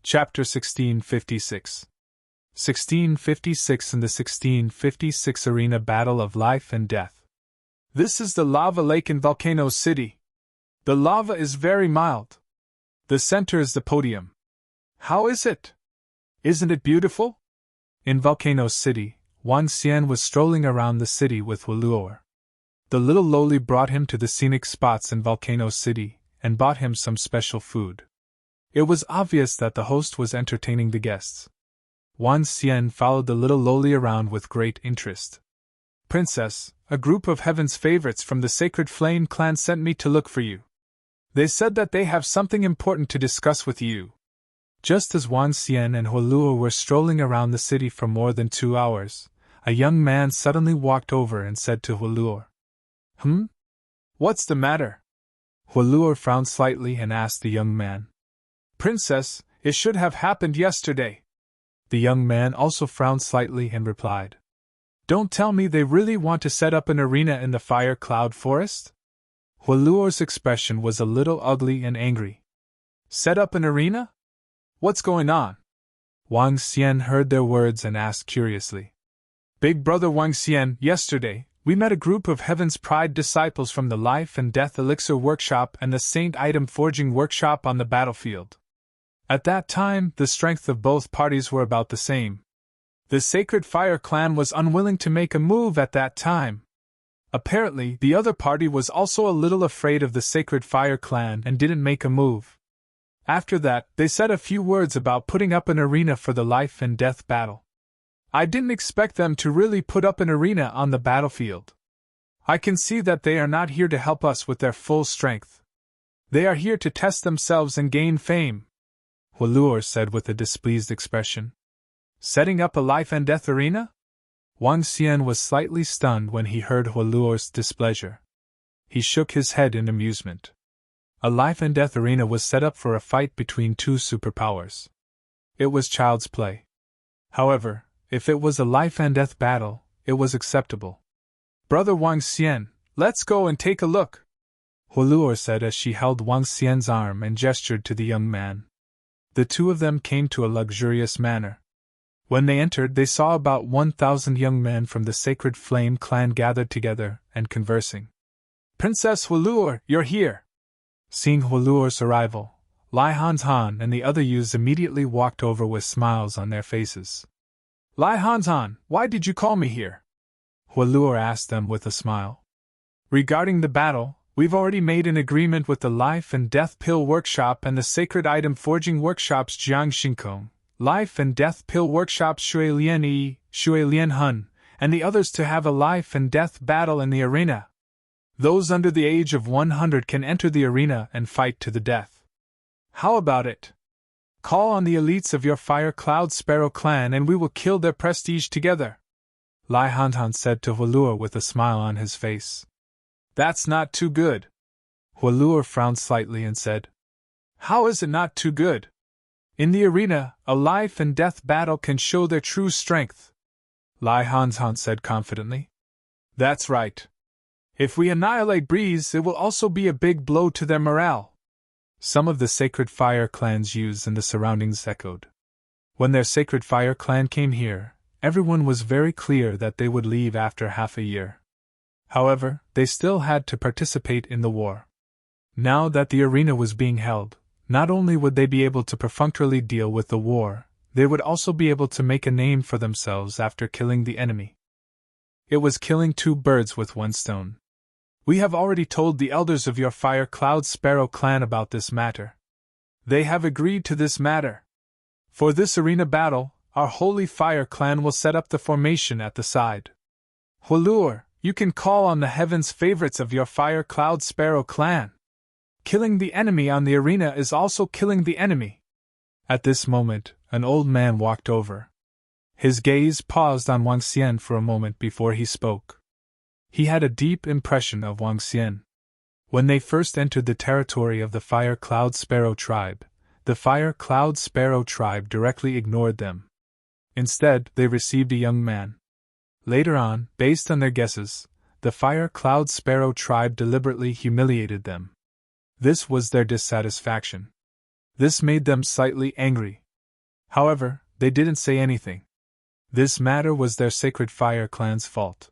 Chapter 1656. 1656 and the 1656 Arena Battle of Life and Death. This is the lava lake in Volcano City. The lava is very mild. The center is the podium. How is it? Isn't it beautiful? In Volcano City, Wang Xian was strolling around the city with Huoluo. The little lowly brought him to the scenic spots in Volcano City and bought him some special food. It was obvious that the host was entertaining the guests. Wang Xian followed the little lowly around with great interest. Princess, a group of heaven's favorites from the Sacred Flame clan sent me to look for you. They said that they have something important to discuss with you. Just as Wang Xian and Huoluo were strolling around the city for more than 2 hours, a young man suddenly walked over and said to Huoluo, What's the matter? Huoluo frowned slightly and asked the young man. Princess, it should have happened yesterday. The young man also frowned slightly and replied, Don't tell me they really want to set up an arena in the Fire Cloud Forest? Huoluo's expression was a little ugly and angry. Set up an arena? What's going on? Wang Xian heard their words and asked curiously. Big brother Wang Xian, yesterday, we met a group of Heaven's Pride disciples from the Life and Death Elixir Workshop and the Saint Item Forging Workshop on the battlefield. At that time, the strength of both parties were about the same. The Sacred Fire Clan was unwilling to make a move at that time. Apparently, the other party was also a little afraid of the Sacred Fire Clan and didn't make a move. After that, they said a few words about putting up an arena for the life and death battle. I didn't expect them to really put up an arena on the battlefield. I can see that they are not here to help us with their full strength. They are here to test themselves and gain fame, Huoluo said with a displeased expression. Setting up a life and death arena? Wang Xian was slightly stunned when he heard Huoluo's displeasure. He shook his head in amusement. A life and death arena was set up for a fight between two superpowers. It was child's play. However, if it was a life and death battle, it was acceptable. Brother Wang Xian, let's go and take a look, Huoluo said as she held Wang Xian's arm and gestured to the young man. The two of them came to a luxurious manor. When they entered, they saw about 1,000 young men from the Sacred Flame clan gathered together and conversing. Princess Huoluo, you're here! Seeing Huoluo's arrival, Lai Hanzhan and the other youths immediately walked over with smiles on their faces. Lai Hanzhan, why did you call me here? Huoluo asked them with a smile. Regarding the battle, we've already made an agreement with the Life and Death Pill Workshop and the Sacred Item Forging Workshops Jiang Xinkong, Life and Death Pill Workshops Shui Lian Yi, Shui Lian Hun, and the others to have a life and death battle in the arena. Those under the age of 100 can enter the arena and fight to the death. How about it? Call on the elites of your Fire Cloud Sparrow clan and we will kill their prestige together, Lai Hanzhan said to Huoluo with a smile on his face. That's not too good. Huoluo frowned slightly and said, How is it not too good? In the arena, a life and death battle can show their true strength, Lai Hanzhan said confidently. That's right. If we annihilate Breeze, it will also be a big blow to their morale. Some of the Sacred Fire Clan's youths in the surroundings echoed. When their Sacred Fire Clan came here, everyone was very clear that they would leave after half a year. However, they still had to participate in the war. Now that the arena was being held, not only would they be able to perfunctorily deal with the war, they would also be able to make a name for themselves after killing the enemy. It was killing 2 birds with 1 stone. We have already told the elders of your Fire Cloud Sparrow clan about this matter. They have agreed to this matter. For this arena battle, our Holy Fire clan will set up the formation at the side. Huoluo, you can call on the heaven's favorites of your Fire Cloud Sparrow clan. Killing the enemy on the arena is also killing the enemy. At this moment, an old man walked over. His gaze paused on Wang Xian for a moment before he spoke. He had a deep impression of Wang Xian. When they first entered the territory of the Fire Cloud Sparrow tribe, the Fire Cloud Sparrow tribe directly ignored them. Instead, they received a young man. Later on, based on their guesses, the Fire Cloud Sparrow tribe deliberately humiliated them. This was their dissatisfaction. This made them slightly angry. However, they didn't say anything. This matter was their Sacred Fire clan's fault.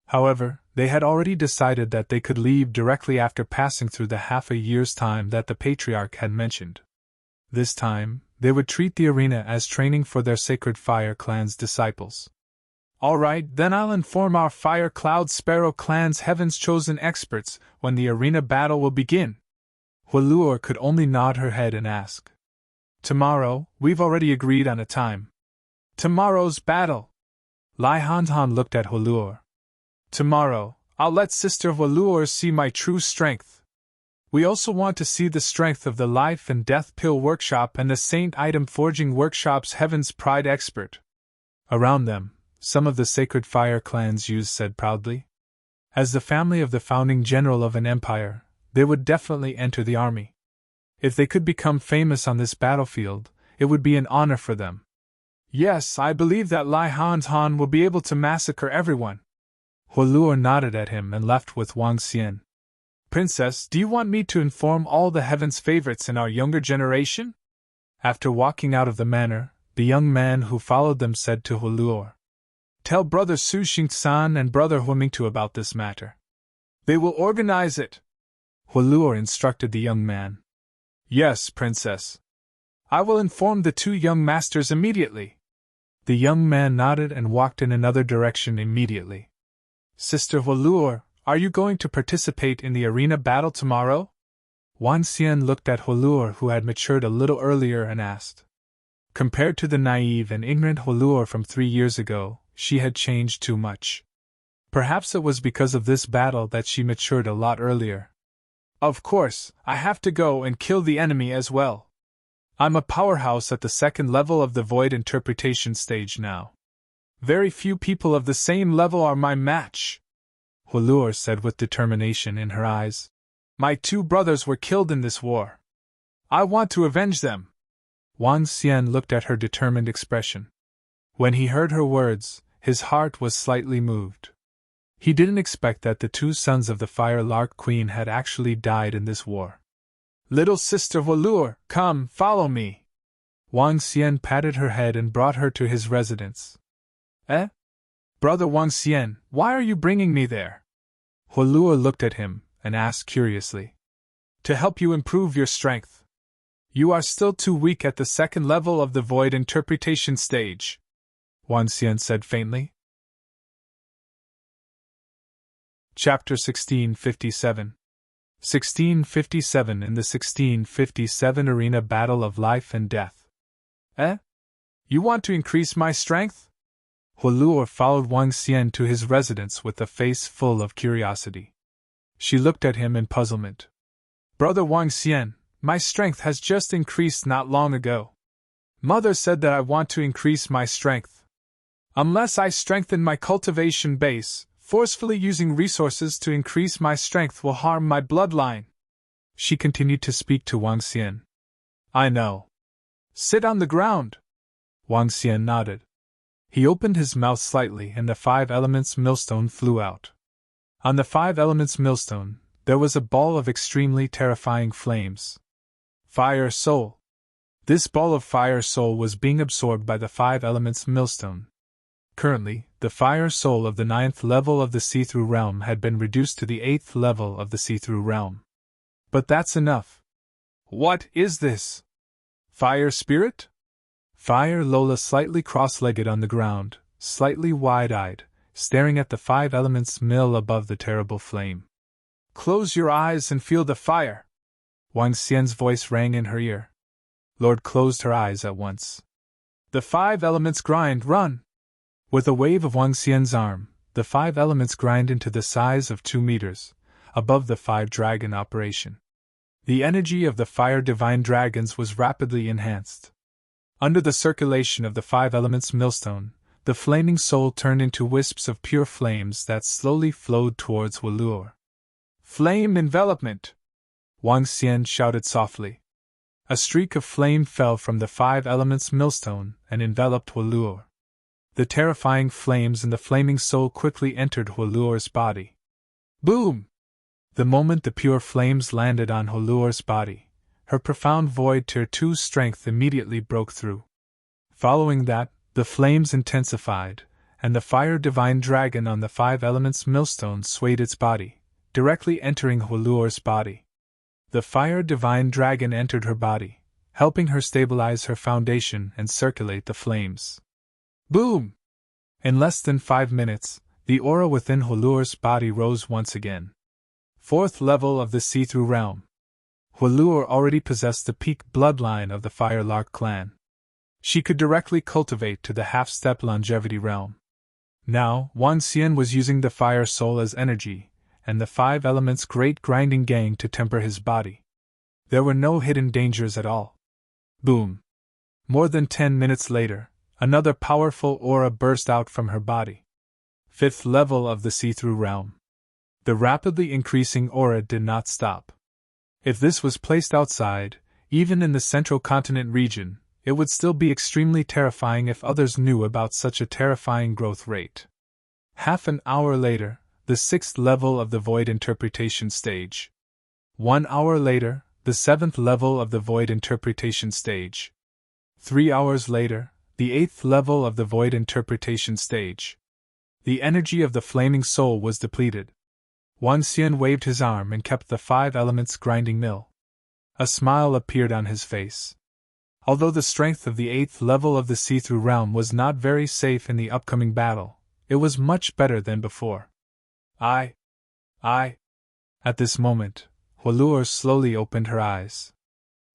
However, they had already decided that they could leave directly after passing through the half a year's time that the Patriarch had mentioned. This time, they would treat the arena as training for their Sacred Fire clan's disciples. All right, then I'll inform our Fire Cloud Sparrow clan's heaven's chosen experts when the arena battle will begin. Huoluor could only nod her head and ask. Tomorrow, we've already agreed on a time. Tomorrow's battle. Lai Hanhan looked at Huoluor. Tomorrow, I'll let Sister Huoluor see my true strength. We also want to see the strength of the Life and Death Pill Workshop and the Saint Item Forging Workshop's Heaven's Pride expert. Around them, some of the Sacred Fire clan's youths said proudly. As the family of the founding general of an empire, they would definitely enter the army. If they could become famous on this battlefield, it would be an honor for them. Yes, I believe that Lai Han will be able to massacre everyone. Huoluor nodded at him and left with Wang Xian. Princess, do you want me to inform all the heaven's favorites in our younger generation? After walking out of the manor, the young man who followed them said to Huoluor. Tell Brother Su Xingsan and Brother Huimingtu about this matter. They will organize it. Huoluor instructed the young man. Yes, Princess. I will inform the two young masters immediately. The young man nodded and walked in another direction immediately. Sister Huoluor, are you going to participate in the arena battle tomorrow? Wang Xian looked at Huoluor, who had matured a little earlier, and asked. Compared to the naive and ignorant Huoluor from 3 years ago, she had changed too much. Perhaps it was because of this battle that she matured a lot earlier. Of course, I have to go and kill the enemy as well. I'm a powerhouse at the second level of the Void Interpretation stage now. Very few people of the same level are my match, Huoluor said with determination in her eyes. My 2 brothers were killed in this war. I want to avenge them. Wang Xian looked at her determined expression. When he heard her words, his heart was slightly moved. He didn't expect that the 2 sons of the Fire Lark Queen had actually died in this war. Little Sister Huoluor, come, follow me. Wang Xian patted her head and brought her to his residence. Eh? Brother Wang Xian, why are you bringing me there? Huoluor looked at him and asked curiously. To help you improve your strength. You are still too weak at the second level of the Void Interpretation stage, Wang Xian said faintly. Chapter 1657. 1657 in the 1657 Arena Battle of Life and Death. Eh? You want to increase my strength? Huoluor followed Wang Xian to his residence with a face full of curiosity. She looked at him in puzzlement. Brother Wang Xian, my strength has just increased not long ago. Mother said that I want to increase my strength. Unless I strengthen my cultivation base, forcefully using resources to increase my strength will harm my bloodline. She continued to speak to Wang Xian. I know. Sit on the ground. Wang Xian nodded. He opened his mouth slightly and the 5 elements millstone flew out. On the 5 elements millstone, there was a ball of extremely terrifying flames. Fire Soul. This ball of Fire Soul was being absorbed by the 5 elements millstone. Currently, the Fire Soul of the 9th level of the See-Through Realm had been reduced to the 8th level of the See-Through Realm. But that's enough. What is this? Fire Spirit? Fire Lola slightly cross-legged on the ground, slightly wide-eyed, staring at the 5 elements mill above the terrible flame. Close your eyes and feel the fire. Wang Xian's voice rang in her ear. Lord closed her eyes at once. The 5 elements grind, run! With a wave of Wang Xian's arm, the 5 elements grind into the size of 2 meters, above the 5 dragon operation. The energy of the fire divine dragons was rapidly enhanced. Under the circulation of the 5 elements millstone, the flaming soul turned into wisps of pure flames that slowly flowed towards Huoluor. Flame envelopment! Wang Xian shouted softly. A streak of flame fell from the 5 elements millstone and enveloped Huoluor. The terrifying flames and the flaming soul quickly entered Huoluor's body. Boom! The moment the pure flames landed on Huoluor's body, her profound Void Tier 2 strength immediately broke through. Following that, the flames intensified, and the fire divine dragon on the 5 elements millstone swayed its body, directly entering Huluor's body. The fire divine dragon entered her body, helping her stabilize her foundation and circulate the flames. Boom! In less than 5 minutes, the aura within Huluor's body rose once again. 4th level of the see-through realm. Huluor already possessed the peak bloodline of the Firelark clan. She could directly cultivate to the half-step longevity realm. Now, Wang Xian was using the fire soul as energy, and the 5 elements' great grinding gang to temper his body. There were no hidden dangers at all. Boom! More than 10 minutes later, another powerful aura burst out from her body. 5th level of the see-through realm. The rapidly increasing aura did not stop. If this was placed outside, even in the central continent region, it would still be extremely terrifying if others knew about such a terrifying growth rate. Half an hour later, the 6th level of the Void Interpretation stage. 1 hour later, the 7th level of the Void Interpretation stage. 3 hours later, the 8th level of the Void Interpretation stage. The energy of the flaming soul was depleted. Wang Xian waved his arm and kept the 5 elements grinding mill. A smile appeared on his face. Although the strength of the 8th level of the see-through realm was not very safe in the upcoming battle, it was much better than before. I. At this moment, Huluor slowly opened her eyes.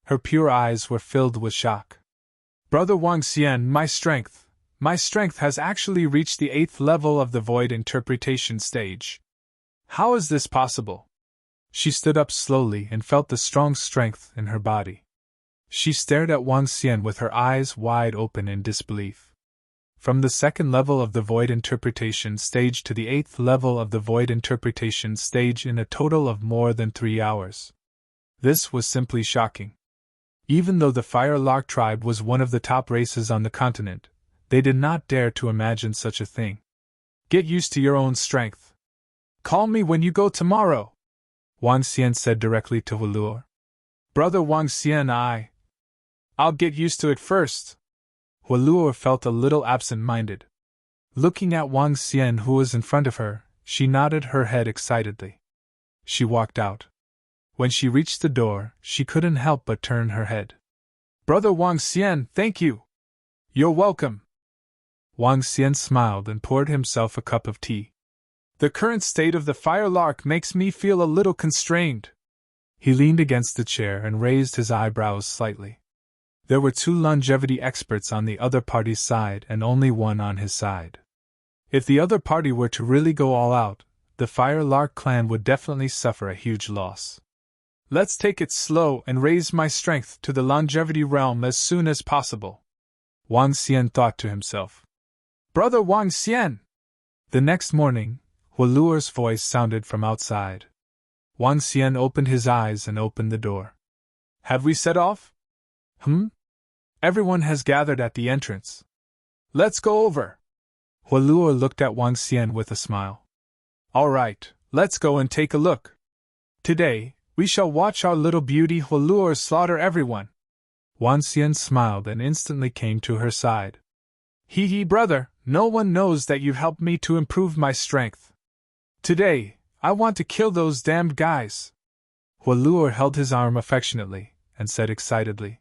Her pure eyes were filled with shock. Brother Wang Xian, my strength has actually reached the 8th level of the Void Interpretation stage. How is this possible? She stood up slowly and felt the strong strength in her body. She stared at Wang Xian with her eyes wide open in disbelief. From the 2nd level of the Void Interpretation stage to the 8th level of the Void Interpretation stage in a total of more than 3 hours. This was simply shocking. Even though the Firelark tribe was one of the top races on the continent, they did not dare to imagine such a thing. Get used to your own strength. Call me when you go tomorrow, Wang Xian said directly to Huluor. Brother Wang Xian, I'll get used to it first. Huluor felt a little absent-minded. Looking at Wang Xian who was in front of her, she nodded her head excitedly. She walked out. When she reached the door, she couldn't help but turn her head. Brother Wang Xian, thank you. You're welcome. Wang Xian smiled and poured himself a cup of tea. The current state of the Firelark makes me feel a little constrained. He leaned against the chair and raised his eyebrows slightly. There were 2 longevity experts on the other party's side and only one on his side. If the other party were to really go all out, the Firelark clan would definitely suffer a huge loss. Let's take it slow and raise my strength to the longevity realm as soon as possible, Wang Xian thought to himself. Brother Wang Xian! The next morning, Huluor's voice sounded from outside. Wang Xian opened his eyes and opened the door. Have we set off? Everyone has gathered at the entrance. Let's go over. Huluor looked at Wang Xian with a smile. All right, let's go and take a look. Today, we shall watch our little beauty Huluor slaughter everyone. Wang Xian smiled and instantly came to her side. Hee brother, no one knows that you've helped me to improve my strength. Today, I want to kill those damned guys. Huluor held his arm affectionately and said excitedly.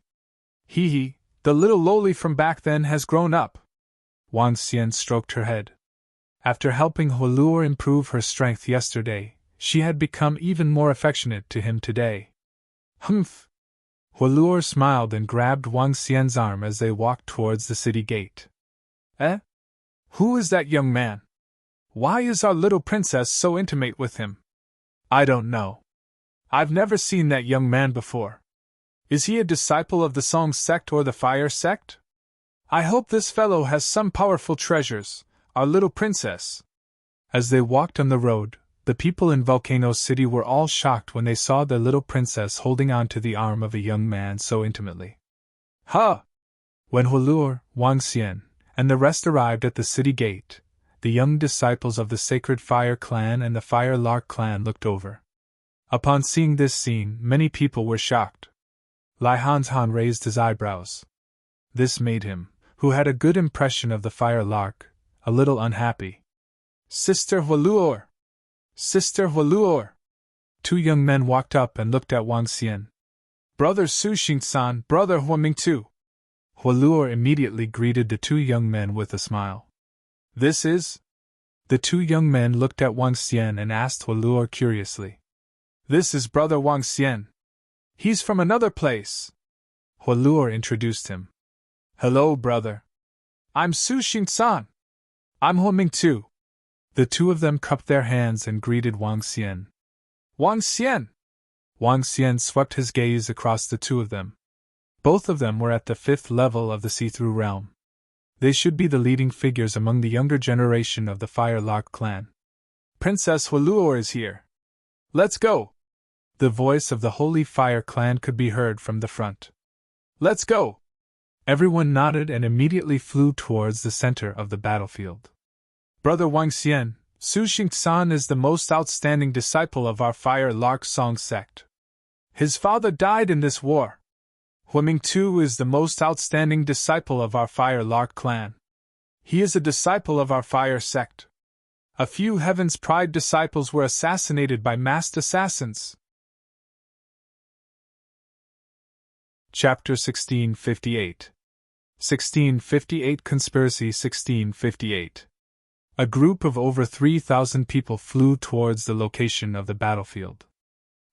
Hee, the little loli from back then has grown up. Wang Xian stroked her head. After helping Huluor improve her strength yesterday, she had become even more affectionate to him today. Humph! Huluor smiled and grabbed Wang Xian's arm as they walked towards the city gate. Who is that young man? Why is our little princess so intimate with him? I don't know. I've never seen that young man before. Is he a disciple of the Song sect or the Fire sect? I hope this fellow has some powerful treasures, our little princess. As they walked on the road, the people in Volcano City were all shocked when they saw their little princess holding on to the arm of a young man so intimately. When Huluor, Wang Xian, and the rest arrived at the city gate, the young disciples of the Sacred Fire clan and the Firelark clan looked over. Upon seeing this scene, many people were shocked. Lai Hanshan raised his eyebrows. This made him, who had a good impression of the fire lark, a little unhappy. Sister Hualuor! Sister Hualuor! Two young men walked up and looked at Wang Xian. Brother Su Xing-san, brother Huaming-tu. Hualuor immediately greeted the two young men with a smile. This is? The two young men looked at Wang Xian and asked Hualuor curiously. This is brother Wang Xian. He's from another place. Hualuor introduced him. Hello, brother. I'm Su Xing-san. I'm Huaming-tu. The two of them cupped their hands and greeted Wang Xian. Wang Xian! Wang Xian swept his gaze across the two of them. Both of them were at the 5th level of the see-through realm. They should be the leading figures among the younger generation of the Fire Lark clan. Princess Hualuor is here. Let's go! The voice of the Holy Fire clan could be heard from the front. Let's go! Everyone nodded and immediately flew towards the center of the battlefield. Brother Wang Xian, Su Xing-san is the most outstanding disciple of our Fire Lark Song sect. His father died in this war. Huaming-tu is the most outstanding disciple of our Fire Lark clan. He is a disciple of our Fire sect. A few Heaven's Pride disciples were assassinated by masked assassins. Chapter 1658. 1658 Conspiracy 1658. A group of over 3,000 people flew towards the location of the battlefield.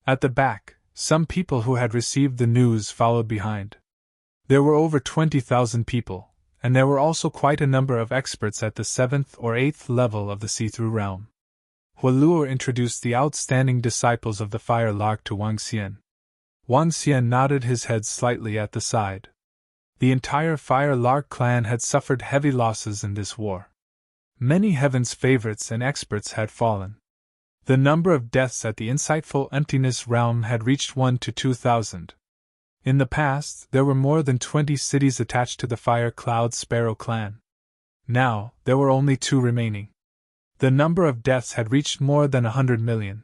At the back, some people who had received the news followed behind. There were over 20,000 people, and there were also quite a number of experts at the 7th or 8th level of the see-through realm. Hualuor introduced the outstanding disciples of the Fire Lark to Wang Xian. Wang Xian nodded his head slightly at the side. The entire Fire Lark clan had suffered heavy losses in this war. Many Heaven's favorites and experts had fallen. The number of deaths at the insightful emptiness realm had reached 1 to 2,000. In the past, there were more than 20 cities attached to the Fire Cloud Sparrow clan. Now, there were only 2 remaining. The number of deaths had reached more than 100 million.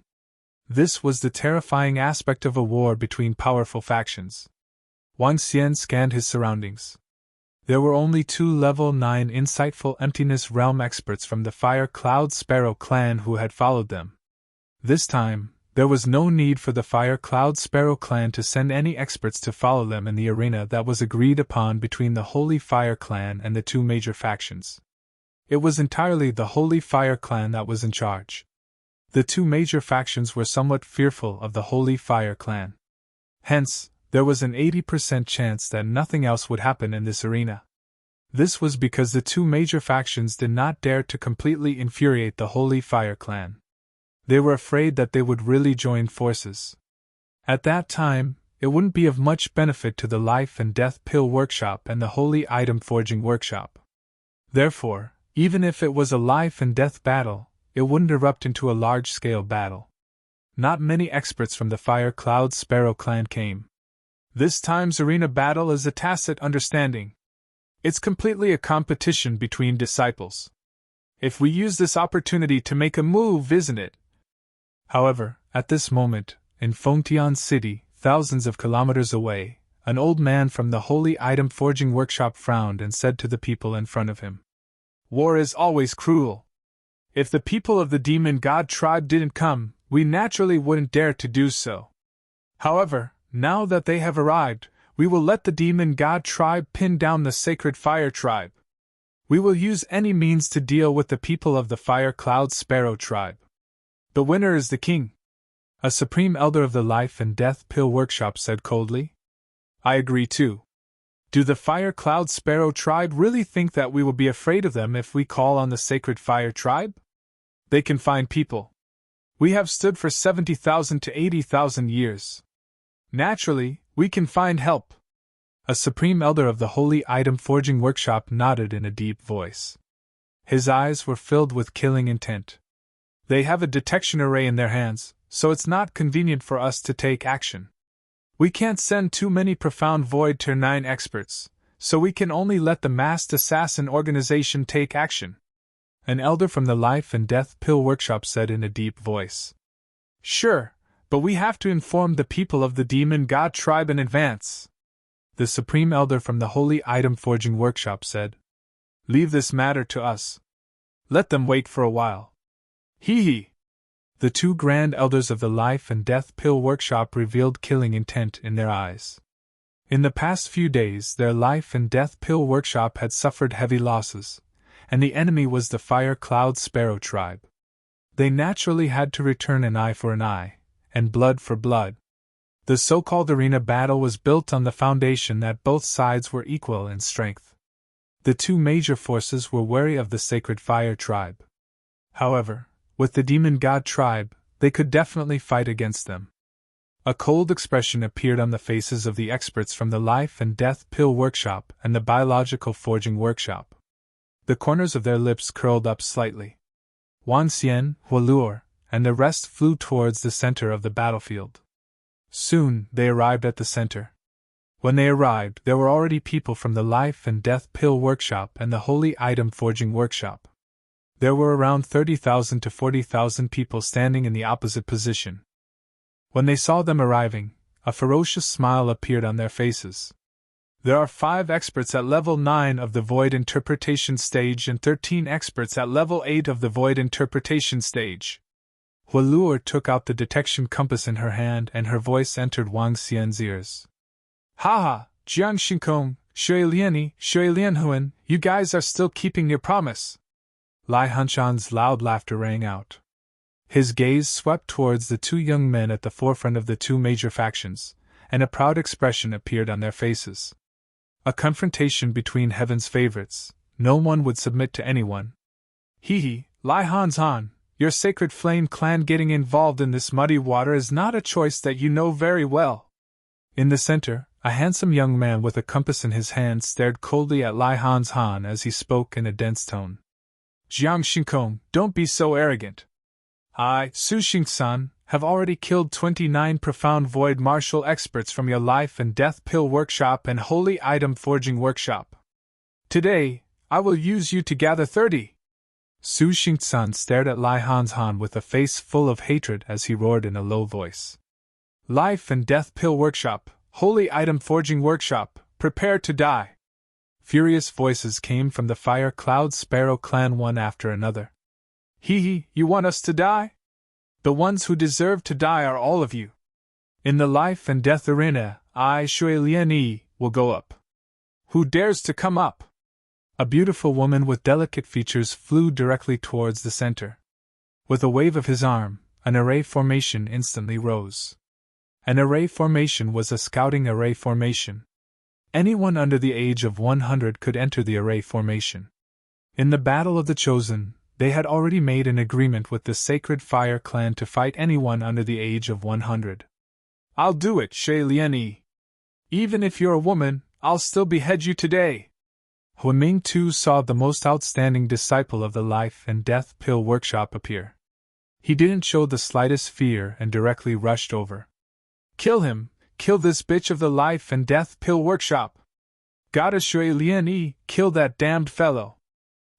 This was the terrifying aspect of a war between powerful factions. Wang Xian scanned his surroundings. There were only 2 level 9 insightful emptiness realm experts from the Fire Cloud Sparrow clan who had followed them. This time, there was no need for the Fire Cloud Sparrow clan to send any experts to follow them in the arena that was agreed upon between the Holy Fire clan and the 2 major factions. It was entirely the Holy Fire clan that was in charge. The 2 major factions were somewhat fearful of the Holy Fire clan. Hence, there was an 80% chance that nothing else would happen in this arena. This was because the 2 major factions did not dare to completely infuriate the Holy Fire clan. They were afraid that they would really join forces. At that time, it wouldn't be of much benefit to the Life and Death Pill Workshop and the Holy Item Forging Workshop. Therefore, even if it was a life and death battle, it wouldn't erupt into a large-scale battle. Not many experts from the Fire Cloud Sparrow clan came. This time's arena battle is a tacit understanding. It's completely a competition between disciples. If we use this opportunity to make a move, isn't it? However, at this moment, in Fengtian City, thousands of kilometers away, an old man from the Holy Item Forging Workshop frowned and said to the people in front of him, "War is always cruel. If the people of the Demon God tribe didn't come, we naturally wouldn't dare to do so. However, now that they have arrived, we will let the Demon God tribe pin down the Sacred Fire tribe. We will use any means to deal with the people of the Fire Cloud Sparrow tribe. The winner is the king," a supreme elder of the Life and Death Pill Workshop said coldly. "I agree too. Do the Fire Cloud Sparrow tribe really think that we will be afraid of them if we call on the Sacred Fire tribe? They can find people. We have stood for 70,000 to 80,000 years. Naturally, we can find help." A supreme elder of the Holy Item Forging Workshop nodded in a deep voice. His eyes were filled with killing intent. "They have a detection array in their hands, so it's not convenient for us to take action. We can't send too many profound Void Tier 9 experts, so we can only let the masked assassin organization take action," an elder from the Life and Death Pill Workshop said in a deep voice. "Sure, but we have to inform the people of the Demon God tribe in advance. the Supreme Elder from the Holy Item Forging Workshop said. Leave this matter to us. Let them wait for a while. Hee hee. The two Grand Elders of the Life and Death Pill Workshop revealed killing intent in their eyes. In the past few days, their Life and Death Pill Workshop had suffered heavy losses, and the enemy was the Fire Cloud Sparrow tribe. They naturally had to return an eye for an eye, and blood for blood. The so-called arena battle was built on the foundation that both sides were equal in strength. The two major forces were wary of the Sacred Fire tribe. However, with the Demon God tribe, they could definitely fight against them. A cold expression appeared on the faces of the experts from the Life and Death Pill Workshop and the Biological Forging Workshop. The corners of their lips curled up slightly. Wan Xian, Huoluor, and the rest flew towards the center of the battlefield. Soon, they arrived at the center. When they arrived, there were already people from the Life and Death Pill Workshop and the Holy Item Forging Workshop. There were around 30,000 to 40,000 people standing in the opposite position. When they saw them arriving, a ferocious smile appeared on their faces. There are 5 experts at level 9 of the Void Interpretation stage and 13 experts at level 8 of the Void Interpretation stage. Huoluor took out the detection compass in her hand and her voice entered Wang Xian's ears. Haha, Jiang Xinkong, Shui Lianyi, Shui Lianhuan, you guys are still keeping your promise. Lai Hanshan's loud laughter rang out. His gaze swept towards the two young men at the forefront of the two major factions, and a proud expression appeared on their faces. A confrontation between heaven's favorites, no one would submit to anyone. Hee hee, Lai Hanshan, your Sacred Flame clan getting involved in this muddy water is not a choice that you know very well. In the center, a handsome young man with a compass in his hand stared coldly at Lai Hanshan as he spoke in a dense tone. Jiang Xinkong, don't be so arrogant. I, Su Xingsan, have already killed 29 profound void martial experts from your Life and Death Pill Workshop and Holy Item Forging Workshop. Today, I will use you to gather 30. Su Xingsan stared at Lai Hanshan with a face full of hatred as he roared in a low voice. Life and Death Pill Workshop, Holy Item Forging Workshop, prepare to die. Furious voices came from the Fire Cloud Sparrow clan one after another. Hee hee, you want us to die? The ones who deserve to die are all of you. In the Life and Death arena, I, Shui Lianyi, will go up. Who dares to come up? A beautiful woman with delicate features flew directly towards the center. With a wave of his arm, an array formation instantly rose. An array formation was a scouting array formation. Anyone under the age of 100 could enter the array formation. In the Battle of the Chosen, they had already made an agreement with the Sacred Fire clan to fight anyone under the age of 100. I'll do it, Shui Lianyi. Even if you're a woman, I'll still behead you today. Huiming too saw the most outstanding disciple of the Life and Death Pill Workshop appear. He didn't show the slightest fear and directly rushed over. Kill him! Kill this bitch of the Life and Death Pill Workshop! Gotta Shui Lianyi, kill that damned fellow!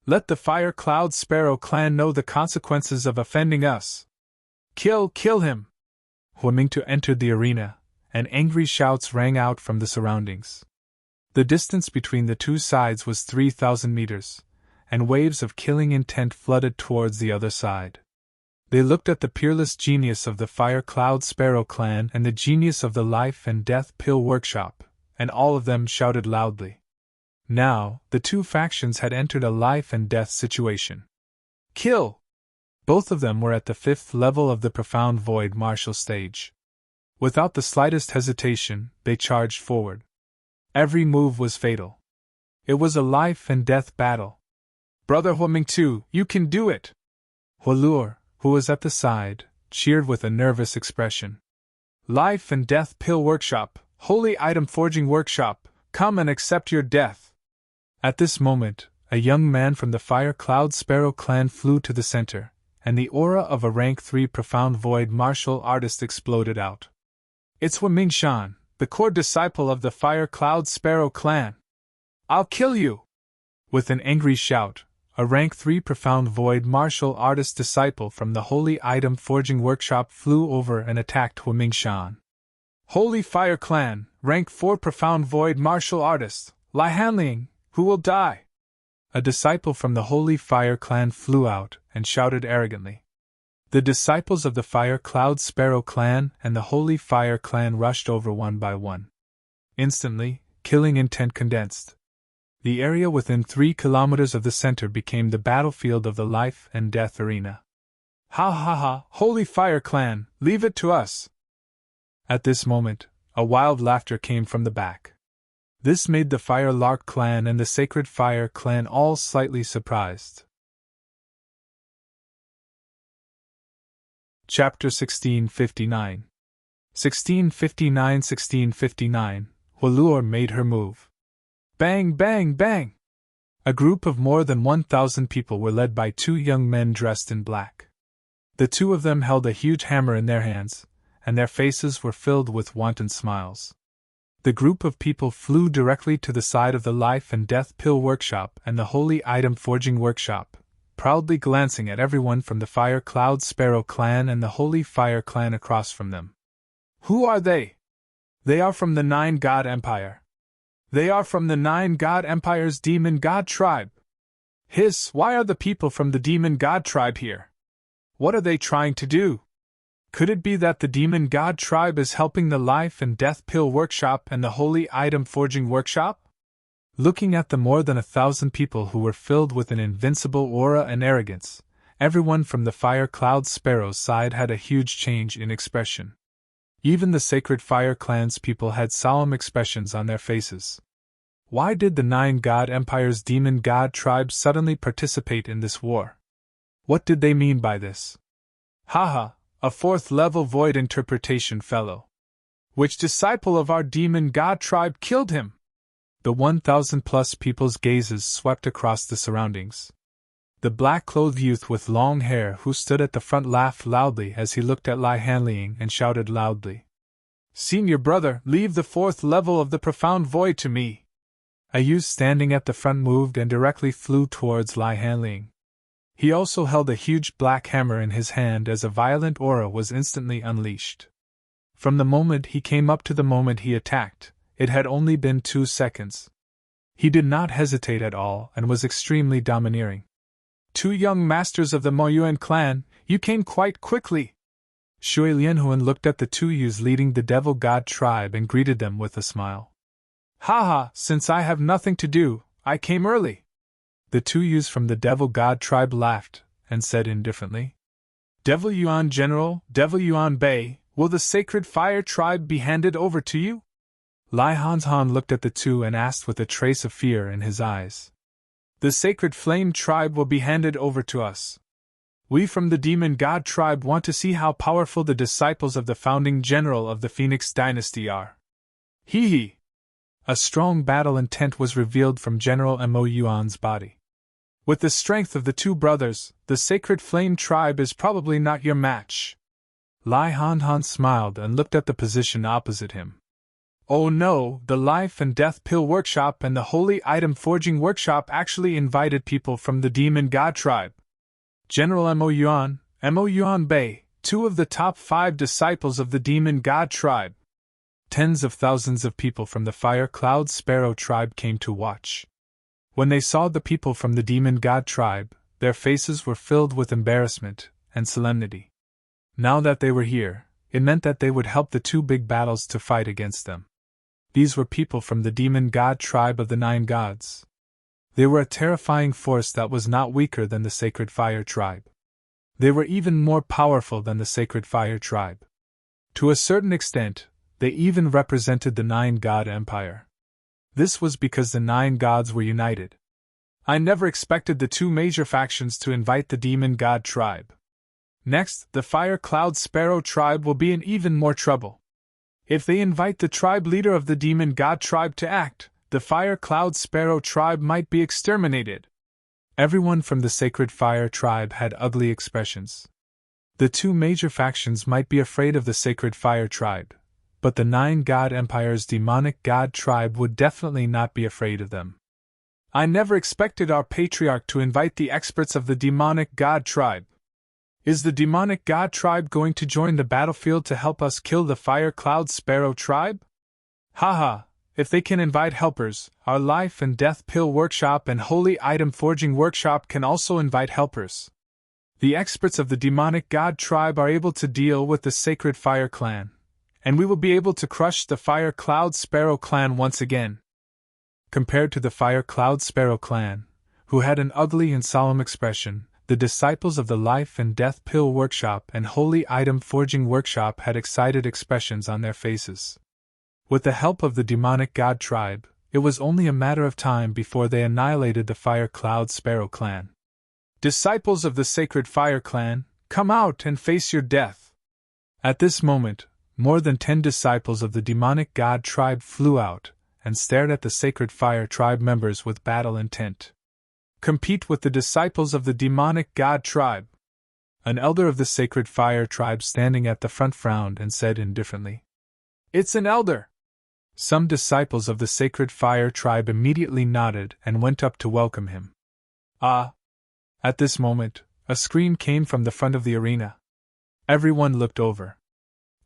Let the Fire Cloud Sparrow clan know the consequences of offending us! Kill him! Huiming entered the arena, and angry shouts rang out from the surroundings. The distance between the two sides was 3,000 meters, and waves of killing intent flooded towards the other side. They looked at the peerless genius of the Fire Cloud Sparrow clan and the genius of the Life and Death Pill Workshop, and all of them shouted loudly. Now, the two factions had entered a life and death situation. Kill! Both of them were at the 5th level of the Profound Void martial stage. Without the slightest hesitation, they charged forward. Every move was fatal. It was a life and death battle. Brother Huiming too, you can do it! Huoluor, who was at the side, cheered with a nervous expression. Life and Death Pill Workshop, Holy Item Forging Workshop, come and accept your death! At this moment, a young man from the Fire Cloud Sparrow clan flew to the center, and the aura of a rank 3 Profound Void martial artist exploded out. It's Huiming Shan, the core disciple of the Fire Cloud Sparrow clan. I'll kill you! With an angry shout, a rank 3 Profound Void martial artist disciple from the Holy Item Forging Workshop flew over and attacked Huiming Shan. Holy Fire Clan, Rank 4 Profound Void Martial Artist, Lai Hanliang, who will die? A disciple from the Holy Fire Clan flew out and shouted arrogantly. The disciples of the Fire Cloud Sparrow Clan and the Holy Fire Clan rushed over one by one. Instantly, killing intent condensed. The area within 3 kilometers of the center became the battlefield of the life and death arena. Ha ha ha, Holy Fire Clan, leave it to us! At this moment, a wild laughter came from the back. This made the Fire Lark Clan and the Sacred Fire Clan all slightly surprised. Chapter 1659 1659 Walur made her move. Bang, bang, bang! A group of more than 1,000 people were led by 2 young men dressed in black. The 2 of them held a huge hammer in their hands, and their faces were filled with wanton smiles. The group of people flew directly to the side of the Life and Death Pill Workshop and the Holy Item Forging Workshop, proudly glancing at everyone from the Fire Cloud Sparrow Clan and the Holy Fire Clan across from them. Who are they? They are from the 9 God Empire. They are from the 9 God Empire's Demon God Tribe. Hiss, why are the people from the Demon God Tribe here? What are they trying to do? Could it be that the Demon God Tribe is helping the Life and Death Pill Workshop and the Holy Item Forging Workshop? Looking at the more than 1,000 people who were filled with an invincible aura and arrogance, everyone from the Fire Cloud Sparrow's side had a huge change in expression. Even the Sacred Fire Clan's people had solemn expressions on their faces. Why did the 9 God Empire's Demon God Tribe suddenly participate in this war? What did they mean by this? Haha, a 4th level void interpretation fellow. Which disciple of our Demon God Tribe killed him? The 1,000 plus people's gazes swept across the surroundings. The black-clothed youth with long hair who stood at the front laughed loudly as he looked at Lai Hanliang and shouted loudly. Senior brother, leave the 4th level of the profound void to me. A youth standing at the front moved and directly flew towards Lai Hanliang. He also held a huge black hammer in his hand as a violent aura was instantly unleashed. From the moment he came up to the moment he attacked, it had only been 2 seconds. He did not hesitate at all and was extremely domineering. 2 young masters of the Moyuan clan, you came quite quickly. Shui Lianhuan looked at the 2 youths leading the Devil God tribe and greeted them with a smile. Haha, since I have nothing to do, I came early. The 2 youths from the Devil God tribe laughed and said indifferently. Devil Yuan General, Devil Yuan Bei, will the Sacred Fire tribe be handed over to you? Lai Hanshan looked at the 2 and asked with a trace of fear in his eyes. The Sacred Flame tribe will be handed over to us. We from the Demon God tribe want to see how powerful the disciples of the founding general of the Phoenix dynasty are. Hee hee! A strong battle intent was revealed from General Mo Yuan's body. With the strength of the 2 brothers, the Sacred Flame tribe is probably not your match. Lai Hanhan smiled and looked at the position opposite him. Oh no, the Life and Death Pill Workshop and the Holy Item Forging Workshop actually invited people from the Demon God tribe. General Mo Yuan Bei, 2 of the top 5 disciples of the Demon God tribe. Tens of thousands of people from the Fire Cloud Sparrow tribe came to watch. When they saw the people from the Demon God tribe, their faces were filled with embarrassment and solemnity. Now that they were here, it meant that they would help the 2 big battles to fight against them. These were people from the Demon God tribe of the 9 gods. They were a terrifying force that was not weaker than the Sacred Fire tribe. They were even more powerful than the Sacred Fire tribe. To a certain extent, they even represented the 9 God Empire. This was because the 9 gods were united. I never expected the 2 major factions to invite the Demon God tribe. Next, the Fire Cloud Sparrow tribe will be in even more trouble. If they invite the tribe leader of the Demon God tribe to act, the Fire Cloud Sparrow tribe might be exterminated. Everyone from the Sacred Fire tribe had ugly expressions. The 2 major factions might be afraid of the Sacred Fire tribe, but the 9 God Empire's Demonic God tribe would definitely not be afraid of them. I never expected our patriarch to invite the experts of the Demonic God tribe. Is the demonic god tribe going to join the battlefield to help us kill the Fire Cloud Sparrow tribe? Haha, if they can invite helpers, our Life and Death Pill Workshop and Holy Item Forging Workshop can also invite helpers. The experts of the demonic god tribe are able to deal with the Sacred Fire Clan, and we will be able to crush the Fire Cloud Sparrow Clan once again. Compared to the Fire Cloud Sparrow Clan, who had an ugly and solemn expression, the disciples of the Life and Death Pill Workshop and Holy Item Forging Workshop had excited expressions on their faces. With the help of the demonic god tribe, it was only a matter of time before they annihilated the Fire Cloud Sparrow Clan. Disciples of the Sacred Fire Clan, come out and face your death! At this moment, more than 10 disciples of the demonic god tribe flew out and stared at the Sacred Fire tribe members with battle intent. Compete with the disciples of the demonic god tribe. An elder of the Sacred Fire tribe standing at the front frowned and said indifferently, "It's an elder." Some disciples of the Sacred Fire tribe immediately nodded and went up to welcome him. Ah! At this moment, a scream came from the front of the arena. Everyone looked over.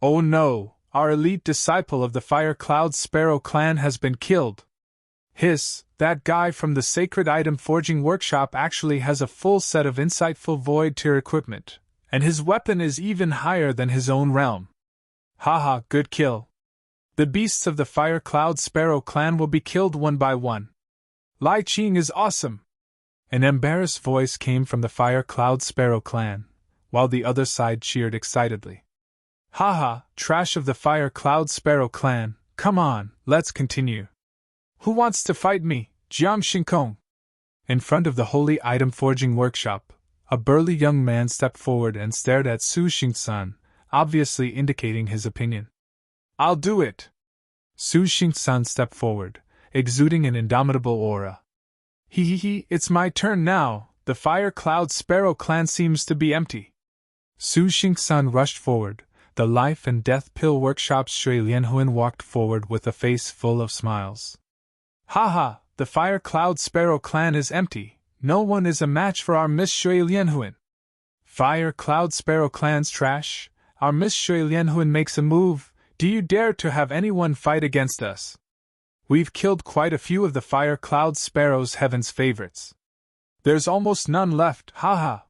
Oh no, our elite disciple of the Fire Cloud Sparrow Clan has been killed. Hiss, that guy from the Sacred Item Forging Workshop actually has a full set of insightful void tier equipment, and his weapon is even higher than his own realm. Haha, good kill. The beasts of the Fire Cloud Sparrow Clan will be killed one by one. Lai Qing is awesome! An embarrassed voice came from the Fire Cloud Sparrow Clan, while the other side cheered excitedly. Haha, trash of the Fire Cloud Sparrow Clan, come on, let's continue. Who wants to fight me, Jiang Shinkong? In front of the Holy Item Forging Workshop, a burly young man stepped forward and stared at Su Xingsan, obviously indicating his opinion. I'll do it! Su Xingsan stepped forward, exuding an indomitable aura. Hee, it's my turn now, the Fire Cloud Sparrow Clan seems to be empty. Su Xingsan rushed forward, the Life and Death Pill Workshop's Shui Lianhuan walked forward with a face full of smiles. Haha, the Fire Cloud Sparrow Clan is empty, no one is a match for our Miss Shui Lianhuan. Fire Cloud Sparrow Clan's trash, our Miss Shui Lianhuan makes a move. Do you dare to have anyone fight against us? We've killed quite a few of the Fire Cloud Sparrow's heaven's favorites. There's almost none left, haha.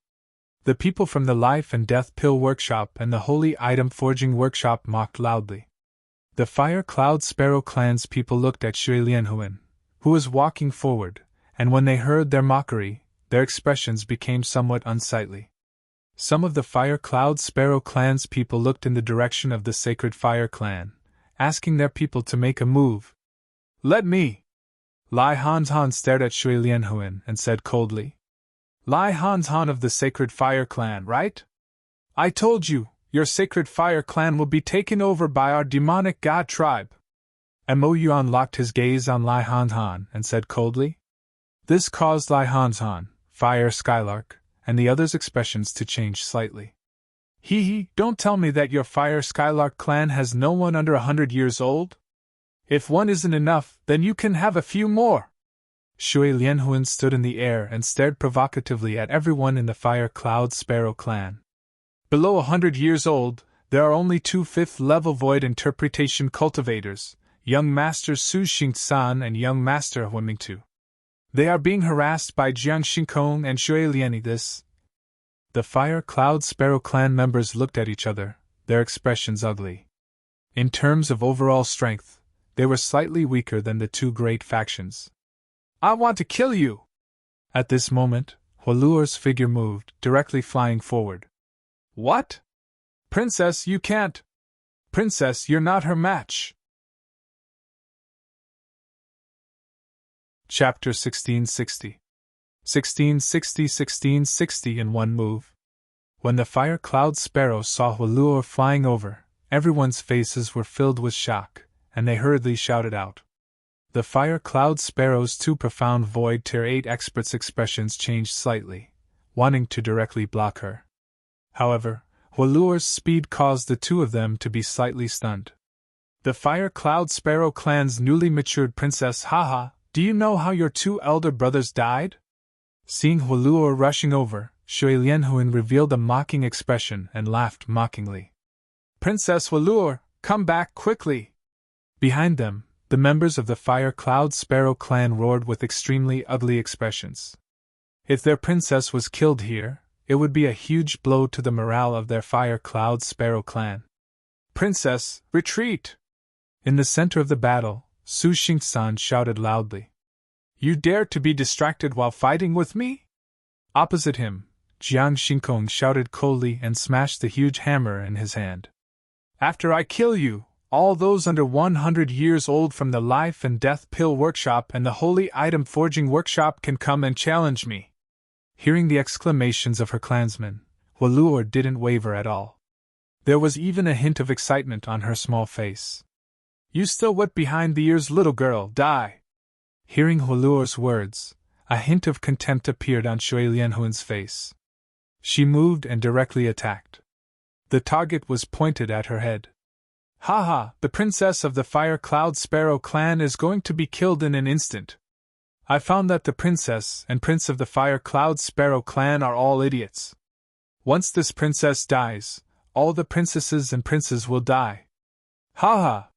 The people from the Life and Death Pill Workshop and the Holy Item Forging Workshop mocked loudly. The Fire Cloud Sparrow Clan's people looked at Shui Lianhuan, who was walking forward, and when they heard their mockery, their expressions became somewhat unsightly. Some of the Fire Cloud Sparrow Clan's people looked in the direction of the Sacred Fire Clan, asking their people to make a move. Let me! Lai Hanzhan stared at Shui Lianhuan and said coldly. Lai Hanzhan of the Sacred Fire Clan, right? I told you, your Sacred Fire Clan will be taken over by our demonic god tribe. Mo Yuan locked his gaze on Lai Hanzhan and said coldly. This caused Lai Hanzhan, Fire Skylark, and the others' expressions to change slightly. Hee, don't tell me that your Fire Skylark clan has no one under 100 years old? If one isn't enough, then you can have a few more. Shui Lianhuan stood in the air and stared provocatively at everyone in the Fire Cloud Sparrow clan. Below 100 years old, there are only 2 5th-level void interpretation cultivators, young Master Su Xingsan and young Master Huan Mingtu. They are being harassed by Jiang Shinkong and Shui Liani. The Fire Cloud Sparrow clan members looked at each other, their expressions ugly. In terms of overall strength, they were slightly weaker than the two great factions. I want to kill you! At this moment, Hualuo's figure moved, directly flying forward. What? Princess, you can't! Princess, you're not her match! Chapter 1660 1660 in one move. When the Fire Cloud Sparrow saw Hualuo flying over, everyone's faces were filled with shock, and they hurriedly shouted out. The Fire Cloud Sparrow's 2 profound Void Tier 8 experts' expressions changed slightly, wanting to directly block her. However, Hualuo's speed caused the 2 of them to be slightly stunned. The Fire Cloud Sparrow clan's newly matured princess, haha, do you know how your 2 elder brothers died? Seeing Hualuo rushing over, Shui Lianhuan revealed a mocking expression and laughed mockingly. Princess Walur, come back quickly! Behind them, the members of the Fire Cloud Sparrow clan roared with extremely ugly expressions. If their princess was killed here, it would be a huge blow to the morale of their Fire Cloud Sparrow clan. Princess, retreat! In the center of the battle, Su Xingsan shouted loudly. You dare to be distracted while fighting with me? Opposite him, Jiang Xingkong shouted coldly and smashed the huge hammer in his hand. After I kill you, all those under 100 years old from the Life and Death Pill Workshop and the Holy Item Forging Workshop can come and challenge me. Hearing the exclamations of her clansmen, Walur didn't waver at all. There was even a hint of excitement on her small face. You still wet behind the ears, little girl, die! Hearing Walur's words, a hint of contempt appeared on Shui Lianhuan's face. She moved and directly attacked. The target was pointed at her head. Ha! The princess of the Fire Cloud Sparrow clan is going to be killed in an instant. I found that the princess and prince of the Fire Cloud Sparrow clan are all idiots. Once this princess dies, all the princesses and princes will die. Ha!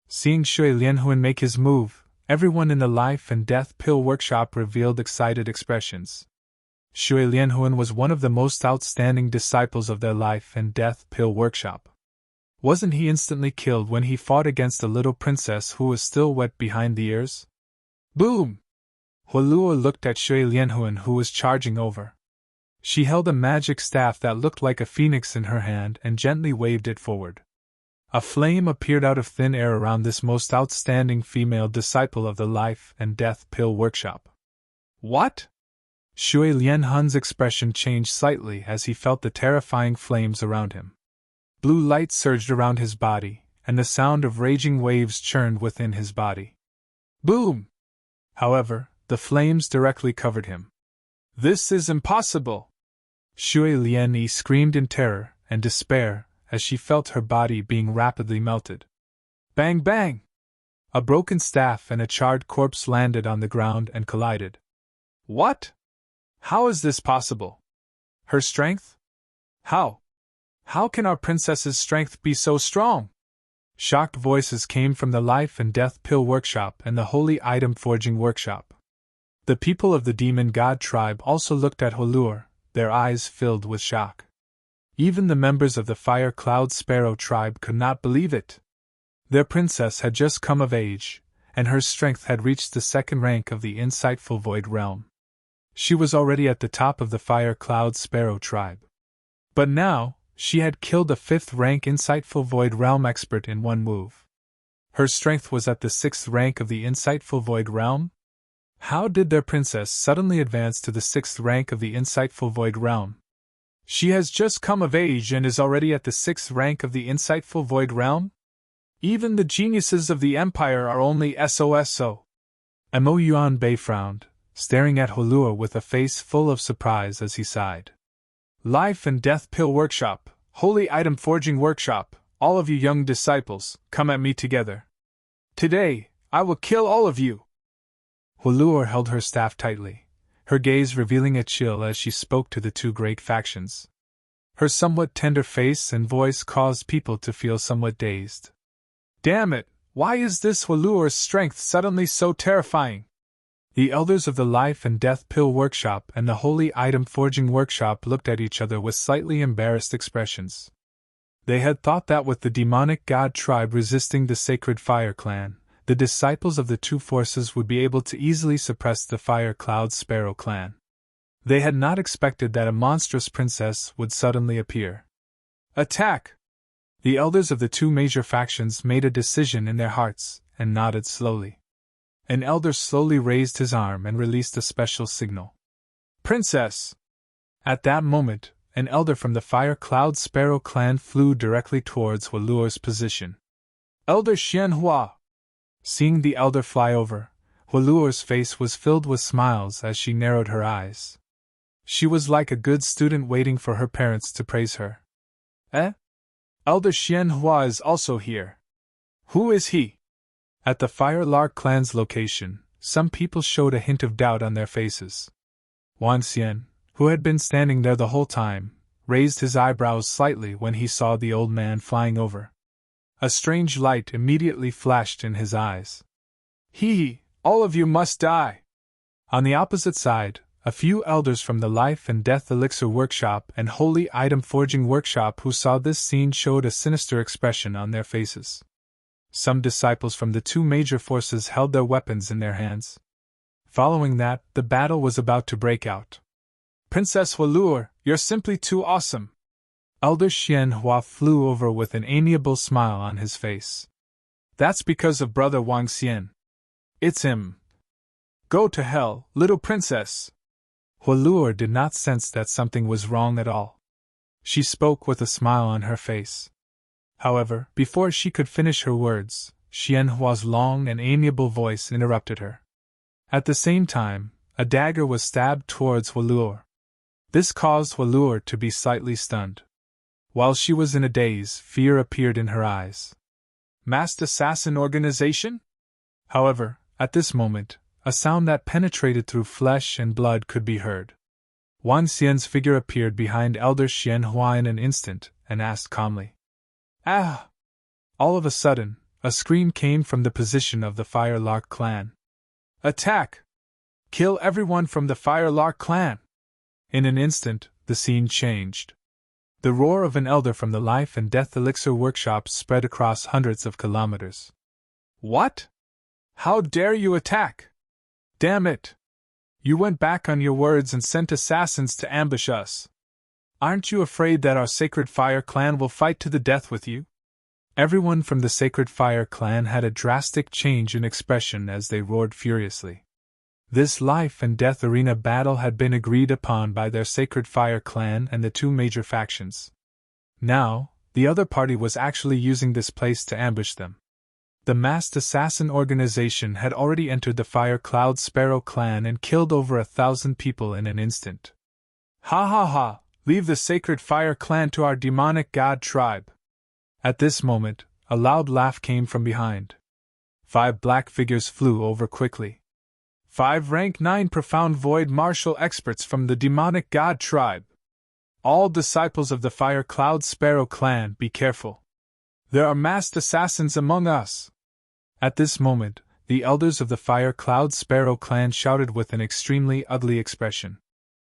Seeing Shui Lianhuan make his move, everyone in the Life and Death Pill Workshop revealed excited expressions. Shui Lianhuan was one of the most outstanding disciples of their Life and Death Pill Workshop. Wasn't he instantly killed when he fought against a little princess who was still wet behind the ears? Boom! Walur looked at Shui Lianhuan, who was charging over. She held a magic staff that looked like a phoenix in her hand and gently waved it forward. A flame appeared out of thin air around this most outstanding female disciple of the Life and Death Pill Workshop. What? Shui Lianhuan's expression changed slightly as he felt the terrifying flames around him. Blue light surged around his body, and the sound of raging waves churned within his body. Boom! However, the flames directly covered him. This is impossible! Shui Lianyi screamed in terror and despair as she felt her body being rapidly melted. Bang bang! A broken staff and a charred corpse landed on the ground and collided. What? How is this possible? Her strength? How? How can our princess's strength be so strong? Shocked voices came from the Life and Death Pill Workshop and the Holy Item Forging Workshop. The people of the Demon God tribe also looked at Walur, their eyes filled with shock. Even the members of the Fire Cloud Sparrow tribe could not believe it. Their princess had just come of age, and her strength had reached the second rank of the Insightful Void Realm. She was already at the top of the Fire Cloud Sparrow tribe. But now, she had killed a 5th rank Insightful Void Realm expert in one move. Her strength was at the 6th rank of the Insightful Void Realm? How did their princess suddenly advance to the 6th rank of the Insightful Void Realm? She has just come of age and is already at the 6th rank of the Insightful Void Realm? Even the geniuses of the Empire are only SOSO. Mo Yuan Bei frowned, staring at Walur with a face full of surprise as he sighed. Life and Death Pill Workshop, Holy Item Forging Workshop, all of you young disciples, come at me together. Today, I will kill all of you. Walur held her staff tightly, her gaze revealing a chill as she spoke to the two great factions. Her somewhat tender face and voice caused people to feel somewhat dazed. Damn it, why is this Walur's strength suddenly so terrifying? The elders of the Life and Death Pill Workshop and the Holy Item Forging Workshop looked at each other with slightly embarrassed expressions. They had thought that with the demonic god tribe resisting the Sacred Fire Clan, the disciples of the two forces would be able to easily suppress the Fire Cloud Sparrow clan. They had not expected that a monstrous princess would suddenly appear. Attack! The elders of the two major factions made a decision in their hearts and nodded slowly. An elder slowly raised his arm and released a special signal. Princess! At that moment, an elder from the Fire Cloud Sparrow clan flew directly towards Walur's position. Elder Xianhua! Seeing the elder fly over, Walur's face was filled with smiles as she narrowed her eyes. She was like a good student waiting for her parents to praise her. Elder Xianhua is also here. Who is he? At the Fire Lark clan's location, some people showed a hint of doubt on their faces. Wan Xian, who had been standing there the whole time, raised his eyebrows slightly when he saw the old man flying over. A strange light immediately flashed in his eyes. He, all of you must die! On the opposite side, a few elders from the Life and Death Elixir Workshop and Holy Item Forging Workshop who saw this scene showed a sinister expression on their faces. Some disciples from the two major forces held their weapons in their hands. Following that, the battle was about to break out. Princess Hualur, you're simply too awesome! Elder Xian Hua flew over with an amiable smile on his face. That's because of Brother Wang Xian. It's him. Go to hell, little princess! Hualur did not sense that something was wrong at all. She spoke with a smile on her face. However, before she could finish her words, Xian Hua's long and amiable voice interrupted her. At the same time, a dagger was stabbed towards Hualur. This caused Hualur to be slightly stunned. While she was in a daze, fear appeared in her eyes. Masked Assassin Organization? However, at this moment, a sound that penetrated through flesh and blood could be heard. Wang Xian's figure appeared behind Elder Xian Hua in an instant, and asked calmly, "Ah!" All of a sudden, a scream came from the position of the Firelark clan. "Attack! Kill everyone from the Firelark clan!" In an instant, the scene changed. The roar of an elder from the Life and Death Elixir Workshop spread across hundreds of kilometers. "What? How dare you attack? Damn it! You went back on your words and sent assassins to ambush us. Aren't you afraid that our Sacred Fire clan will fight to the death with you?" Everyone from the Sacred Fire clan had a drastic change in expression as they roared furiously. This life and death arena battle had been agreed upon by their Sacred Fire clan and the two major factions. Now, the other party was actually using this place to ambush them. The masked assassin organization had already entered the Fire Cloud Sparrow clan and killed over 1,000 people in an instant. "Ha ha ha! Leave the Sacred Fire clan to our demonic god tribe!" At this moment, a loud laugh came from behind. 5 black figures flew over quickly. 5 rank 9 profound void martial experts from the demonic god tribe. All disciples of the Fire Cloud Sparrow clan, be careful. There are masked assassins among us. At this moment, the elders of the Fire Cloud Sparrow clan shouted with an extremely ugly expression.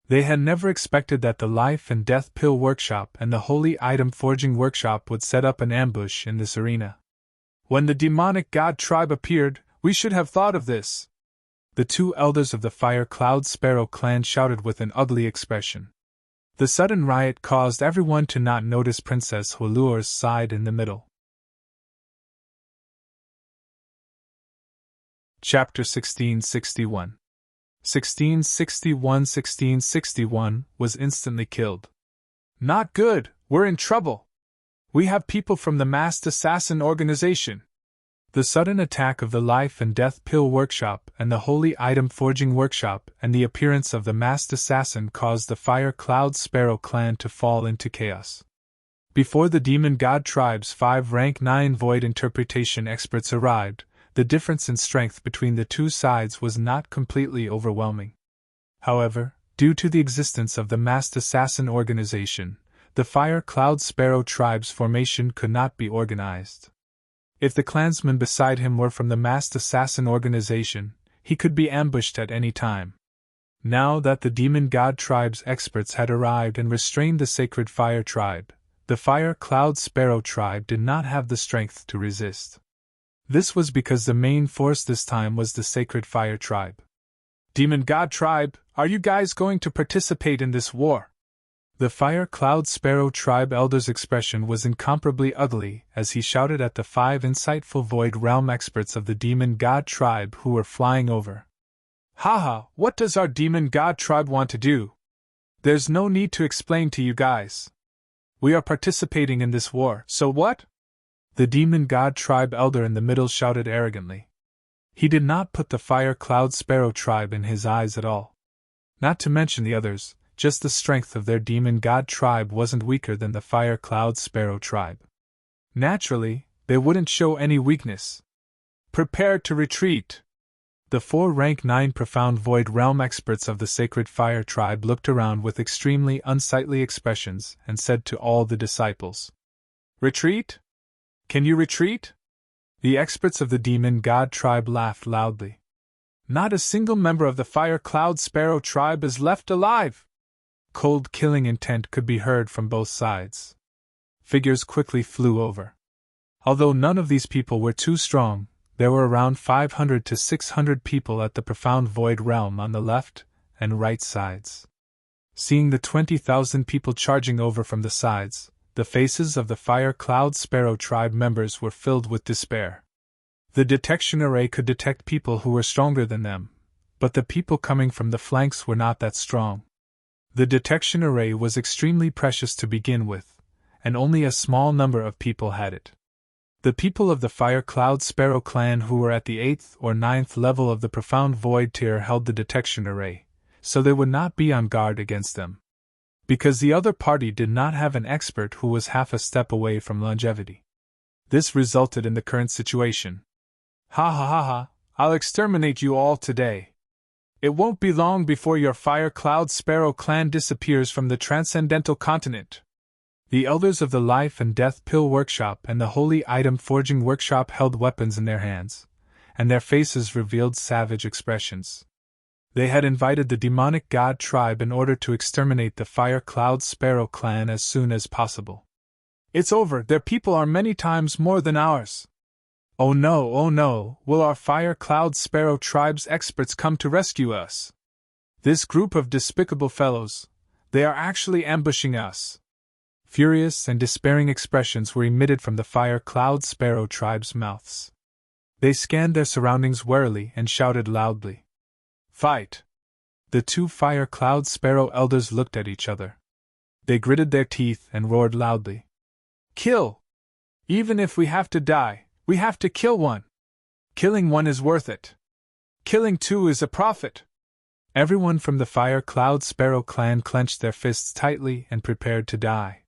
They had never expected that the Life and Death Pill Workshop and the Holy Item Forging Workshop would set up an ambush in this arena. When the demonic god tribe appeared, we should have thought of this. The 2 elders of the Fire Cloud Sparrow clan shouted with an ugly expression. The sudden riot caused everyone to not notice Princess Hualur's side in the middle. Chapter 1661. 1661 was instantly killed. "Not good, we're in trouble. We have people from the masked assassin organization." The sudden attack of the Life and Death Pill Workshop and the Holy Item Forging Workshop and the appearance of the masked assassin caused the Fire Cloud Sparrow clan to fall into chaos. Before the Demon God tribe's 5 rank 9 void interpretation experts arrived, the difference in strength between the two sides was not completely overwhelming. However, due to the existence of the masked assassin organization, the Fire Cloud Sparrow tribe's formation could not be organized. If the clansmen beside him were from the masked assassin organization, he could be ambushed at any time. Now that the Demon God tribe's experts had arrived and restrained the Sacred Fire tribe, the Fire Cloud Sparrow tribe did not have the strength to resist. This was because the main force this time was the Sacred Fire tribe. "Demon God tribe, are you guys going to participate in this war?" The Fire Cloud Sparrow tribe elder's expression was incomparably ugly as he shouted at the 5 insightful Void Realm experts of the Demon God tribe who were flying over. "Haha, what does our Demon God tribe want to do? There's no need to explain to you guys. We are participating in this war, so what?" The Demon God tribe elder in the middle shouted arrogantly. He did not put the Fire Cloud Sparrow tribe in his eyes at all. Not to mention the others, just the strength of their Demon God tribe wasn't weaker than the Fire Cloud Sparrow tribe. Naturally, they wouldn't show any weakness. "Prepare to retreat!" The 4 rank 9 profound void realm experts of the sacred fire tribe looked around with extremely unsightly expressions and said to all the disciples, "Retreat? Can you retreat?" The experts of the demon god tribe laughed loudly. "Not a single member of the fire cloud sparrow tribe is left alive!" Cold killing intent could be heard from both sides. Figures quickly flew over. Although none of these people were too strong, there were around 500 to 600 people at the profound void realm on the left and right sides. Seeing the 20,000 people charging over from the sides, the faces of the fire cloud sparrow tribe members were filled with despair. The detection array could detect people who were stronger than them, but the people coming from the flanks were not that strong. The detection array was extremely precious to begin with, and only a small number of people had it. The people of the Fire Cloud Sparrow clan who were at the 8th or 9th level of the Profound Void tier held the detection array, so they would not be on guard against them. Because the other party did not have an expert who was half a step away from longevity. This resulted in the current situation. "Ha ha ha ha, I'll exterminate you all today. It won't be long before your Fire Cloud Sparrow clan disappears from the transcendental continent." The elders of the Life and Death Pill Workshop and the Holy Item Forging Workshop held weapons in their hands, and their faces revealed savage expressions. They had invited the demonic god tribe in order to exterminate the Fire Cloud Sparrow clan as soon as possible. "It's over, their people are many times more than ours. Oh no, will our Fire Cloud Sparrow tribe's experts come to rescue us? This group of despicable fellows, they are actually ambushing us." Furious and despairing expressions were emitted from the Fire Cloud Sparrow tribe's mouths. They scanned their surroundings warily and shouted loudly, "Fight!" The 2 Fire Cloud Sparrow elders looked at each other. They gritted their teeth and roared loudly, "Kill! Even if we have to die, we have to kill one! Killing one is worth it! Killing 2 is a profit!" Everyone from the Fire Cloud Sparrow clan clenched their fists tightly and prepared to die.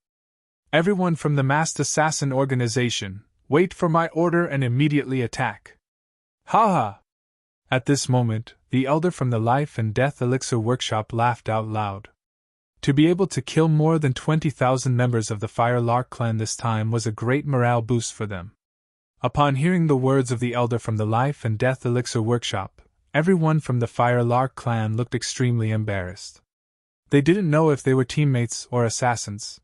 "Everyone from the Masked Assassin organization, wait for my order and immediately attack." "Ha ha!" At this moment, the elder from the Life and Death Elixir Workshop laughed out loud. To be able to kill more than 20,000 members of the Fire Lark clan this time was a great morale boost for them. Upon hearing the words of the elder from the Life and Death Elixir Workshop, everyone from the Fire Lark clan looked extremely embarrassed. They didn't know if they were teammates or assassins.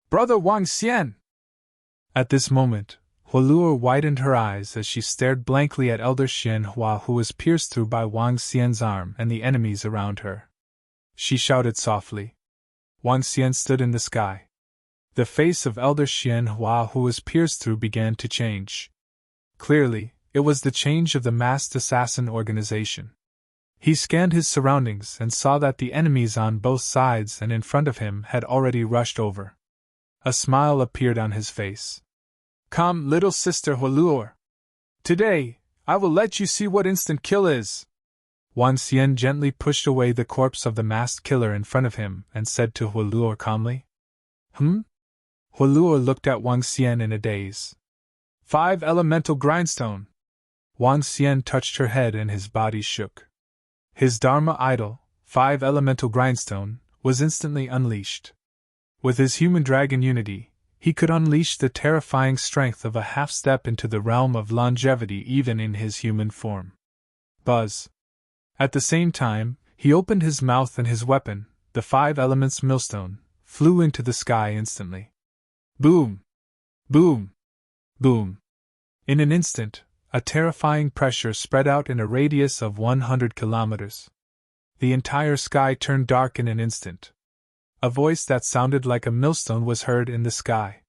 "Brother Wang Xian!" At this moment, Huoluo widened her eyes as she stared blankly at Elder Xian Hua, who was pierced through by Wang Xian's arm and the enemies around her. She shouted softly. Wang Xian stood in the sky. The face of Elder Xian Hua, who was pierced through, began to change. Clearly, it was the change of the Masked Assassin organization. He scanned his surroundings and saw that the enemies on both sides and in front of him had already rushed over. A smile appeared on his face. "Come, little sister Huoluo. Today, I will let you see what instant kill is." Wang Xian gently pushed away the corpse of the masked killer in front of him and said to Huoluo calmly, Huoluo looked at Wang Xian in a daze. 5 elemental grindstone. Wang Xian touched her head and his body shook. His Dharma idol, 5 elemental grindstone, was instantly unleashed. With his human dragon unity, he could unleash the terrifying strength of a half-step into the realm of longevity even in his human form. Buzz. At the same time, he opened his mouth and his weapon, the 5 elements millstone, flew into the sky instantly. Boom! Boom! Boom! In an instant, a terrifying pressure spread out in a radius of 100 kilometers. The entire sky turned dark in an instant. A voice that sounded like a millstone was heard in the sky.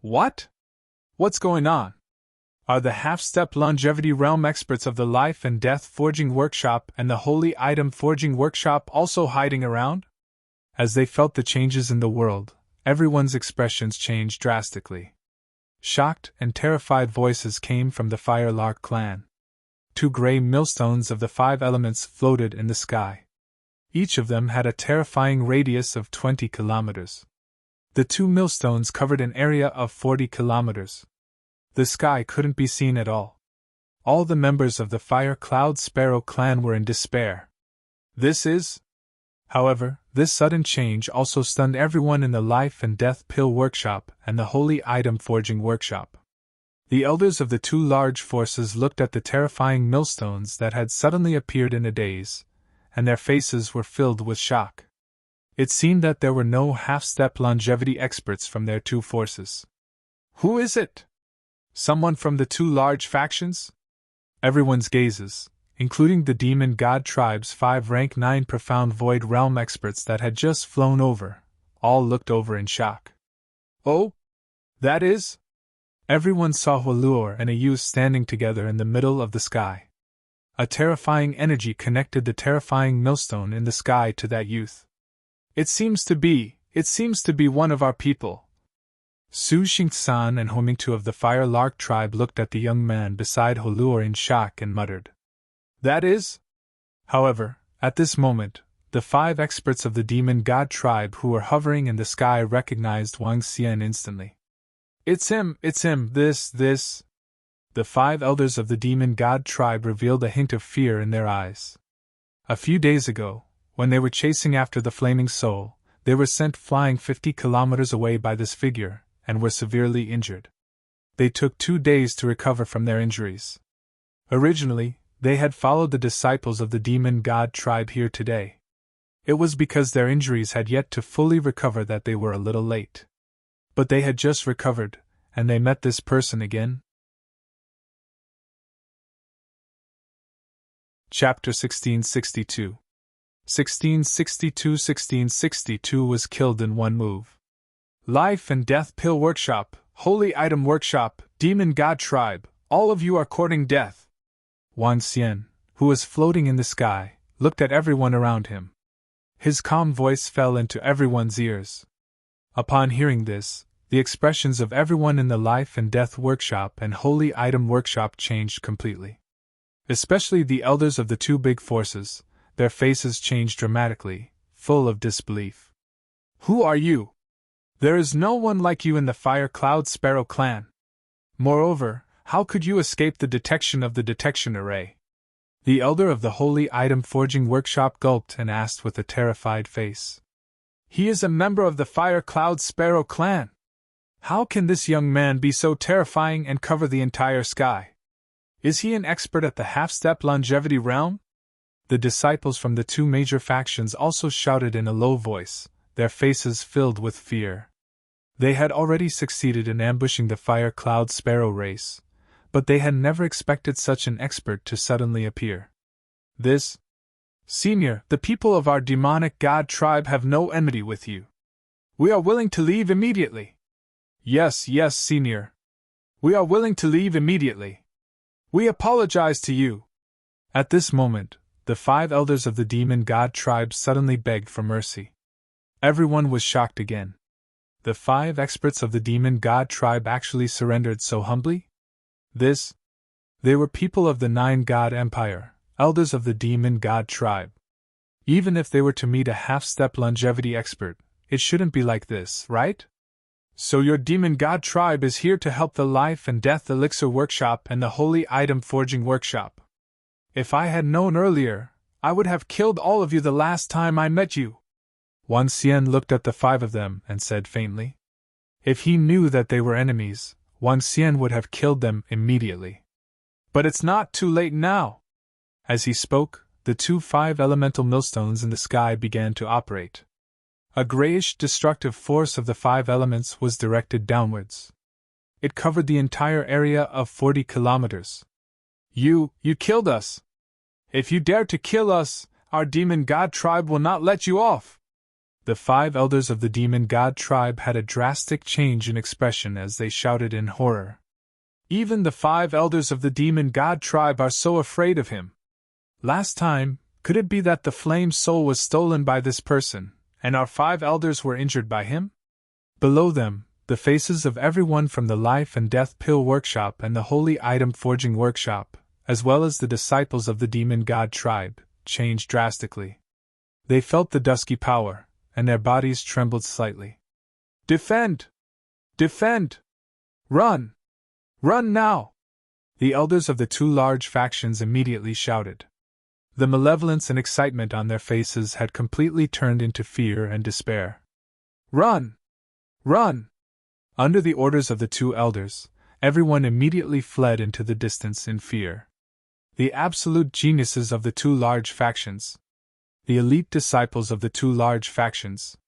"What? What's going on? Are the half-step longevity realm experts of the Life and Death Forging Workshop and the Holy Item Forging Workshop also hiding around?" As they felt the changes in the world, everyone's expressions changed drastically. Shocked and terrified voices came from the Firelark clan. 2 gray millstones of the 5 elements floated in the sky. Each of them had a terrifying radius of 20 kilometers. The 2 millstones covered an area of 40 kilometers. The sky couldn't be seen at all. All the members of the Fire Cloud Sparrow clan were in despair. However, this sudden change also stunned everyone in the Life and Death Pill Workshop and the Holy Item Forging Workshop. The elders of the two large forces looked at the terrifying millstones that had suddenly appeared in a daze, and their faces were filled with shock. It seemed that there were no half-step longevity experts from their two forces. Who is it? Someone from the two large factions? Everyone's gazes, including the Demon God Tribe's 5 rank 9 Profound Void Realm experts that had just flown over, all looked over in shock. Oh? That is? Everyone saw Hualur and a youth standing together in the middle of the sky. A terrifying energy connected the terrifying millstone in the sky to that youth. It seems to be one of our people. Su Xingsan and Homingtu of the Fire Lark tribe looked at the young man beside Hualur in shock and muttered. That is? However, at this moment, the 5 experts of the Demon God tribe who were hovering in the sky recognized Wang Xian instantly. It's him, this. The 5 elders of the Demon God tribe revealed a hint of fear in their eyes. A few days ago, when they were chasing after the flaming soul, they were sent flying 50 kilometers away by this figure, and were severely injured. They took 2 days to recover from their injuries. Originally, they had followed the disciples of the Demon God tribe here today. It was because their injuries had yet to fully recover that they were a little late. But they had just recovered, and they met this person again. Chapter 1662. 1662 was killed in one move. Life and Death Pill Workshop, Holy Item Workshop, Demon God Tribe, all of you are courting death. Wang Xian, who was floating in the sky, looked at everyone around him. His calm voice fell into everyone's ears. Upon hearing this, the expressions of everyone in the Life and Death Workshop and Holy Item Workshop changed completely. Especially the elders of the two big forces, their faces changed dramatically, full of disbelief. Who are you? There is no one like you in the Fire Cloud Sparrow clan. Moreover, how could you escape the detection of the detection array? The elder of the Holy Item Forging Workshop gulped and asked with a terrified face. He is a member of the Fire Cloud Sparrow clan. How can this young man be so terrifying and cover the entire sky? Is he an expert at the half-step longevity realm? The disciples from the two major factions also shouted in a low voice, their faces filled with fear. They had already succeeded in ambushing the Fire Cloud Sparrow race, but they had never expected such an expert to suddenly appear. Senior, the people of our demonic god tribe have no enmity with you. We are willing to leave immediately. Yes, Senior. We are willing to leave immediately. We apologize to you. At this moment, the 5 elders of the demon god tribe suddenly begged for mercy. Everyone was shocked again. The 5 experts of the demon god tribe actually surrendered so humbly? They were people of the 9 god empire, elders of the demon god tribe. Even if they were to meet a half-step longevity expert, it shouldn't be like this, right? So your demon god tribe is here to help the Life and Death Elixir Workshop and the Holy Item Forging Workshop. If I had known earlier, I would have killed all of you the last time I met you. Wang Xian looked at the 5 of them and said faintly. If he knew that they were enemies, Wang Xian would have killed them immediately. But it's not too late now. As he spoke, the two 5 elemental millstones in the sky began to operate. A grayish, destructive force of the 5 elements was directed downwards. It covered the entire area of 40 kilometers. You killed us! If you dare to kill us, our demon god tribe will not let you off! The 5 elders of the demon god tribe had a drastic change in expression as they shouted in horror. Even the 5 elders of the demon god tribe are so afraid of him. Last time, could it be that the flame soul was stolen by this person, and our 5 elders were injured by him? Below them, the faces of everyone from the Life and Death Pill Workshop and the Holy Item Forging Workshop, as well as the disciples of the Demon God Tribe, changed drastically. They felt the dusky power, and their bodies trembled slightly. Defend! Defend! Run! Run now! The elders of the two large factions immediately shouted. The malevolence and excitement on their faces had completely turned into fear and despair. Run! Run! Under the orders of the two elders, everyone immediately fled into the distance in fear. The absolute geniuses of the two large factions. The elite disciples of the two large factions.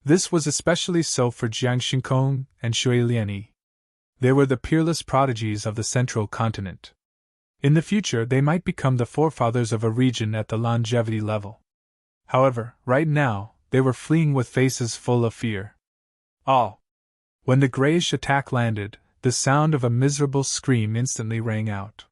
This was especially so for Jiang Xingkong and Shui Lianyi. They were the peerless prodigies of the central continent. In the future, they might become the forefathers of a region at the longevity level. However, right now, they were fleeing with faces full of fear. All. When the grayish attack landed, the sound of a miserable scream instantly rang out.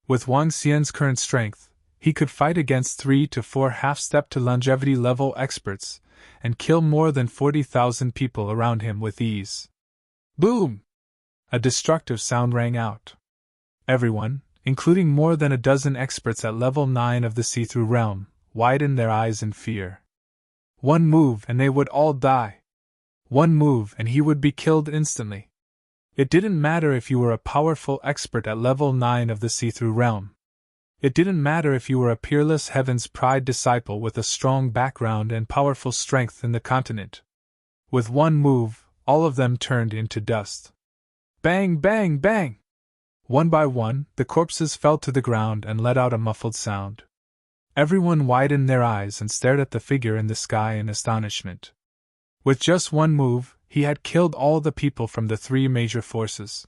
With Wang Xian's current strength, he could fight against 3 to 4 half-step to longevity level experts and kill more than 40,000 people around him with ease. Boom! A destructive sound rang out. Everyone, including more than a dozen experts at level 9 of the see-through realm, widened their eyes in fear. One move and they would all die. One move and he would be killed instantly. It didn't matter if you were a powerful expert at level 9 of the see-through realm. It didn't matter if you were a peerless Heaven's Pride disciple with a strong background and powerful strength in the continent. With one move, all of them turned into dust. Bang, bang, bang! One by one, the corpses fell to the ground and let out a muffled sound. Everyone widened their eyes and stared at the figure in the sky in astonishment. With just one move, he had killed all the people from the 3 major forces.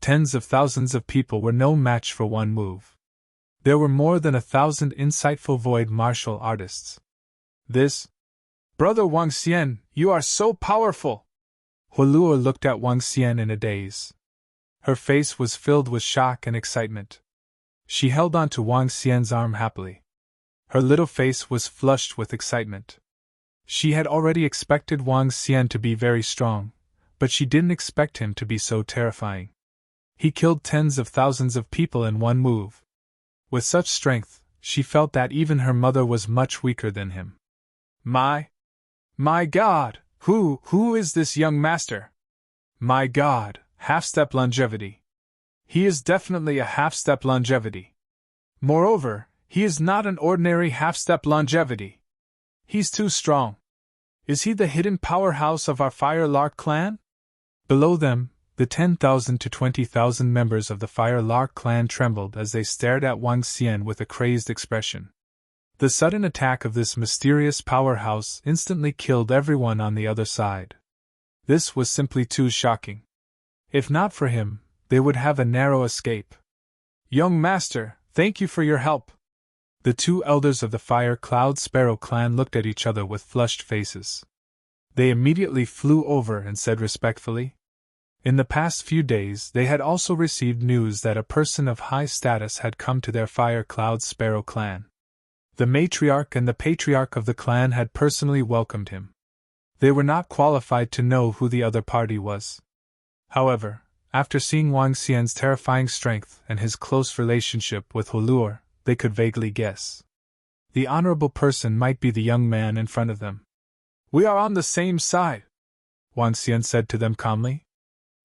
Tens of thousands of people were no match for one move. There were more than 1,000 insightful void martial artists. This? Brother Wang Xian, you are so powerful! Huoluo looked at Wang Xian in a daze. Her face was filled with shock and excitement. She held on to Wang Xian's arm happily. Her little face was flushed with excitement. She had already expected Wang Xian to be very strong, but she didn't expect him to be so terrifying. He killed tens of thousands of people in one move. With such strength, she felt that even her mother was much weaker than him. My God, who is this young master? My God, half-step longevity. He is definitely a half-step longevity. Moreover, he is not an ordinary half-step longevity. He's too strong. Is he the hidden powerhouse of our Fire Lark clan? Below them, the 10,000 to 20,000 members of the Fire Lark clan trembled as they stared at Wang Xian with a crazed expression. The sudden attack of this mysterious powerhouse instantly killed everyone on the other side. This was simply too shocking. If not for him, they would have a narrow escape. Young master, thank you for your help. The 2 elders of the Fire Cloud Sparrow clan looked at each other with flushed faces. They immediately flew over and said respectfully. In the past few days they had also received news that a person of high status had come to their Fire Cloud Sparrow clan. The matriarch and the patriarch of the clan had personally welcomed him. They were not qualified to know who the other party was. However, after seeing Wang Xian's terrifying strength and his close relationship with Huoluo, they could vaguely guess. The honorable person might be the young man in front of them. We are on the same side, Wang Xian said to them calmly.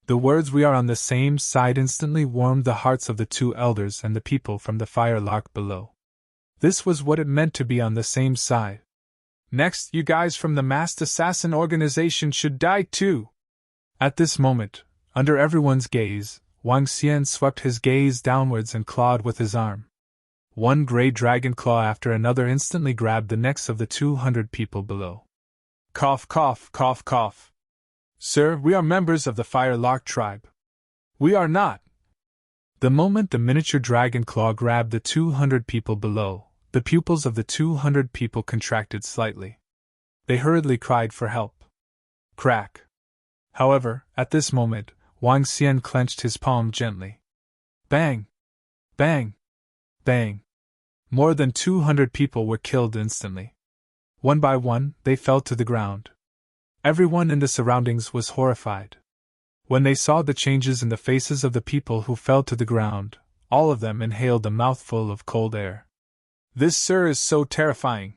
The words "we are on the same side" instantly warmed the hearts of the 2 elders and the people from the Fire Lark below. This was what it meant to be on the same side. Next, you guys from the masked assassin organization should die too. At this moment, under everyone's gaze, Wang Xian swept his gaze downwards and clawed with his arm. One gray dragon claw after another instantly grabbed the necks of the 200 people below. Cough, cough, cough, cough. Sir, we are members of the Fire Lark tribe. We are not. The moment the miniature dragon claw grabbed the 200 people below, the pupils of the 200 people contracted slightly. They hurriedly cried for help. Crack. However, at this moment, Wang Xian clenched his palm gently. Bang! Bang! Bang! More than 200 people were killed instantly. One by one, they fell to the ground. Everyone in the surroundings was horrified. When they saw the changes in the faces of the people who fell to the ground, all of them inhaled a mouthful of cold air. This sir is so terrifying.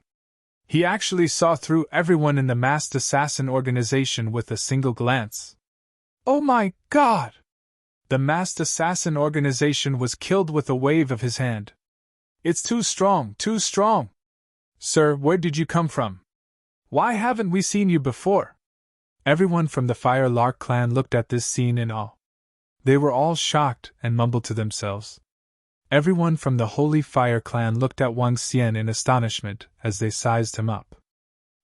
He actually saw through everyone in the masked assassin organization with a single glance. Oh my God! The masked assassin organization was killed with a wave of his hand. It's too strong, too strong! Sir, where did you come from? Why haven't we seen you before? Everyone from the Fire Lark clan looked at this scene in awe. They were all shocked and mumbled to themselves. Everyone from the Holy Fire clan looked at Wang Xian in astonishment as they sized him up.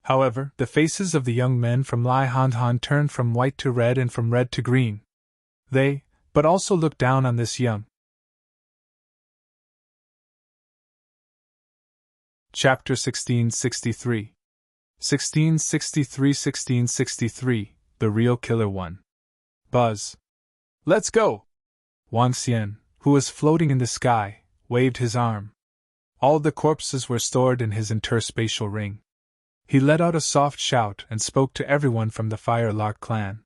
However, the faces of the young men from Lai Han turned from white to red and from red to green. They, but also looked down on this young. Chapter 1663 1663 The Real Killer One. Buzz. Let's go! Wang Xian, who was floating in the sky, waved his arm. All the corpses were stored in his interspatial ring. He let out a soft shout and spoke to everyone from the Fire Lark clan.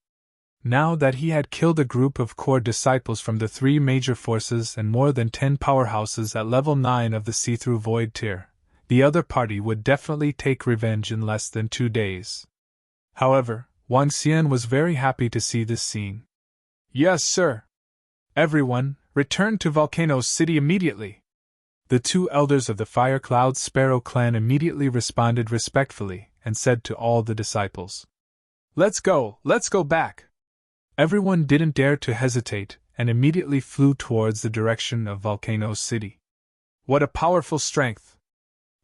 Now that he had killed a group of core disciples from the 3 major forces and more than 10 powerhouses at level 9 of the see-through void tier, the other party would definitely take revenge in less than 2 days. However, Wang Xian was very happy to see this scene. Yes, sir. Everyone, return to Volcano City immediately. The 2 elders of the Fire Cloud Sparrow clan immediately responded respectfully and said to all the disciples, let's go back. Everyone didn't dare to hesitate and immediately flew towards the direction of Volcano City. What a powerful strength!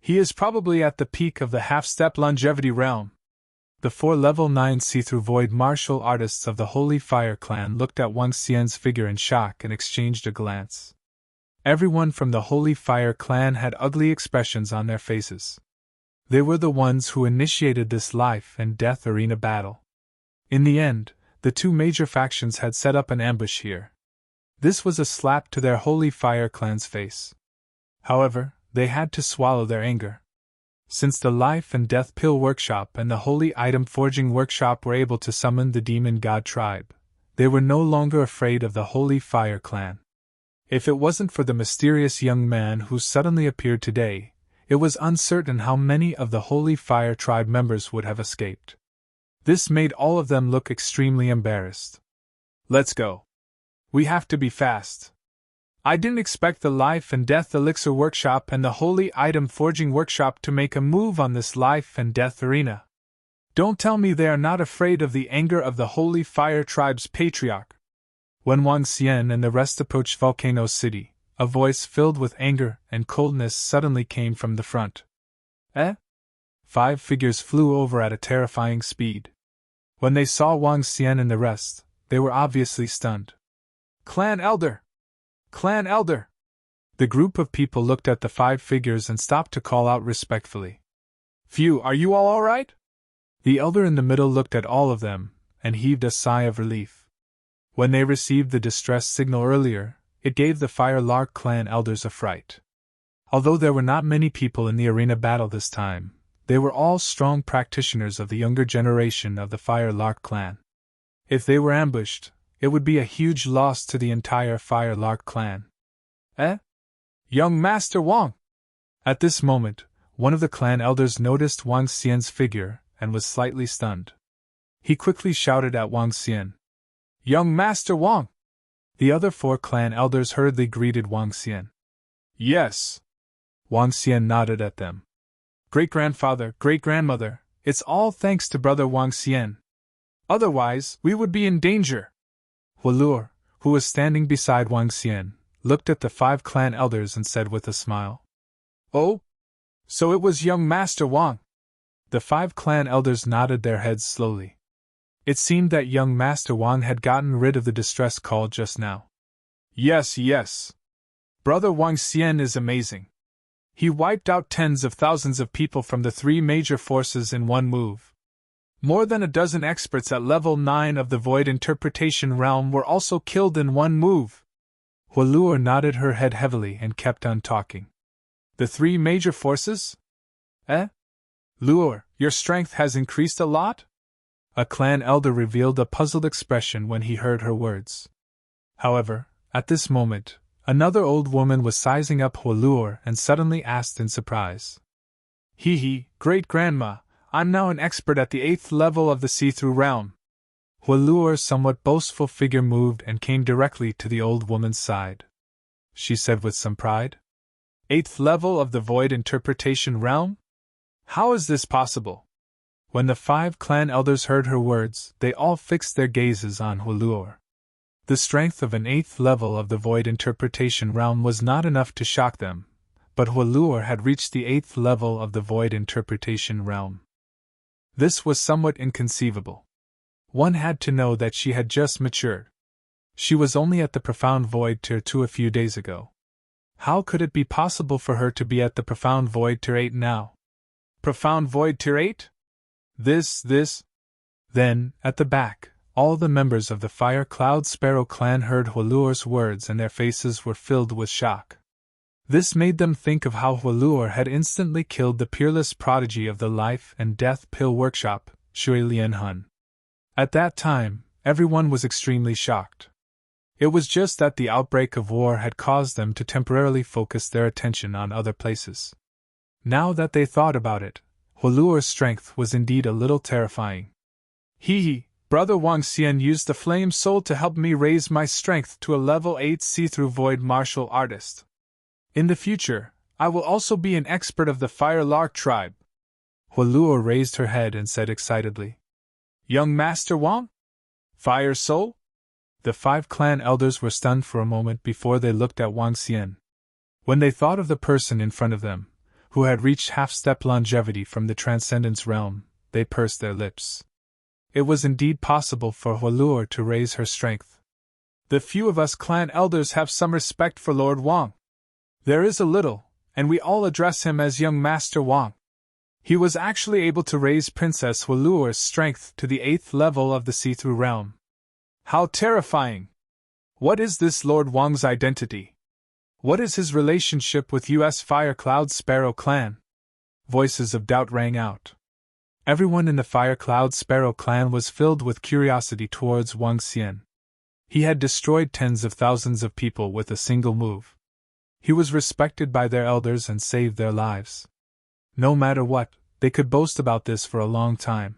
He is probably at the peak of the half-step longevity realm. The 4 level 9 see-through void martial artists of the Holy Fire clan looked at Wang Xian's figure in shock and exchanged a glance. Everyone from the Holy Fire clan had ugly expressions on their faces. They were the ones who initiated this life and death arena battle. In the end, the 2 major factions had set up an ambush here. This was a slap to their Holy Fire clan's face. However, they had to swallow their anger. Since the Life and Death Pill Workshop and the Holy Item Forging Workshop were able to summon the Demon God tribe, they were no longer afraid of the Holy Fire clan. If it wasn't for the mysterious young man who suddenly appeared today, it was uncertain how many of the Holy Fire tribe members would have escaped. This made all of them look extremely embarrassed. Let's go. We have to be fast. I didn't expect the Life and Death Elixir Workshop and the Holy Item Forging Workshop to make a move on this life and death arena. Don't tell me they are not afraid of the anger of the Holy Fire Tribe's patriarch. When Wang Xian and the rest approached Volcano City, a voice filled with anger and coldness suddenly came from the front. 5 figures flew over at a terrifying speed. When they saw Wang Xian and the rest, they were obviously stunned. Clan Elder! Clan Elder! The group of people looked at the 5 figures and stopped to call out respectfully. Phew, are you all alright? The elder in the middle looked at all of them and heaved a sigh of relief. When they received the distress signal earlier, it gave the Fire Lark clan elders a fright. Although there were not many people in the arena battle this time, they were all strong practitioners of the younger generation of the Fire Lark clan. If they were ambushed, it would be a huge loss to the entire Fire Lark clan. Young Master Wang! At this moment, one of the clan elders noticed Wang Xian's figure and was slightly stunned. He quickly shouted at Wang Xian, Young Master Wang! The other 4 clan elders hurriedly greeted Wang Xian. Yes. Wang Xian nodded at them. Great-grandfather, great-grandmother, it's all thanks to brother Wang Xian. Otherwise, we would be in danger. Hualur, who was standing beside Wang Xian, looked at the 5 clan elders and said with a smile. Oh? So it was young Master Wang. The 5 clan elders nodded their heads slowly. It seemed that young Master Wang had gotten rid of the distress call just now. Yes. Brother Wang Xian is amazing. He wiped out tens of thousands of people from the 3 major forces in one move. More than a dozen experts at level 9 of the Void Interpretation Realm were also killed in one move. Hualur nodded her head heavily and kept on talking. The 3 major forces? Luor, your strength has increased a lot? A clan elder revealed a puzzled expression when he heard her words. However, at this moment, another old woman was sizing up Hualur and suddenly asked in surprise. Great-grandma, I'm now an expert at the 8th level of the see-through realm. Hualuo's somewhat boastful figure moved and came directly to the old woman's side. She said with some pride, "8th level of the Void Interpretation Realm? How is this possible?" When the 5 clan elders heard her words, they all fixed their gazes on Hualuo. The strength of an 8th level of the Void Interpretation Realm was not enough to shock them, but Hualuo had reached the 8th level of the Void Interpretation Realm. This was somewhat inconceivable. One had to know that she had just matured. She was only at the Profound Void Tier 2 a few days ago. How could it be possible for her to be at the Profound Void Tier 8 now? Profound Void Tier 8? This. Then, at the back, all the members of the Fire Cloud Sparrow clan heard Hualuo's words and their faces were filled with shock. This made them think of how Hualuo had instantly killed the peerless prodigy of the Life and Death Pill Workshop, Shui Lianhun. At that time, everyone was extremely shocked. It was just that the outbreak of war had caused them to temporarily focus their attention on other places. Now that they thought about it, Hualuo's strength was indeed a little terrifying. Brother Wang Xian used the Flame Soul to help me raise my strength to a level 8 see-through void martial artist. In the future, I will also be an expert of the Fire Lark tribe. Hualuo raised her head and said excitedly, "Young Master Wang? Fire Soul?" The 5 clan elders were stunned for a moment before they looked at Wang Xian. When they thought of the person in front of them, who had reached half-step longevity from the Transcendence realm, they pursed their lips. It was indeed possible for Hualuo to raise her strength. "The few of us clan elders have some respect for Lord Wang. There is a little, and we all address him as Young Master Wang. He was actually able to raise Princess Hualuo's strength to the 8th level of the see-through realm. How terrifying! What is this Lord Wang's identity? What is his relationship with US Fire Cloud Sparrow clan?" Voices of doubt rang out. Everyone in the Fire Cloud Sparrow clan was filled with curiosity towards Wang Xian. He had destroyed tens of thousands of people with a single move. He was respected by their elders and saved their lives. No matter what, they could boast about this for a long time.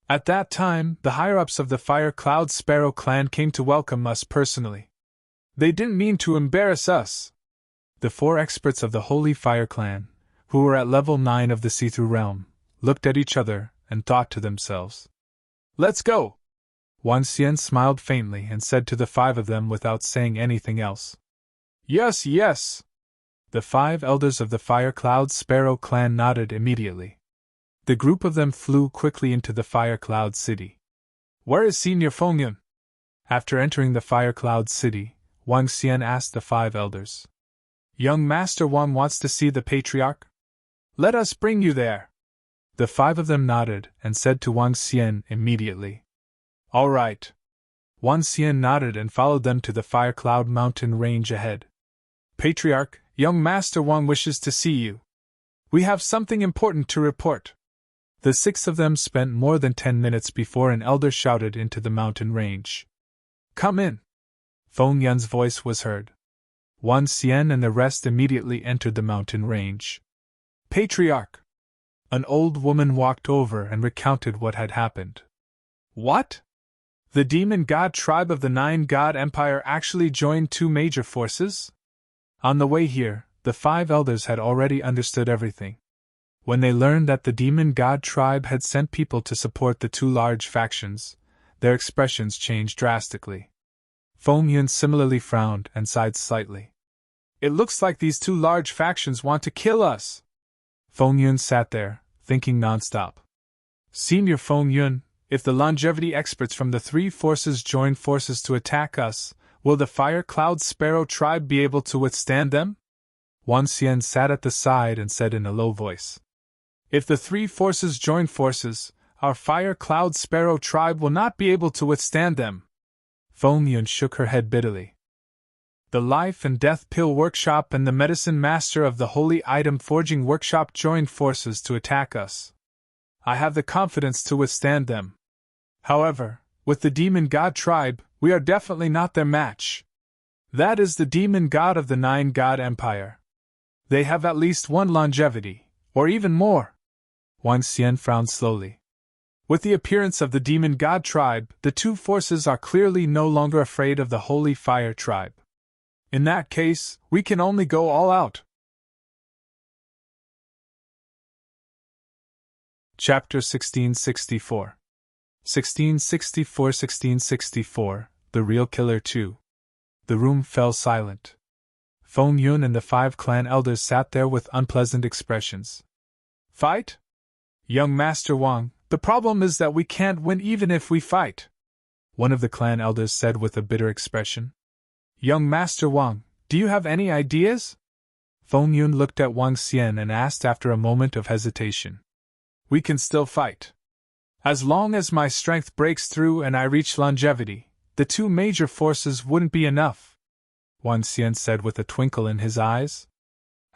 At that time, the higher-ups of the Fire Cloud Sparrow clan came to welcome us personally. They didn't mean to embarrass us. The 4 experts of the Holy Fire Clan, who were at level 9 of the see-through realm, looked at each other and thought to themselves, "Let's go!" Wang Xian smiled faintly and said to the 5 of them without saying anything else, Yes. The 5 elders of the Fire Cloud Sparrow clan nodded immediately. The group of them flew quickly into the Fire Cloud City. "Where is Senior Fengyun?" After entering the Fire Cloud City, Wang Xian asked the 5 elders. "Young Master Wang wants to see the Patriarch? Let us bring you there." The 5 of them nodded and said to Wang Xian immediately, "All right." Wang Xian nodded and followed them to the Fire Cloud mountain range ahead. "Patriarch, young Master Wang wishes to see you. We have something important to report." The 6 of them spent more than 10 minutes before an elder shouted into the mountain range, "Come in." Fengyun's voice was heard. Wang Xian and the rest immediately entered the mountain range. "Patriarch!" An old woman walked over and recounted what had happened. "What? The demon god tribe of the 9-god empire actually joined 2 major forces?" On the way here, the 5 elders had already understood everything. When they learned that the demon god tribe had sent people to support the 2 large factions, their expressions changed drastically. Fengyun similarly frowned and sighed slightly. "It looks like these 2 large factions want to kill us." Fengyun sat there, thinking nonstop. "Senior Fengyun, if the longevity experts from the 3 forces join forces to attack us, will the Fire Cloud Sparrow tribe be able to withstand them?" Wang Xian sat at the side and said in a low voice, "If the 3 forces join forces, our Fire Cloud Sparrow tribe will not be able to withstand them." Fengyun shook her head bitterly. "The Life and Death Pill Workshop and the Medicine Master of the Holy Item Forging Workshop joined forces to attack us. I have the confidence to withstand them. However, with the Demon God tribe, we are definitely not their match. That is the Demon God of the 9-god empire. They have at least 1 longevity, or even more." Wang Xian frowned slowly. With the appearance of the demon god tribe, the two forces are clearly no longer afraid of the holy fire tribe. In that case, we can only go all out. Chapter 1664 1664 The Real Killer 2. The room fell silent. Feng Yun and the 5 clan elders sat there with unpleasant expressions. Fight? Young Master Wang, the problem is that we can't win even if we fight, one of the clan elders said with a bitter expression. Young Master Wang, do you have any ideas? Feng Yun looked at Wang Xian and asked after a moment of hesitation. We can still fight. As long as my strength breaks through and I reach longevity, the 2 major forces wouldn't be enough, Wang Xian said with a twinkle in his eyes.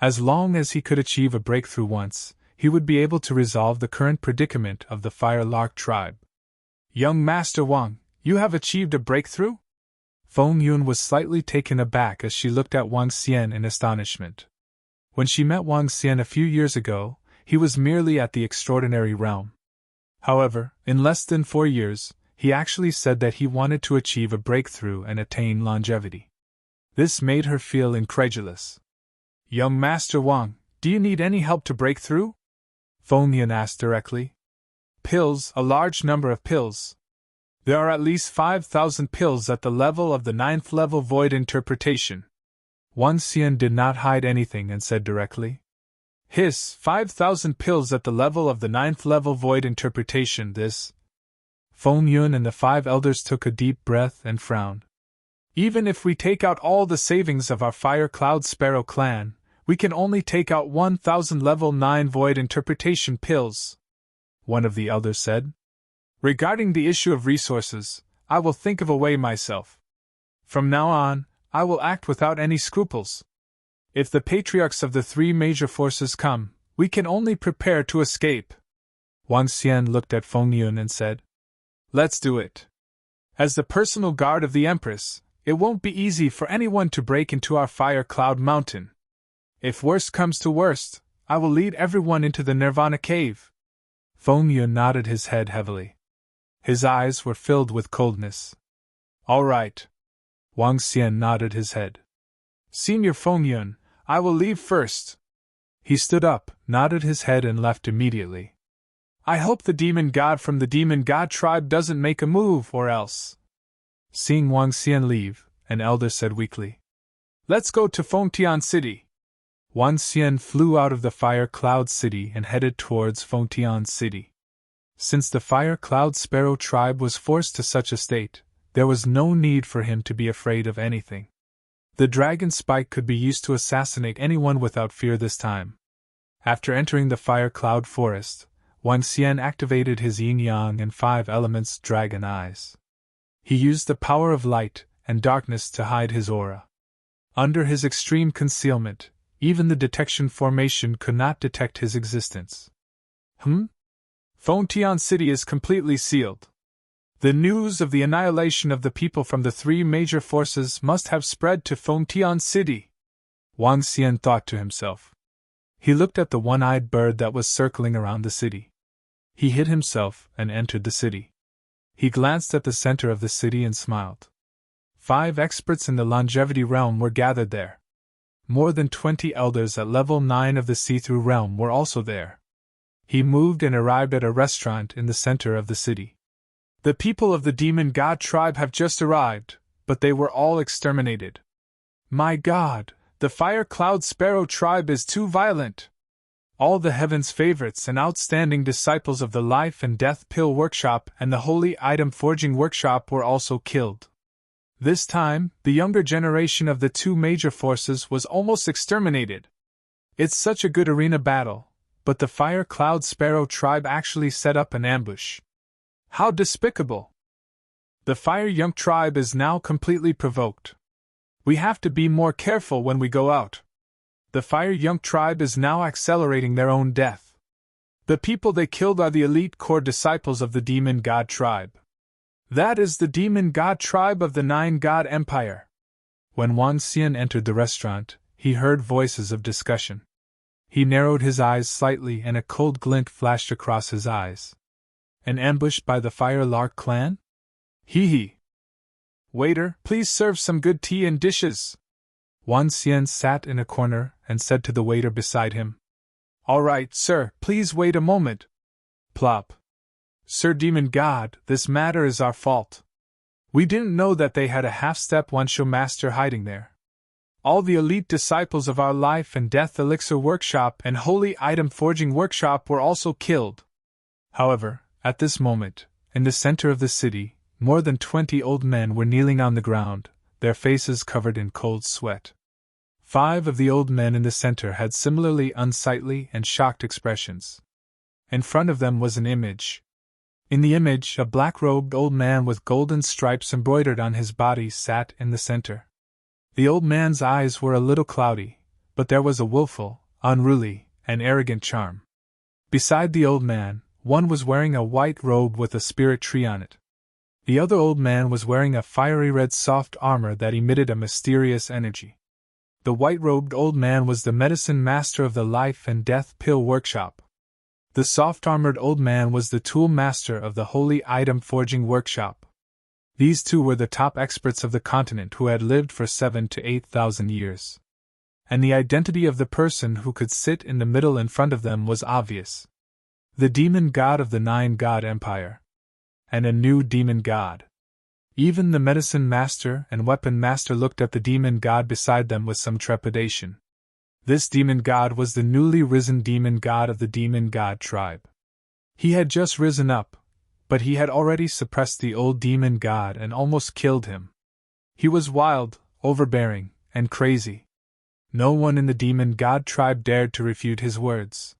As long as he could achieve a breakthrough once, he would be able to resolve the current predicament of the Fire Lark tribe. Young Master Wang, you have achieved a breakthrough? Feng Yun was slightly taken aback as she looked at Wang Xian in astonishment. When she met Wang Xian a few years ago, he was merely at the extraordinary realm. However, in less than 4 years, he actually said that he wanted to achieve a breakthrough and attain longevity. This made her feel incredulous. Young Master Wang, do you need any help to break through? Feng Yun asked directly. Pills, a large number of pills. There are at least 5,000 pills at the level of the 9th level void interpretation. Wang Xian did not hide anything and said directly. 5,000 pills at the level of the 9th level void interpretation. This. Feng Yun and the 5 elders took a deep breath and frowned. Even if we take out all the savings of our Fire Cloud Sparrow clan, we can only take out 1,000 level 9 void interpretation pills, one of the elders said. Regarding the issue of resources, I will think of a way myself. From now on, I will act without any scruples. If the patriarchs of the 3 major forces come, we can only prepare to escape. Wang Xian looked at Feng Yun and said, Let's do it. As the personal guard of the Empress, it won't be easy for anyone to break into our Fire Cloud Mountain. If worst comes to worst, I will lead everyone into the Nirvana Cave. Feng Yun nodded his head heavily. His eyes were filled with coldness. All right. Wang Xian nodded his head. Senior Feng Yun, I will leave first. He stood up, nodded his head and left immediately. I hope the demon god from the demon god tribe doesn't make a move or else. Seeing Wang Xian leave, an elder said weakly. Let's go to Fengtian City. Wang Xian flew out of the Fire Cloud City and headed towards Fengtian City. Since the Fire Cloud Sparrow tribe was forced to such a state, there was no need for him to be afraid of anything. The dragon spike could be used to assassinate anyone without fear this time. After entering the Fire Cloud Forest, Wang Xian activated his yin-yang and 5 elements dragon eyes. He used the power of light and darkness to hide his aura. Under his extreme concealment, even the detection formation could not detect his existence. Fengtian City is completely sealed. The news of the annihilation of the people from the 3 major forces must have spread to Fengtian City, Wang Xian thought to himself. He looked at the one-eyed bird that was circling around the city. He hid himself and entered the city. He glanced at the center of the city and smiled. 5 experts in the longevity realm were gathered there. More than 20 elders at level 9 of the see-through realm were also there. He moved and arrived at a restaurant in the center of the city. The people of the demon god tribe have just arrived, but they were all exterminated. My God, the Fire Cloud Sparrow tribe is too violent. All the heaven's favorites and outstanding disciples of the Life and Death Pill Workshop and the Holy Item Forging Workshop were also killed. This time, the younger generation of the 2 major forces was almost exterminated. It's such a good arena battle, but the Fire Cloud Sparrow tribe actually set up an ambush. How despicable! The Fire Young tribe is now completely provoked. We have to be more careful when we go out. The Fire Young tribe is now accelerating their own death. The people they killed are the elite core disciples of the Demon God tribe. That is the Demon God tribe of the 9 God Empire. When Wang Xian entered the restaurant, he heard voices of discussion. He narrowed his eyes slightly and a cold glint flashed across his eyes. And ambushed by the Fire Lark clan? Hee hee. Waiter, please serve some good tea and dishes. Wan Xian sat in a corner and said to the waiter beside him. All right, sir, please wait a moment. Plop. Sir Demon God, this matter is our fault. We didn't know that they had a half-step one-show master hiding there. All the elite disciples of our life and death elixir workshop and holy item forging workshop were also killed. However, at this moment, in the center of the city, more than 20 old men were kneeling on the ground, their faces covered in cold sweat. 5 of the old men in the center had similarly unsightly and shocked expressions. In front of them was an image. In the image, a black-robed old man with golden stripes embroidered on his body sat in the center. The old man's eyes were a little cloudy, but there was a willful, unruly, and arrogant charm. Beside the old man, one was wearing a white robe with a spirit tree on it. The other old man was wearing a fiery red soft armor that emitted a mysterious energy. The white-robed old man was the medicine master of the Life and Death Pill Workshop. The soft-armored old man was the tool master of the Holy Item Forging Workshop. These two were the top experts of the continent who had lived for 7,000 to 8,000 years. And the identity of the person who could sit in the middle in front of them was obvious. The demon god of the Nine-God Empire. And a new demon god. Even the medicine master and weapon master looked at the demon god beside them with some trepidation. This demon god was the newly risen demon god of the demon god tribe. He had just risen up, but he had already suppressed the old demon god and almost killed him. He was wild, overbearing, and crazy. No one in the demon god tribe dared to refute his words.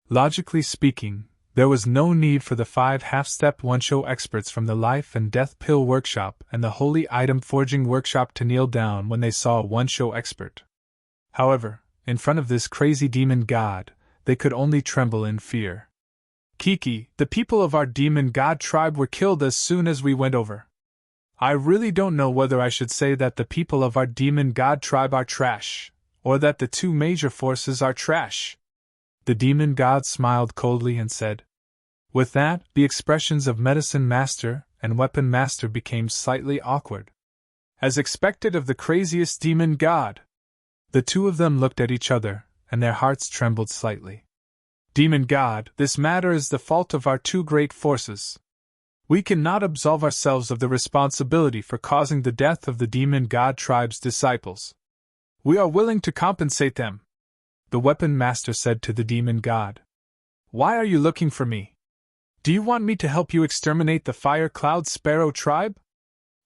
Logically speaking, there was no need for the 5 half-step one-show experts from the Life and Death Pill Workshop and the Holy Item Forging Workshop to kneel down when they saw a one-show expert. However, in front of this crazy demon god, they could only tremble in fear. Kiki, the people of our demon god tribe were killed as soon as we went over. I really don't know whether I should say that the people of our demon god tribe are trash, or that the 2 major forces are trash. The demon god smiled coldly and said. With that, the expressions of Medicine Master and Weapon Master became slightly awkward. As expected of the craziest demon god. The 2 of them looked at each other, and their hearts trembled slightly. Demon god, this matter is the fault of our 2 great forces. We cannot absolve ourselves of the responsibility for causing the death of the demon god tribe's disciples. We are willing to compensate them. The weapon master said to the demon god. Why are you looking for me? Do you want me to help you exterminate the Fire Cloud Sparrow tribe?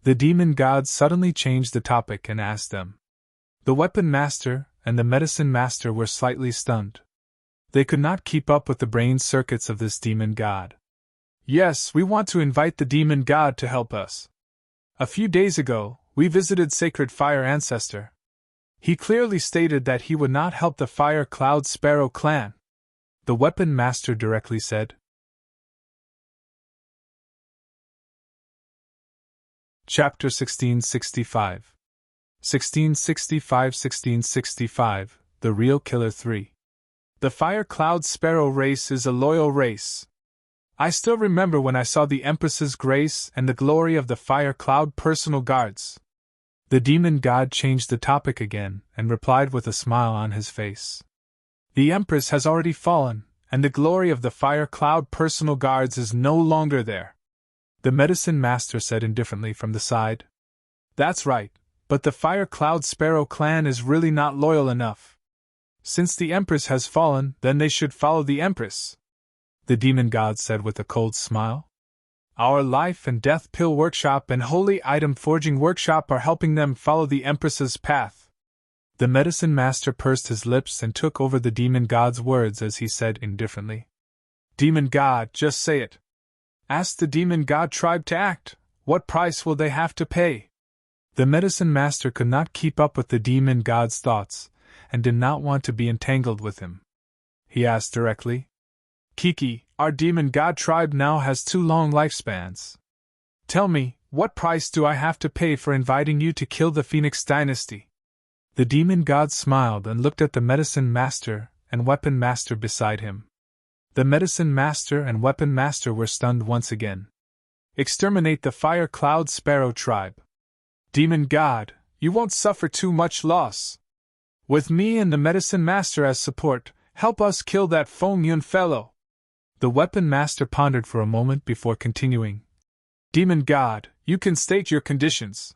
The demon god suddenly changed the topic and asked them. The weapon master and the medicine master were slightly stunned. They could not keep up with the brain circuits of this demon god. Yes, we want to invite the demon god to help us. A few days ago, we visited Sacred Fire Ancestor. He clearly stated that he would not help the Fire Cloud Sparrow clan. The weapon master directly said. Chapter 1665 1665 The Real Killer 3. The Fire Cloud Sparrow race is a loyal race. I still remember when I saw the Empress's grace and the glory of the Fire Cloud personal guards. The demon god changed the topic again and replied with a smile on his face. The Empress has already fallen, and the glory of the Fire Cloud personal guards is no longer there. The medicine master said indifferently from the side. That's right, but the Fire Cloud Sparrow clan is really not loyal enough. Since the Empress has fallen, then they should follow the Empress. The demon god said with a cold smile. Our Life and Death Pill Workshop and Holy Item Forging Workshop are helping them follow the Empress's path. The medicine master pursed his lips and took over the demon god's words as he said indifferently. Demon god, just say it. Ask the demon god tribe to act. What price will they have to pay? The medicine master could not keep up with the demon god's thoughts, and did not want to be entangled with him. He asked directly. Kiki, our demon god tribe now has 2 long lifespans. Tell me, what price do I have to pay for inviting you to kill the Phoenix dynasty? The demon god smiled and looked at the medicine master and weapon master beside him. The medicine master and weapon master were stunned once again. Exterminate the fire cloud sparrow tribe. Demon god, you won't suffer too much loss. With me and the medicine master as support, help us kill that Feng Yun fellow. The weapon master pondered for a moment before continuing. Demon god, you can state your conditions.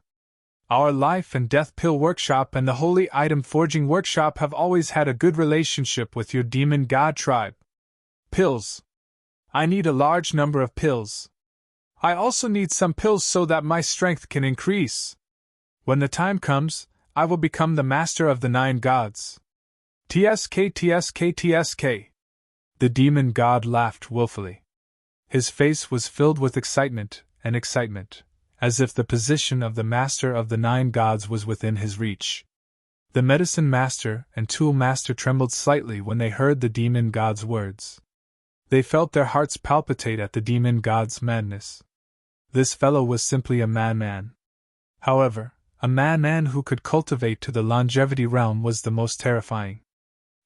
Our life and death pill workshop and the holy item forging workshop have always had a good relationship with your demon god tribe. Pills. I need a large number of pills. I also need some pills so that my strength can increase. When the time comes, I will become the master of the 9 gods. TSK, TSK, TSK. The demon god laughed willfully. His face was filled with excitement, as if the position of the master of the 9 gods was within his reach. The medicine master and tool master trembled slightly when they heard the demon god's words. They felt their hearts palpitate at the demon god's madness. This fellow was simply a madman. However, a madman who could cultivate to the longevity realm was the most terrifying.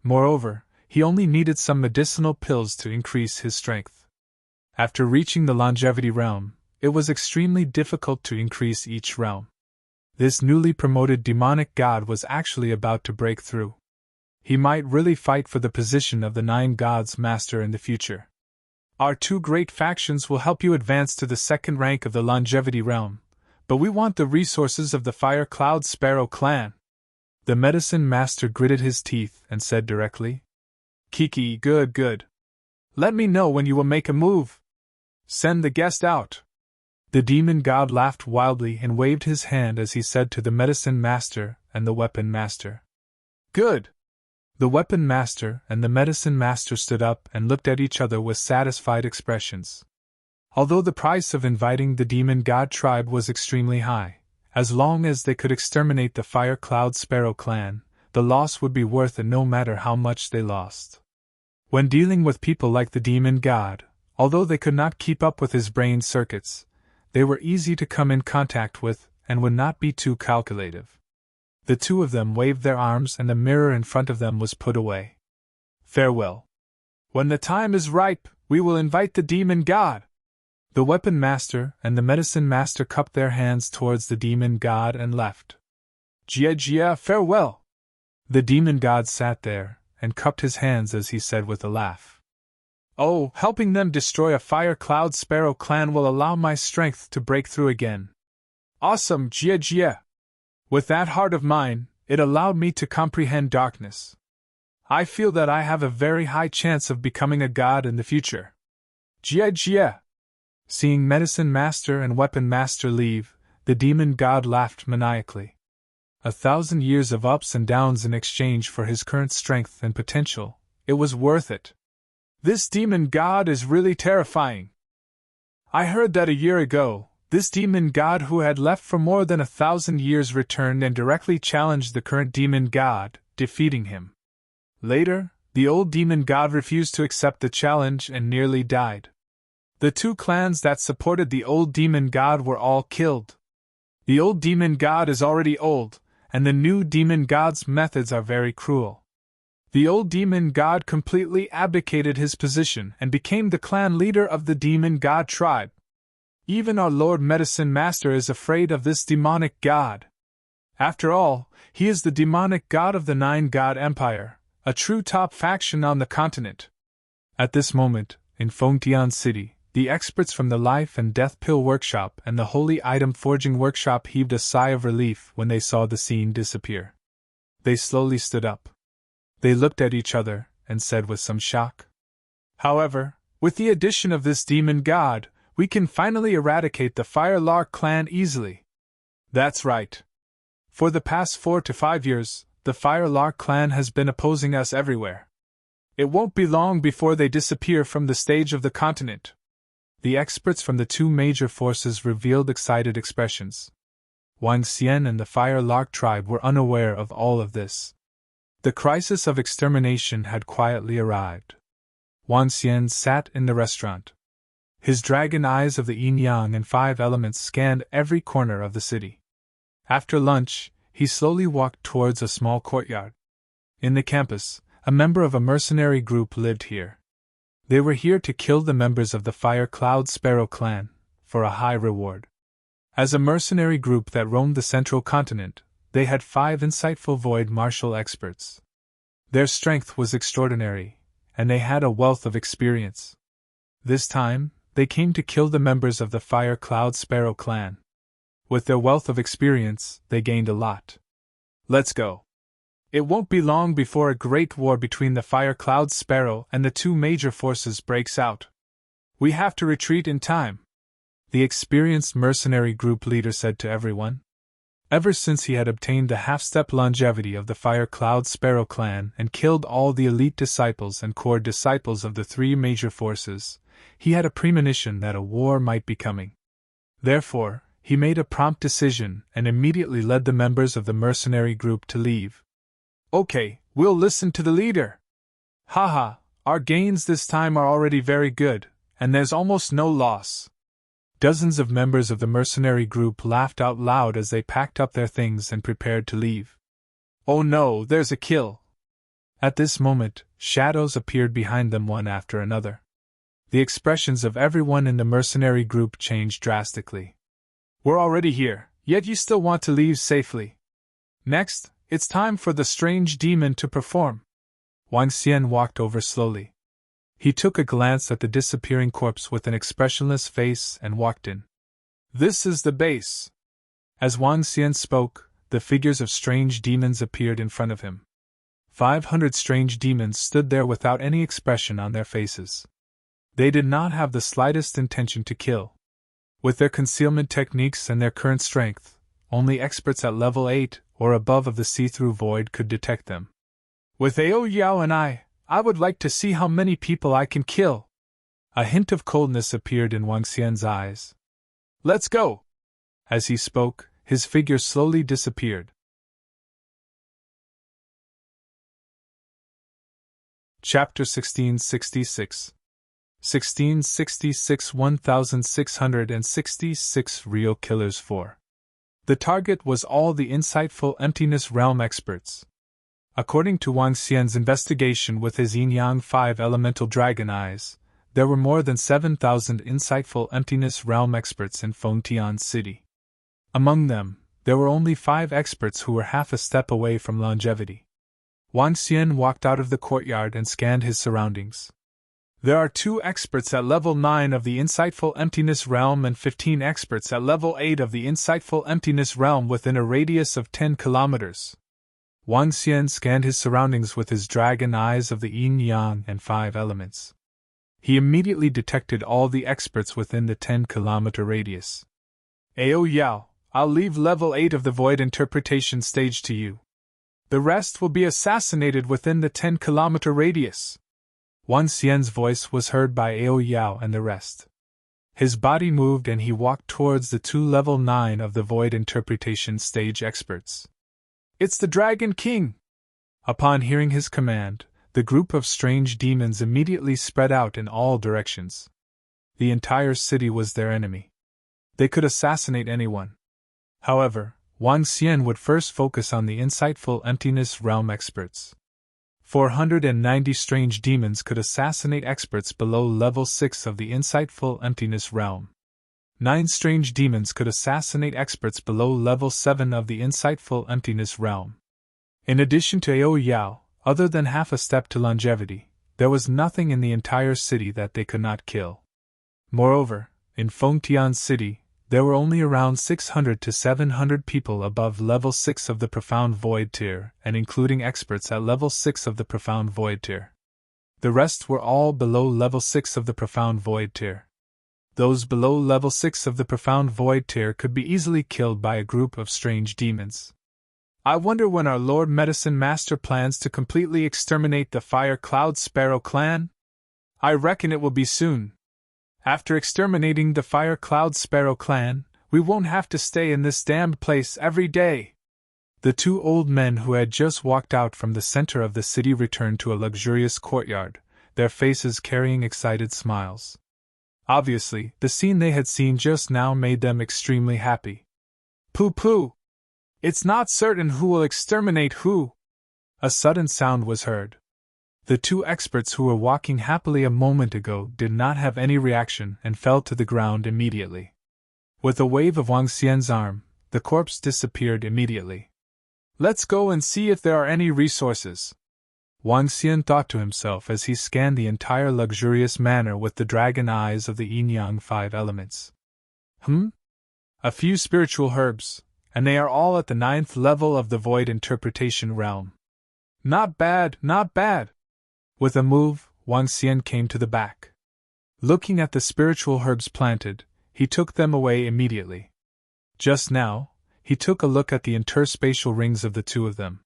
Moreover, he only needed some medicinal pills to increase his strength. After reaching the longevity realm, it was extremely difficult to increase each realm. This newly promoted demonic god was actually about to break through. He might really fight for the position of the 9 gods master in the future. Our 2 great factions will help you advance to the 2nd rank of the longevity realm, but we want the resources of the Fire Cloud Sparrow clan. The medicine master gritted his teeth and said directly, Kiki, good. Let me know when you will make a move. Send the guest out. The demon god laughed wildly and waved his hand as he said to the medicine master and the weapon master. Good. The weapon master and the medicine master stood up and looked at each other with satisfied expressions. Although the price of inviting the demon god tribe was extremely high, as long as they could exterminate the Fire Cloud Sparrow clan, the loss would be worth it no matter how much they lost. When dealing with people like the demon god, although they could not keep up with his brain circuits, they were easy to come in contact with and would not be too calculative. The 2 of them waved their arms and the mirror in front of them was put away. Farewell. When the time is ripe, we will invite the demon god. The weapon master and the medicine master cupped their hands towards the demon god and left. Jia, farewell. The demon god sat there and cupped his hands as he said with a laugh. Oh, helping them destroy a Fire Cloud Sparrow clan will allow my strength to break through again. Awesome, Jia. With that heart of mine, it allowed me to comprehend darkness. I feel that I have a very high chance of becoming a god in the future. Jia. Seeing medicine master and weapon master leave, the demon god laughed maniacally. 1,000 years of ups and downs in exchange for his current strength and potential, it was worth it. This demon god is really terrifying. I heard that a year ago, this demon god who had left for more than 1,000 years returned and directly challenged the current demon god, defeating him. Later, the old demon god refused to accept the challenge and nearly died. The 2 clans that supported the old demon god were all killed. The old demon god is already old, and the new demon god's methods are very cruel. The old demon god completely abdicated his position and became the clan leader of the demon god tribe. Even our Lord Medicine Master is afraid of this demonic god. After all, he is the demonic god of the 9 God Empire, a true top faction on the continent. At this moment, in Fengtian City, the experts from the Life and Death Pill Workshop and the Holy Item Forging Workshop heaved a sigh of relief when they saw the scene disappear. They slowly stood up. They looked at each other and said with some shock, However, with the addition of this demon god, we can finally eradicate the Firelark clan easily. That's right. For the past 4 to 5 years, the Firelark clan has been opposing us everywhere. It won't be long before they disappear from the stage of the continent. The experts from the 2 major forces revealed excited expressions. Wang Xian and the Firelark tribe were unaware of all of this. The crisis of extermination had quietly arrived. Wang Xian sat in the restaurant. His dragon eyes of the yin-yang and 5 elements scanned every corner of the city. After lunch, he slowly walked towards a small courtyard. In the campus, a member of a mercenary group lived here. They were here to kill the members of the Fire Cloud Sparrow clan, for a high reward. As a mercenary group that roamed the central continent, they had 5 insightful void martial experts. Their strength was extraordinary, and they had a wealth of experience. This time, they came to kill the members of the Fire Cloud Sparrow clan. With their wealth of experience, they gained a lot. Let's go. It won't be long before a great war between the Fire Cloud Sparrow and the 2 major forces breaks out. We have to retreat in time, the experienced mercenary group leader said to everyone. Ever since he had obtained the half-step longevity of the Fire Cloud Sparrow clan and killed all the elite disciples and core disciples of the 3 major forces, he had a premonition that a war might be coming. Therefore, he made a prompt decision and immediately led the members of the mercenary group to leave. Okay, we'll listen to the leader. Haha, our gains this time are already very good, and there's almost no loss. Dozens of members of the mercenary group laughed out loud as they packed up their things and prepared to leave. Oh no, there's a kill! At this moment, shadows appeared behind them one after another. The expressions of everyone in the mercenary group changed drastically. We're already here, yet you still want to leave safely. Next, it's time for the strange demon to perform. Wang Xian walked over slowly. He took a glance at the disappearing corpse with an expressionless face and walked in. This is the base. As Wang Xian spoke, the figures of strange demons appeared in front of him. 500 strange demons stood there without any expression on their faces. They did not have the slightest intention to kill. With their concealment techniques and their current strength, only experts at level 8 or above of the see-through void could detect them. With Ao Yao and I would like to see how many people I can kill. A hint of coldness appeared in Wang Xian's eyes. Let's go! As he spoke, his figure slowly disappeared. Chapter 1666 1666 1666 Real Killers 4. The target was all the insightful Emptiness Realm experts. According to Wang Xian's investigation with his Yin-Yang 5 elemental dragon eyes, there were more than 7,000 insightful Emptiness Realm experts in Fengtian City. Among them, there were only 5 experts who were half a step away from longevity. Wang Xian walked out of the courtyard and scanned his surroundings. There are 2 experts at level 9 of the Insightful Emptiness Realm and 15 experts at level 8 of the Insightful Emptiness Realm within a radius of 10 kilometers. Wang Xian scanned his surroundings with his dragon eyes of the yin-yang and 5 elements. He immediately detected all the experts within the 10-kilometer radius. Ao Yao, I'll leave level 8 of the Void Interpretation stage to you. The rest will be assassinated within the 10-kilometer radius. Wang Xian's voice was heard by Ao Yao and the rest. His body moved and he walked towards the 2 level 9 of the Void Interpretation stage experts. It's the Dragon King! Upon hearing his command, the group of strange demons immediately spread out in all directions. The entire city was their enemy. They could assassinate anyone. However, Wang Xian would first focus on the insightful Emptiness Realm experts. 490 strange demons could assassinate experts below level 6 of the insightful Emptiness Realm. 9 strange demons could assassinate experts below level 7 of the insightful Emptiness Realm. In addition to Ao Yao, other than half a step to longevity, there was nothing in the entire city that they could not kill. Moreover, in Fengtian City, there were only around 600 to 700 people above level 6 of the Profound Void tier, and including experts at level 6 of the Profound Void tier. The rest were all below level 6 of the Profound Void tier. Those below level 6 of the Profound Void tier could be easily killed by a group of strange demons. I wonder when our Lord Medicine Master plans to completely exterminate the Fire Cloud Sparrow clan? I reckon it will be soon. After exterminating the Fire Cloud Sparrow clan, we won't have to stay in this damned place every day. The 2 old men who had just walked out from the center of the city returned to a luxurious courtyard, their faces carrying excited smiles. Obviously, the scene they had seen just now made them extremely happy. Pooh! It's not certain who will exterminate who. A sudden sound was heard. The two experts who were walking happily a moment ago did not have any reaction and fell to the ground immediately. With a wave of Wang Xian's arm, the corpse disappeared immediately. Let's go and see if there are any resources, Wang Xian thought to himself as he scanned the entire luxurious manor with the dragon eyes of the yin-yang five elements. A few spiritual herbs, and they are all at the 9th level of the void interpretation realm. Not bad, not bad. With a move, Wang Xian came to the back. Looking at the spiritual herbs planted, he took them away immediately. Just now, he took a look at the interspatial rings of the two of them.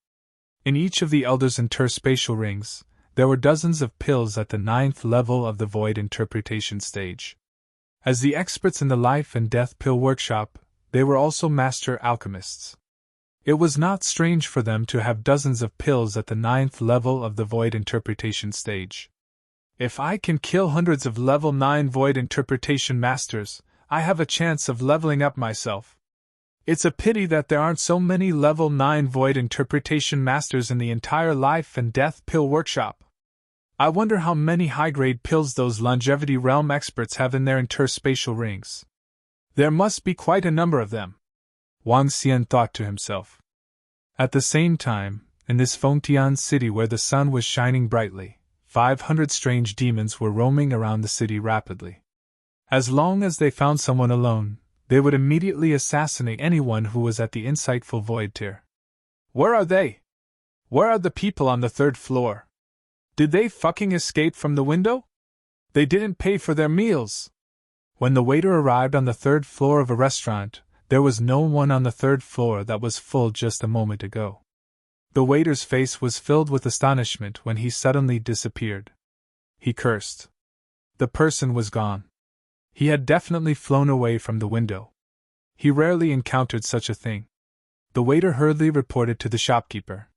In each of the elders' interspatial rings, there were dozens of pills at the 9th level of the void interpretation stage. As the experts in the life and death pill workshop, they were also master alchemists. It was not strange for them to have dozens of pills at the 9th level of the void interpretation stage. If I can kill hundreds of level 9 void interpretation masters, I have a chance of leveling up myself. It's a pity that there aren't so many level 9 void interpretation masters in the entire life and death pill workshop. I wonder how many high-grade pills those longevity realm experts have in their interspatial rings. There must be quite a number of them, Wang Xian thought to himself. At the same time, in this Fengtian city where the sun was shining brightly, 500 strange demons were roaming around the city rapidly. As long as they found someone alone, they would immediately assassinate anyone who was at the insightful void tier. Where are they? Where are the people on the 3rd floor? Did they fucking escape from the window? They didn't pay for their meals. When the waiter arrived on the 3rd floor of a restaurant, there was no one on the 3rd floor that was full just a moment ago. The waiter's face was filled with astonishment when he suddenly disappeared. He cursed. The person was gone. He had definitely flown away from the window. He rarely encountered such a thing. The waiter hurriedly reported to the shopkeeper.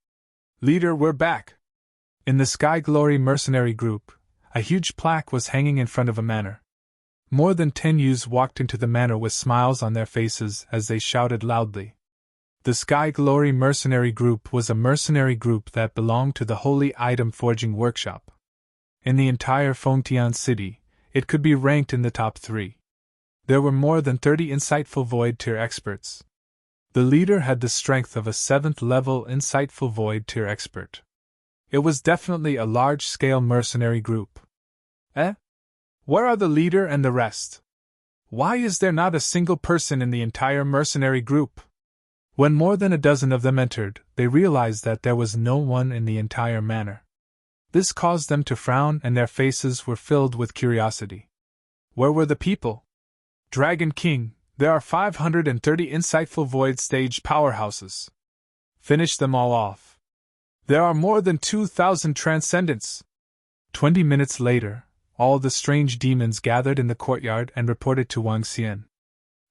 Leader, we're back. In the Sky Glory mercenary group, a huge plaque was hanging in front of a manor. More than 10 youths walked into the manor with smiles on their faces as they shouted loudly. The Sky Glory mercenary group was a mercenary group that belonged to the Holy Item Forging Workshop. In the entire Fengtian city, it could be ranked in the top 3. There were more than 30 insightful void tier experts. The leader had the strength of a 7th level insightful void tier expert. It was definitely a large-scale mercenary group. Where are the leader and the rest? Why is there not a single person in the entire mercenary group? When more than a dozen of them entered, they realized that there was no one in the entire manor. This caused them to frown and their faces were filled with curiosity. Where were the people? Dragon King, there are 530 insightful void stage powerhouses. Finish them all off. There are more than 2,000 transcendents. 20 minutes later, all the strange demons gathered in the courtyard and reported to Wang Xian.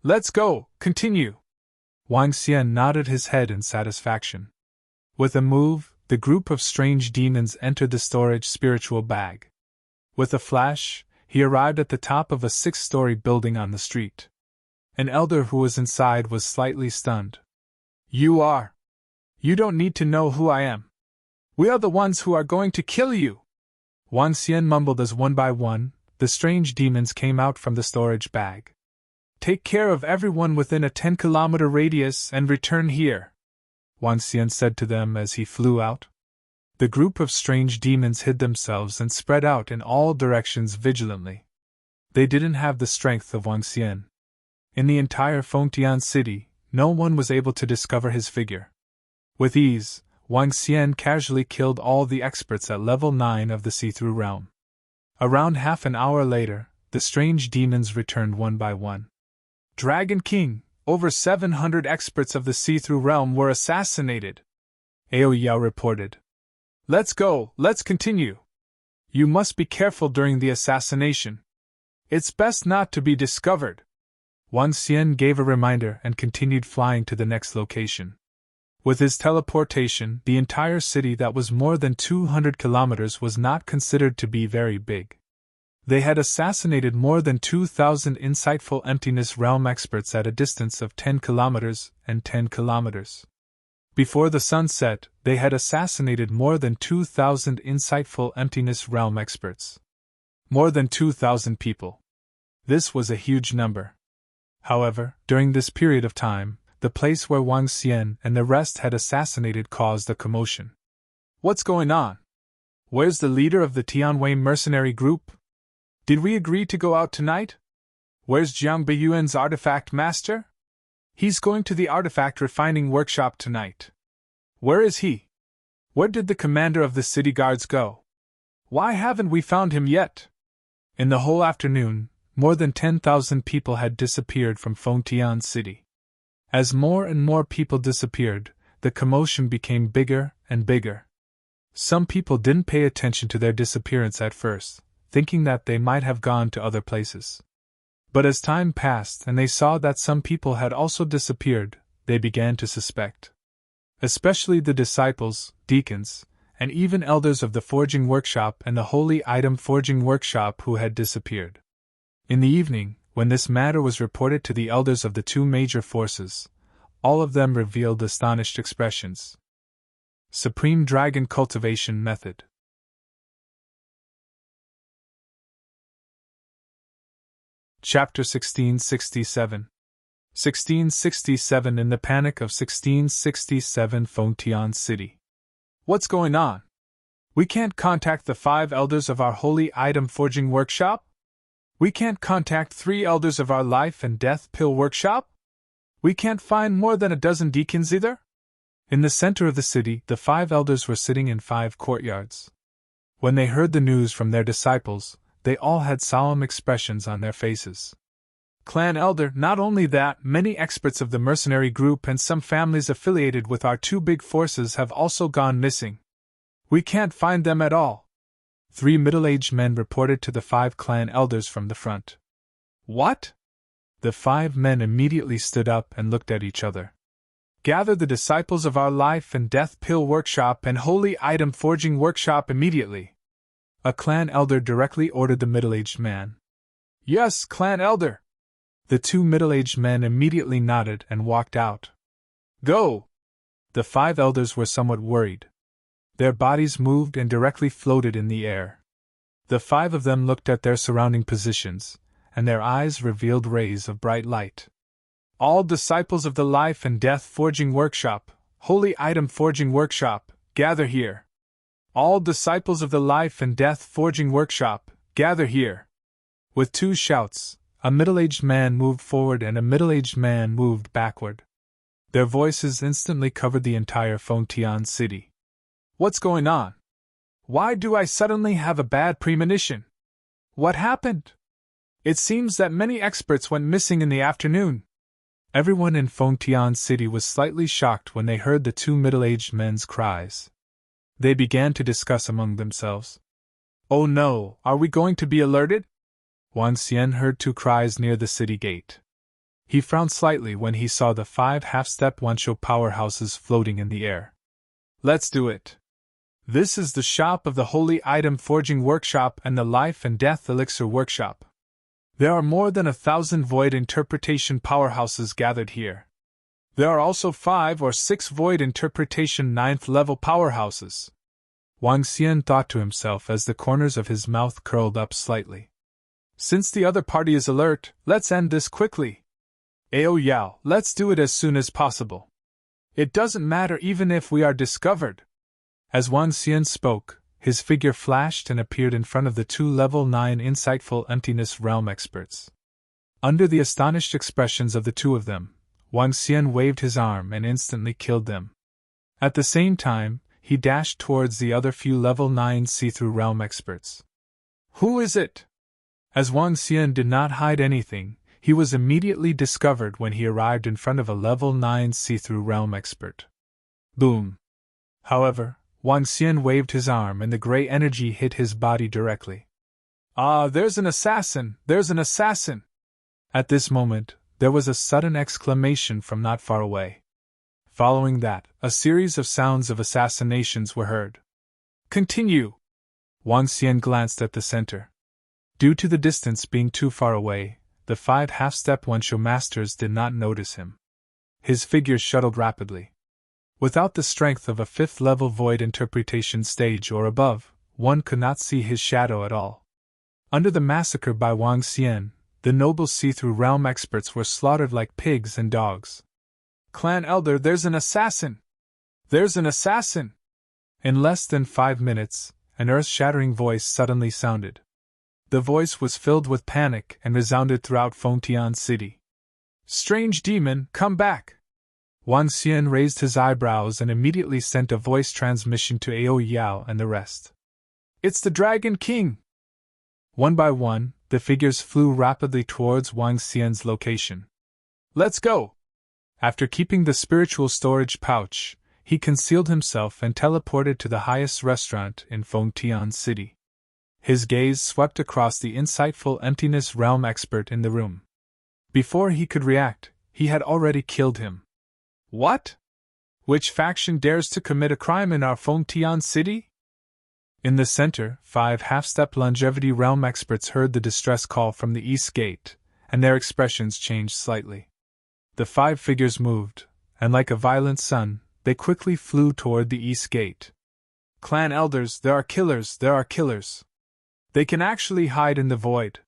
Let's go, continue. Wang Xian nodded his head in satisfaction. With a move, the group of strange demons entered the storage spiritual bag. With a flash, he arrived at the top of a 6-story building on the street. An elder who was inside was slightly stunned. You don't need to know who I am. We are the ones who are going to kill you. Wang Xian mumbled as one by one, the strange demons came out from the storage bag. Take care of everyone within a 10-kilometer radius and return here, Wang Xian said to them as he flew out. The group of strange demons hid themselves and spread out in all directions vigilantly. They didn't have the strength of Wang Xian. In the entire Fengtian city, no one was able to discover his figure. With ease, Wang Xian casually killed all the experts at level 9 of the see-through realm. Around half an hour later, the strange demons returned one by one. Dragon King, over 700 experts of the see-through realm were assassinated, Aoyao reported. Let's go, let's continue. You must be careful during the assassination. It's best not to be discovered. Wang Xian gave a reminder and continued flying to the next location. With his teleportation, the entire city that was more than 200 kilometers was not considered to be very big. They had assassinated more than 2,000 insightful emptiness realm experts at a distance of 10 kilometers and 10 kilometers. Before the sun set, they had assassinated more than 2,000 insightful emptiness realm experts. More than 2,000 people. This was a huge number. However, during this period of time, the place where Wang Xian and the rest had assassinated caused a commotion. What's going on? Where's the leader of the Tianwei mercenary group? Did we agree to go out tonight? Where's Jiang Beiyuan's artifact master? He's going to the artifact refining workshop tonight. Where is he? Where did the commander of the city guards go? Why haven't we found him yet? In the whole afternoon, more than 10,000 people had disappeared from Fengtian City. As more and more people disappeared, the commotion became bigger and bigger. Some people didn't pay attention to their disappearance at first, thinking that they might have gone to other places. But as time passed and they saw that some people had also disappeared, they began to suspect. Especially the disciples, deacons, and even elders of the forging workshop and the holy item forging workshop who had disappeared. In the evening, when this matter was reported to the elders of the two major forces, all of them revealed astonished expressions. Supreme Dragon Cultivation Method. Chapter 1667. 1667. In the panic of 1667, Fengtian City. What's going on? We can't contact the 5 elders of our holy item forging workshop? We can't contact 3 elders of our life and death pill workshop? We can't find more than a dozen deacons either? In the center of the city, the 5 elders were sitting in 5 courtyards. When they heard the news from their disciples, they all had solemn expressions on their faces. Clan Elder, not only that, many experts of the mercenary group and some families affiliated with our 2 big forces have also gone missing. We can't find them at all. 3 middle-aged men reported to the 5 clan elders from the front. What? The 5 men immediately stood up and looked at each other. Gather the disciples of our life and death pill workshop and holy item forging workshop immediately. A clan elder directly ordered the middle-aged man. Yes, clan elder. The 2 middle-aged men immediately nodded and walked out. Go! The 5 elders were somewhat worried. Their bodies moved and directly floated in the air. The 5 of them looked at their surrounding positions, and their eyes revealed rays of bright light. All disciples of the Life and Death Forging Workshop, Holy Item Forging Workshop, gather here. All disciples of the Life and Death Forging Workshop, gather here. With 2 shouts, a middle-aged man moved forward and a middle-aged man moved backward. Their voices instantly covered the entire Fengtian City. What's going on? Why do I suddenly have a bad premonition? What happened? It seems that many experts went missing in the afternoon. Everyone in Fengtian City was slightly shocked when they heard the 2 middle-aged men's cries. They began to discuss among themselves. Oh no, are we going to be alerted? Wang Xian heard 2 cries near the city gate. He frowned slightly when he saw the 5 half-step Wanshou powerhouses floating in the air. Let's do it. This is the shop of the Holy Item Forging Workshop and the Life and Death Elixir Workshop. There are more than 1,000 Void Interpretation powerhouses gathered here. There are also 5 or 6 Void Interpretation 9th level powerhouses. Wang Xian thought to himself as the corners of his mouth curled up slightly. Since the other party is alert, let's end this quickly. Ao Yao, let's do it as soon as possible. It doesn't matter even if we are discovered. As Wang Xian spoke, his figure flashed and appeared in front of the 2 level 9 insightful emptiness realm experts. Under the astonished expressions of the 2 of them, Wang Xian waved his arm and instantly killed them. At the same time, he dashed towards the other few level 9 see-through realm experts. Who is it? As Wang Xian did not hide anything, he was immediately discovered when he arrived in front of a level 9 see-through realm expert. Boom! However, Wang Xian waved his arm and the gray energy hit his body directly. Ah, there's an assassin! There's an assassin! At this moment, there was a sudden exclamation from not far away. Following that, a series of sounds of assassinations were heard. Continue! Wang Xian glanced at the center. Due to the distance being too far away, the 5 half-step Wanshou masters did not notice him. His figure shuttled rapidly. Without the strength of a fifth-level void interpretation stage or above, one could not see his shadow at all. Under the massacre by Wang Xian, the noble see-through realm experts were slaughtered like pigs and dogs. "Clan Elder, there's an assassin! There's an assassin!" In less than 5 minutes, an earth-shattering voice suddenly sounded. The voice was filled with panic and resounded throughout Fengtian City. "Strange demon, come back!" Wang Xian raised his eyebrows and immediately sent a voice transmission to Ao Yao and the rest. "It's the Dragon King!" One by one, the figures flew rapidly towards Wang Xian's location. "Let's go!" After keeping the spiritual storage pouch, he concealed himself and teleported to the highest restaurant in Fengtian City. His gaze swept across the insightful emptiness realm expert in the room. Before he could react, he had already killed him. "What? Which faction dares to commit a crime in our Fengtian City?" In the center, 5 half-step longevity realm experts heard the distress call from the east gate, and their expressions changed slightly. The 5 figures moved, and like a violent sun, they quickly flew toward the east gate. "Clan elders, there are killers, there are killers. They can actually hide in the void.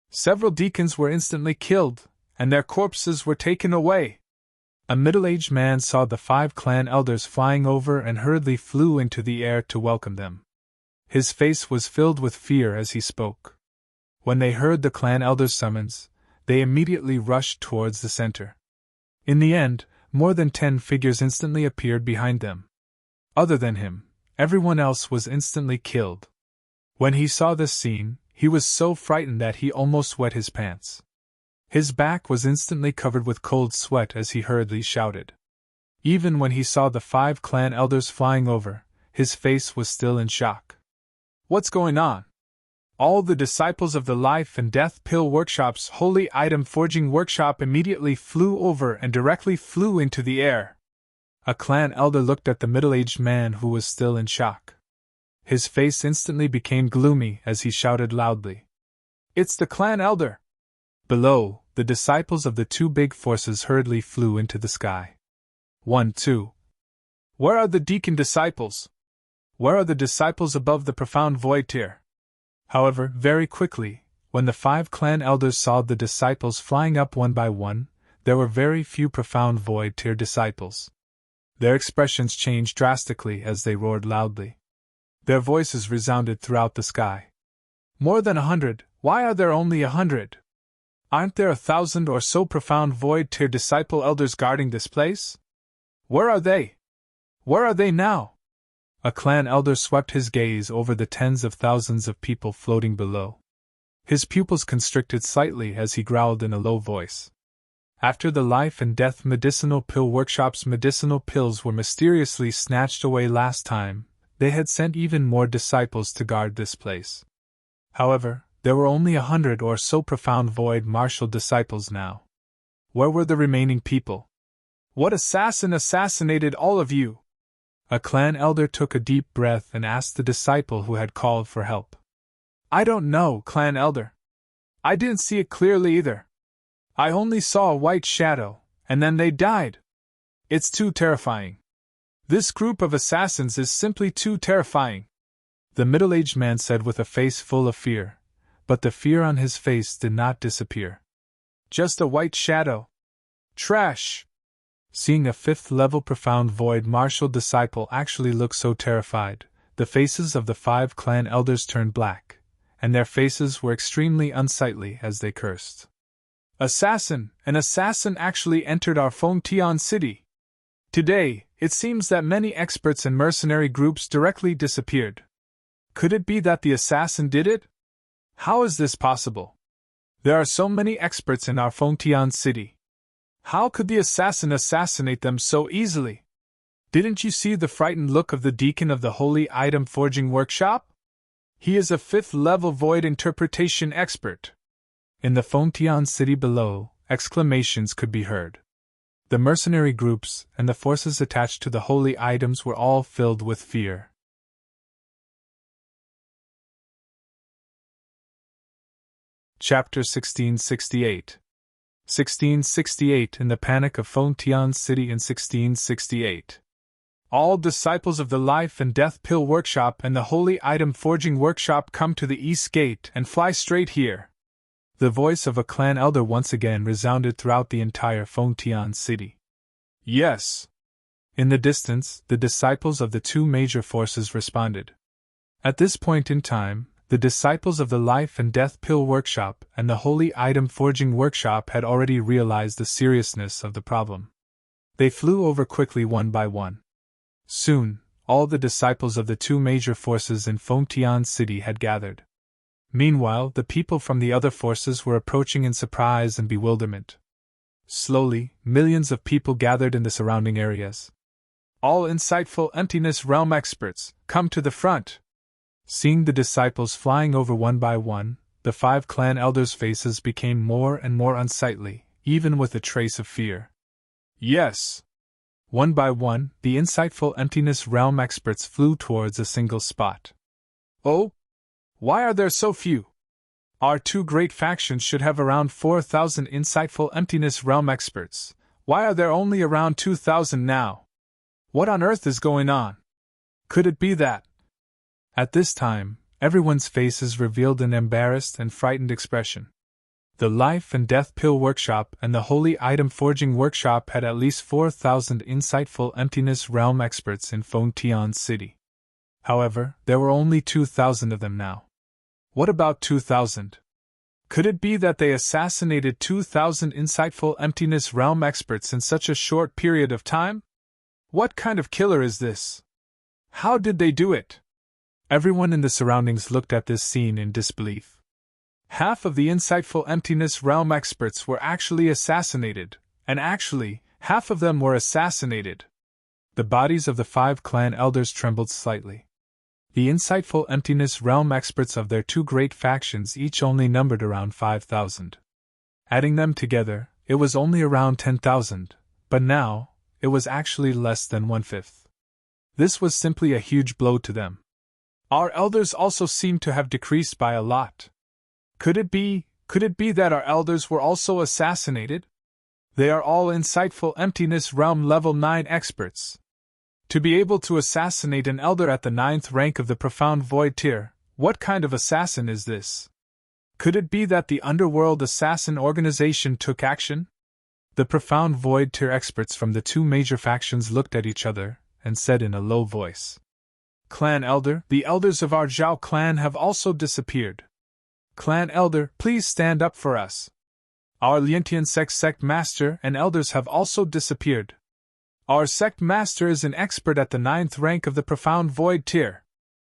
Several deacons were instantly killed, and their corpses were taken away." A middle-aged man saw the 5 clan elders flying over and hurriedly flew into the air to welcome them. His face was filled with fear as he spoke. When they heard the clan elders' summons, they immediately rushed towards the center. In the end, more than 10 figures instantly appeared behind them. Other than him, everyone else was instantly killed. When he saw this scene, he was so frightened that he almost wet his pants. His back was instantly covered with cold sweat as he hurriedly shouted. Even when he saw the 5 clan elders flying over, his face was still in shock. "What's going on?" All the disciples of the Life and Death Pill Workshop's Holy Item Forging Workshop immediately flew over and directly flew into the air. A clan elder looked at the middle-aged man who was still in shock. His face instantly became gloomy as he shouted loudly. "It's the clan elder!" Below, the disciples of the 2 big forces hurriedly flew into the sky. 1, 2. Where are the deacon disciples? Where are the disciples above the profound void tier? However, very quickly, when the 5 clan elders saw the disciples flying up one by one, there were very few profound void tier disciples. Their expressions changed drastically as they roared loudly. Their voices resounded throughout the sky. "More than 100, why are there only 100? Aren't there 1,000 or so profound void tier disciple elders guarding this place? Where are they? Where are they now?" A clan elder swept his gaze over the tens of thousands of people floating below. His pupils constricted slightly as he growled in a low voice. After the Life and Death Medicinal Pill Workshop's medicinal pills were mysteriously snatched away last time, they had sent even more disciples to guard this place. However, there were only 100 or so profound void martial disciples now. Where were the remaining people? "What assassin assassinated all of you?" A clan elder took a deep breath and asked the disciple who had called for help. "I don't know, clan elder. I didn't see it clearly either. I only saw a white shadow, and then they died. It's too terrifying. This group of assassins is simply too terrifying," the middle-aged man said with a face full of fear, but the fear on his face did not disappear. "Just a white shadow. Trash!" Seeing a 5th-level profound void martial disciple actually look so terrified, the faces of the 5 clan elders turned black, and their faces were extremely unsightly as they cursed. "Assassin! An assassin actually entered our Fengtian City! Today, it seems that many experts and mercenary groups directly disappeared. Could it be that the assassin did it? How is this possible? There are so many experts in our Fengtian City. How could the assassin assassinate them so easily? Didn't you see the frightened look of the deacon of the Holy Item Forging Workshop? He is a 5th-level void interpretation expert." In the Fengtian City below, exclamations could be heard. The mercenary groups and the forces attached to the holy items were all filled with fear. Chapter 1668. 1668 In the Panic of Fengtian City in 1668. All disciples of the Life and Death Pill Workshop and the Holy Item Forging Workshop come to the East Gate and fly straight here. The voice of a clan elder once again resounded throughout the entire Fontian city. Yes. In the distance, the disciples of the two major forces responded. At this point in time, the disciples of the Life and Death Pill Workshop and the Holy Item Forging Workshop had already realized the seriousness of the problem. They flew over quickly one by one. Soon, all the disciples of the two major forces in Fontian City had gathered. Meanwhile, the people from the other forces were approaching in surprise and bewilderment. Slowly, millions of people gathered in the surrounding areas. All insightful emptiness realm experts, come to the front! Seeing the disciples flying over one by one, the 5 clan elders' faces became more and more unsightly, even with a trace of fear. Yes! One by one, the insightful emptiness realm experts flew towards a single spot. Oh? Why are there so few? Our two great factions should have around 4,000 insightful emptiness realm experts. Why are there only around 2,000 now? What on earth is going on? Could it be that? At this time, everyone's faces revealed an embarrassed and frightened expression. The Life and Death Pill Workshop and the Holy Item Forging Workshop had at least 4,000 insightful emptiness realm experts in Fontian City. However, there were only 2,000 of them now. What about 2,000? Could it be that they assassinated 2,000 insightful emptiness realm experts in such a short period of time? What kind of killer is this? How did they do it? Everyone in the surroundings looked at this scene in disbelief. Half of the insightful emptiness realm experts were actually assassinated, and actually, half of them were assassinated. The bodies of the 5 clan elders trembled slightly. The insightful emptiness realm experts of their two great factions each only numbered around 5,000. Adding them together, it was only around 10,000, but now, it was actually less than 1/5. This was simply a huge blow to them. Our elders also seemed to have decreased by a lot. Could it be that our elders were also assassinated? They are all insightful emptiness realm level 9 experts. To be able to assassinate an elder at the 9th rank of the profound void tier, what kind of assassin is this? Could it be that the underworld assassin organization took action? The profound void tier experts from the two major factions looked at each other and said in a low voice, "Clan Elder, the elders of our Zhao clan have also disappeared. Clan Elder, please stand up for us. Our Lientian sect master and elders have also disappeared. Our sect master is an expert at the 9th rank of the profound void tier.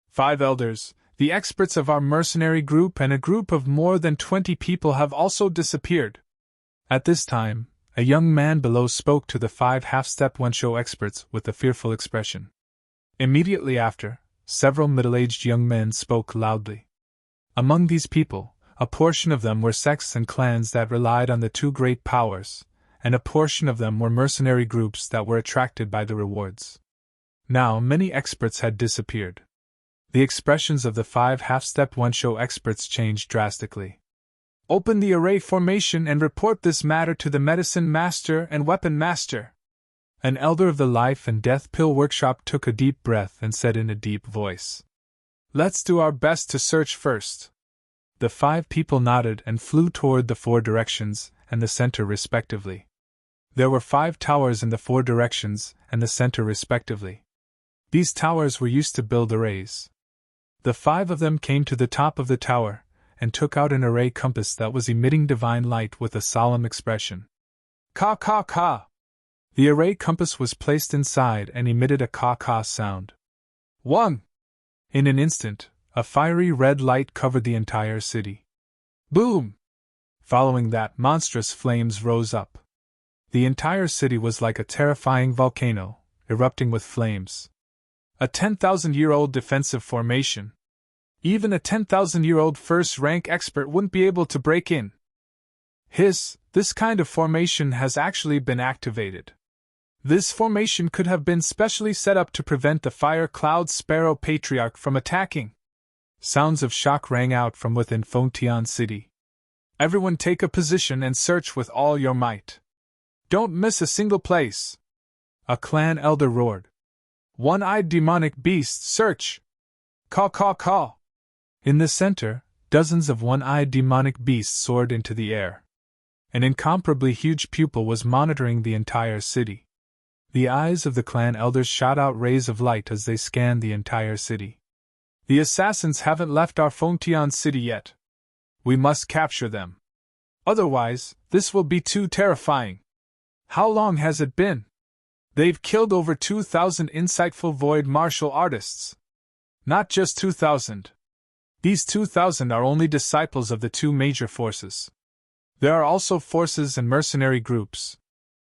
5 elders, the experts of our mercenary group and a group of more than 20 people have also disappeared." At this time, a young man below spoke to the 5 half-step Wensho experts with a fearful expression. Immediately after, several middle-aged young men spoke loudly. Among these people, a portion of them were sects and clans that relied on the two great powers, and a portion of them were mercenary groups that were attracted by the rewards. Now many experts had disappeared. The expressions of the 5 half-step Wensho experts changed drastically. "Open the array formation and report this matter to the medicine master and weapon master." An elder of the Life and Death Pill Workshop took a deep breath and said in a deep voice, "Let's do our best to search first." The 5 people nodded and flew toward the 4 directions and the center respectively. There were 5 towers in the 4 directions and the center respectively. These towers were used to build arrays. The 5 of them came to the top of the tower and took out an array compass that was emitting divine light with a solemn expression. "Ka ka ka!" The array compass was placed inside and emitted a ka-ka sound. 1. In an instant, a fiery red light covered the entire city. Boom! Following that, monstrous flames rose up. The entire city was like a terrifying volcano, erupting with flames. A 10,000-year-old defensive formation. Even a 10,000-year-old first-rank expert wouldn't be able to break in. This kind of formation has actually been activated. This formation could have been specially set up to prevent the Fire Cloud Sparrow Patriarch from attacking. Sounds of shock rang out from within Fontian City. "Everyone take a position and search with all your might. Don't miss a single place!" A clan elder roared. One-eyed demonic beast, search! Caw, caw, caw! In the center, dozens of one-eyed demonic beasts soared into the air. An incomparably huge pupil was monitoring the entire city. The eyes of the clan elders shot out rays of light as they scanned the entire city. The assassins haven't left our Fontian city yet. We must capture them. Otherwise, this will be too terrifying. How long has it been? They've killed over 2,000 insightful void martial artists. Not just 2,000. These 2,000 are only disciples of the two major forces. There are also forces and mercenary groups.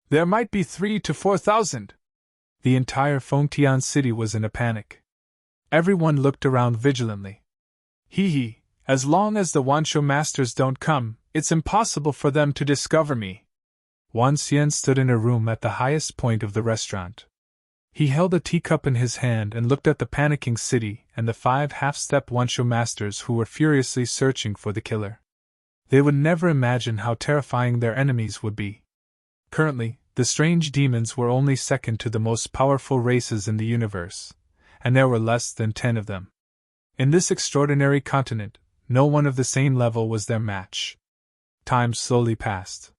There might be 3,000 to 4,000. The entire Fontian city was in a panic. Everyone looked around vigilantly. Hee, as long as the Wansho masters don't come, it's impossible for them to discover me. Wan Xian stood in a room at the highest point of the restaurant. He held a teacup in his hand and looked at the panicking city and the 5 half-step Wansho masters who were furiously searching for the killer. They would never imagine how terrifying their enemies would be. Currently, the strange demons were only second to the most powerful races in the universe, and there were less than 10 of them. In this extraordinary continent, no one of the same level was their match. Time slowly passed.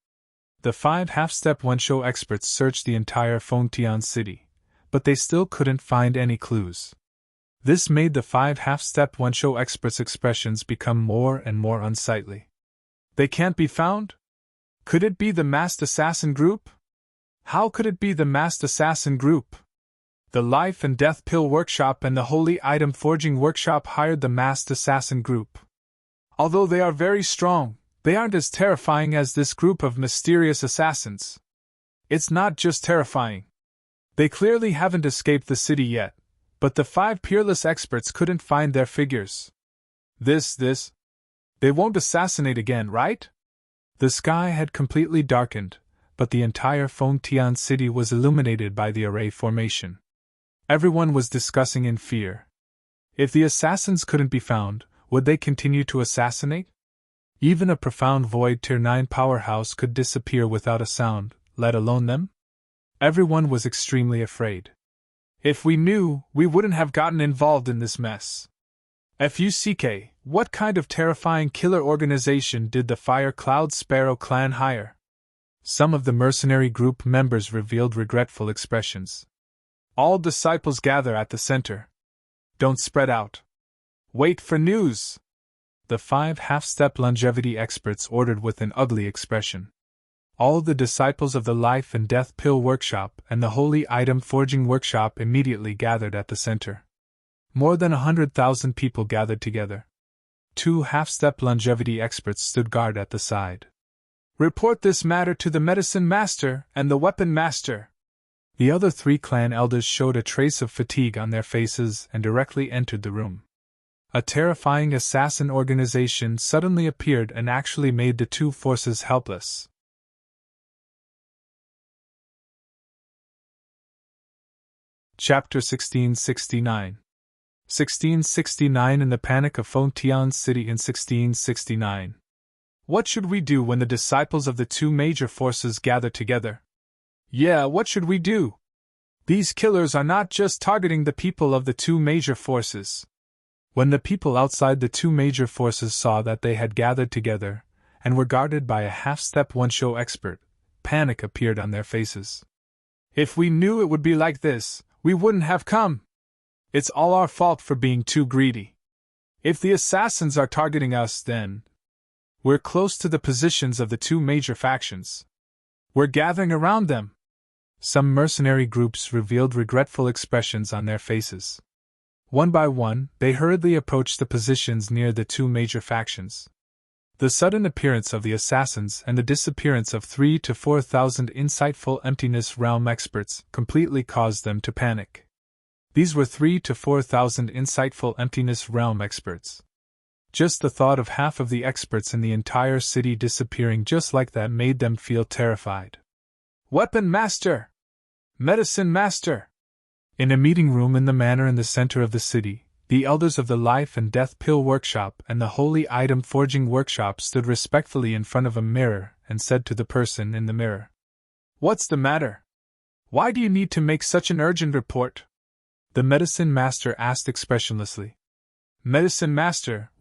The 5 half-step Wensho experts searched the entire Fontian city, but they still couldn't find any clues. This made the 5 half-step Wensho experts' expressions become more and more unsightly. They can't be found? Could it be the masked assassin group? How could it be the masked assassin group? The Life and Death Pill Workshop and the Holy Item Forging Workshop hired the masked assassin group. Although they are very strong, they aren't as terrifying as this group of mysterious assassins. It's not just terrifying. They clearly haven't escaped the city yet, but the 5 peerless experts couldn't find their figures. They won't assassinate again, right? The sky had completely darkened, but the entire Fontian city was illuminated by the array formation. Everyone was discussing in fear. If the assassins couldn't be found, would they continue to assassinate? Even a profound void Tier 9 powerhouse could disappear without a sound, let alone them? Everyone was extremely afraid. If we knew, we wouldn't have gotten involved in this mess. FUCK, what kind of terrifying killer organization did the Fire Cloud Sparrow clan hire? Some of the mercenary group members revealed regretful expressions. All disciples gather at the center. Don't spread out. Wait for news. The 5 half-step longevity experts ordered with an ugly expression. All the disciples of the Life and Death Pill Workshop and the Holy Item Forging Workshop immediately gathered at the center. More than 100,000 people gathered together. 2 half-step longevity experts stood guard at the side. Report this matter to the Medicine Master and the Weapon Master. The other 3 clan elders showed a trace of fatigue on their faces and directly entered the room. A terrifying assassin organization suddenly appeared and actually made the 2 forces helpless. Chapter 1669. 1669 In the Panic of Fontian City in 1669. What should we do when the disciples of the 2 major forces gather together? Yeah, what should we do? These killers are not just targeting the people of the 2 major forces. When the people outside the 2 major forces saw that they had gathered together, and were guarded by a half-step Wensho expert, panic appeared on their faces. If we knew it would be like this, we wouldn't have come. It's all our fault for being too greedy. If the assassins are targeting us, then we're close to the positions of the 2 major factions. We're gathering around them. Some mercenary groups revealed regretful expressions on their faces. One by one, they hurriedly approached the positions near the 2 major factions. The sudden appearance of the assassins and the disappearance of 3,000 to 4,000 insightful Emptiness Realm experts completely caused them to panic. These were 3,000 to 4,000 insightful Emptiness Realm experts. Just the thought of half of the experts in the entire city disappearing just like that made them feel terrified. Weapon Master! Medicine Master! In a meeting room in the manor in the center of the city, the elders of the Life and Death Pill Workshop and the Holy Item Forging Workshop stood respectfully in front of a mirror and said to the person in the mirror, "What's the matter? Why do you need to make such an urgent report?" The medicine master asked expressionlessly. Medicine master,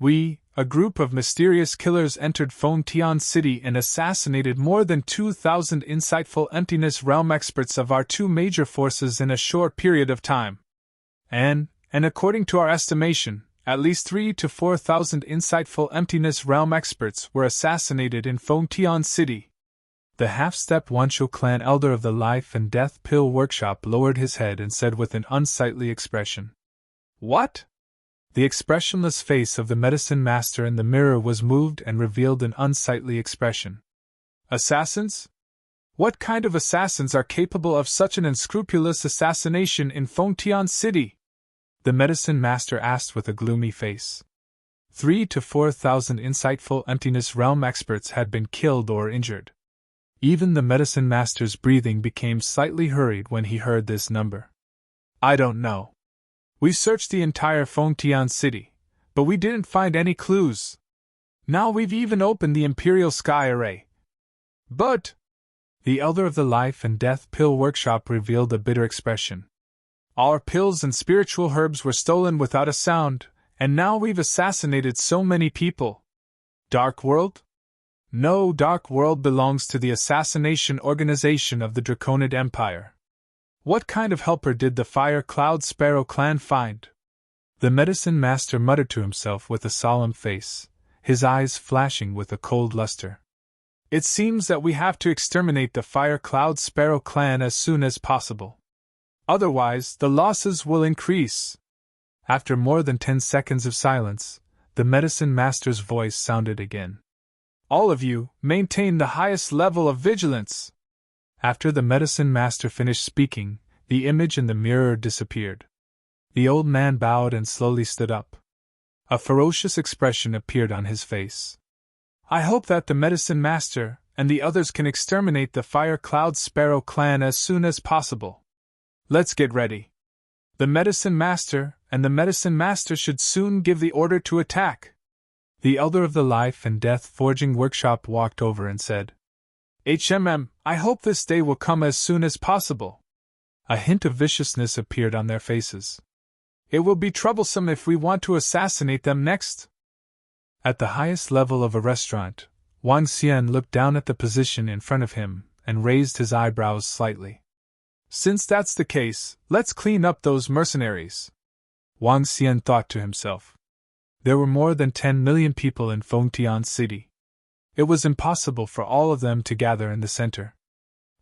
a group of mysterious killers entered Fontian City and assassinated more than 2,000 insightful emptiness realm experts of our two major forces in a short period of time. And according to our estimation, at least 3,000 to 4,000 insightful emptiness realm experts were assassinated in Fontian City. The half-step Wancho clan elder of the Life and Death Pill Workshop lowered his head and said with an unsightly expression, "What?" The expressionless face of the medicine master in the mirror was moved and revealed an unsightly expression. Assassins? What kind of assassins are capable of such an unscrupulous assassination in Fontian City? The medicine master asked with a gloomy face. 3,000 to 4,000 insightful emptiness realm experts had been killed or injured. Even the medicine master's breathing became slightly hurried when he heard this number. I don't know. We searched the entire Fontian City, but we didn't find any clues. Now we've even opened the Imperial Sky Array. But the elder of the Life and Death Pill Workshop revealed a bitter expression. Our pills and spiritual herbs were stolen without a sound, and now we've assassinated so many people. Dark World? No, Dark World belongs to the assassination organization of the Draconid Empire. What kind of helper did the Fire Cloud Sparrow clan find? The medicine master muttered to himself with a solemn face, his eyes flashing with a cold luster. It seems that we have to exterminate the Fire Cloud Sparrow clan as soon as possible. Otherwise, the losses will increase. After more than 10 seconds of silence, the medicine master's voice sounded again. All of you, maintain the highest level of vigilance. After the medicine master finished speaking, the image in the mirror disappeared. The old man bowed and slowly stood up. A ferocious expression appeared on his face. I hope that the medicine master and the others can exterminate the Fire Cloud Sparrow clan as soon as possible. Let's get ready. The medicine master and the medicine master should soon give the order to attack. The elder of the Life and Death Forging Workshop walked over and said, I hope this day will come as soon as possible. A hint of viciousness appeared on their faces. It will be troublesome if we want to assassinate them next. At the highest level of a restaurant, Wang Xian looked down at the position in front of him and raised his eyebrows slightly. Since that's the case, let's clean up those mercenaries. Wang Xian thought to himself. There were more than 10 million people in Fontian City. It was impossible for all of them to gather in the center.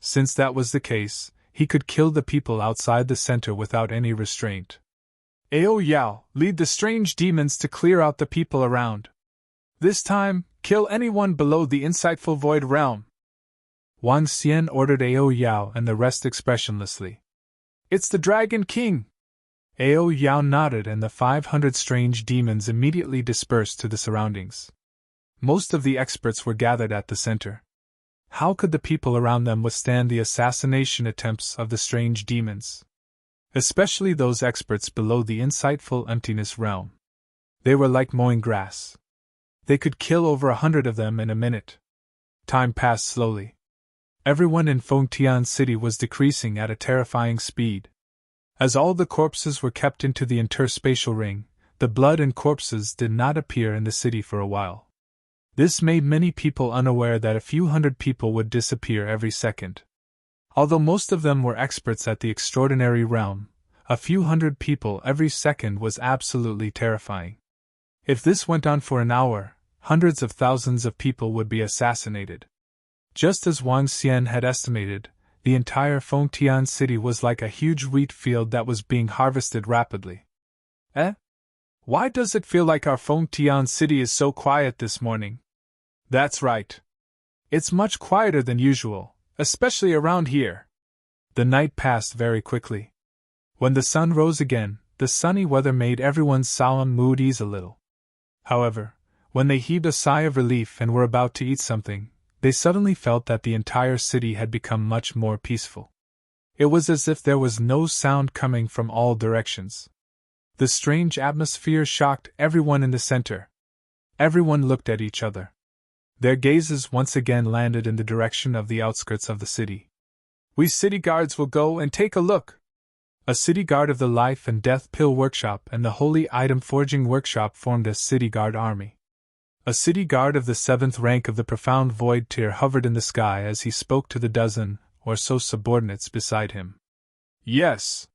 Since that was the case, he could kill the people outside the center without any restraint. Ao Yao, lead the strange demons to clear out the people around. This time, kill anyone below the insightful void realm. Wang Xian ordered Ao Yao and the rest expressionlessly. It's the Dragon King! Ao Yao nodded and the 500 strange demons immediately dispersed to the surroundings. Most of the experts were gathered at the center. How could the people around them withstand the assassination attempts of the strange demons? Especially those experts below the insightful emptiness realm. They were like mowing grass. They could kill over 100 of them in a minute. Time passed slowly. Everyone in Fontian City was decreasing at a terrifying speed. As all the corpses were kept into the interspatial ring, the blood and corpses did not appear in the city for a while. This made many people unaware that a few hundred people would disappear every second. Although most of them were experts at the extraordinary realm, a few hundred people every second was absolutely terrifying. If this went on for an hour, hundreds of thousands of people would be assassinated. Just as Wang Xian had estimated, the entire Fontian City was like a huge wheat field that was being harvested rapidly. Why does it feel like our Fontian City is so quiet this morning? That's right. It's much quieter than usual, especially around here. The night passed very quickly. When the sun rose again, the sunny weather made everyone's solemn mood ease a little. However, when they heaved a sigh of relief and were about to eat something, they suddenly felt that the entire city had become much more peaceful. It was as if there was no sound coming from all directions. The strange atmosphere shocked everyone in the center. Everyone looked at each other. Their gazes once again landed in the direction of the outskirts of the city. We city guards will go and take a look. A city guard of the Life and Death Pill Workshop and the Holy Item Forging Workshop formed a city guard army. A city guard of the 7th rank of the Profound Void tier hovered in the sky as he spoke to the dozen or so subordinates beside him. Yes.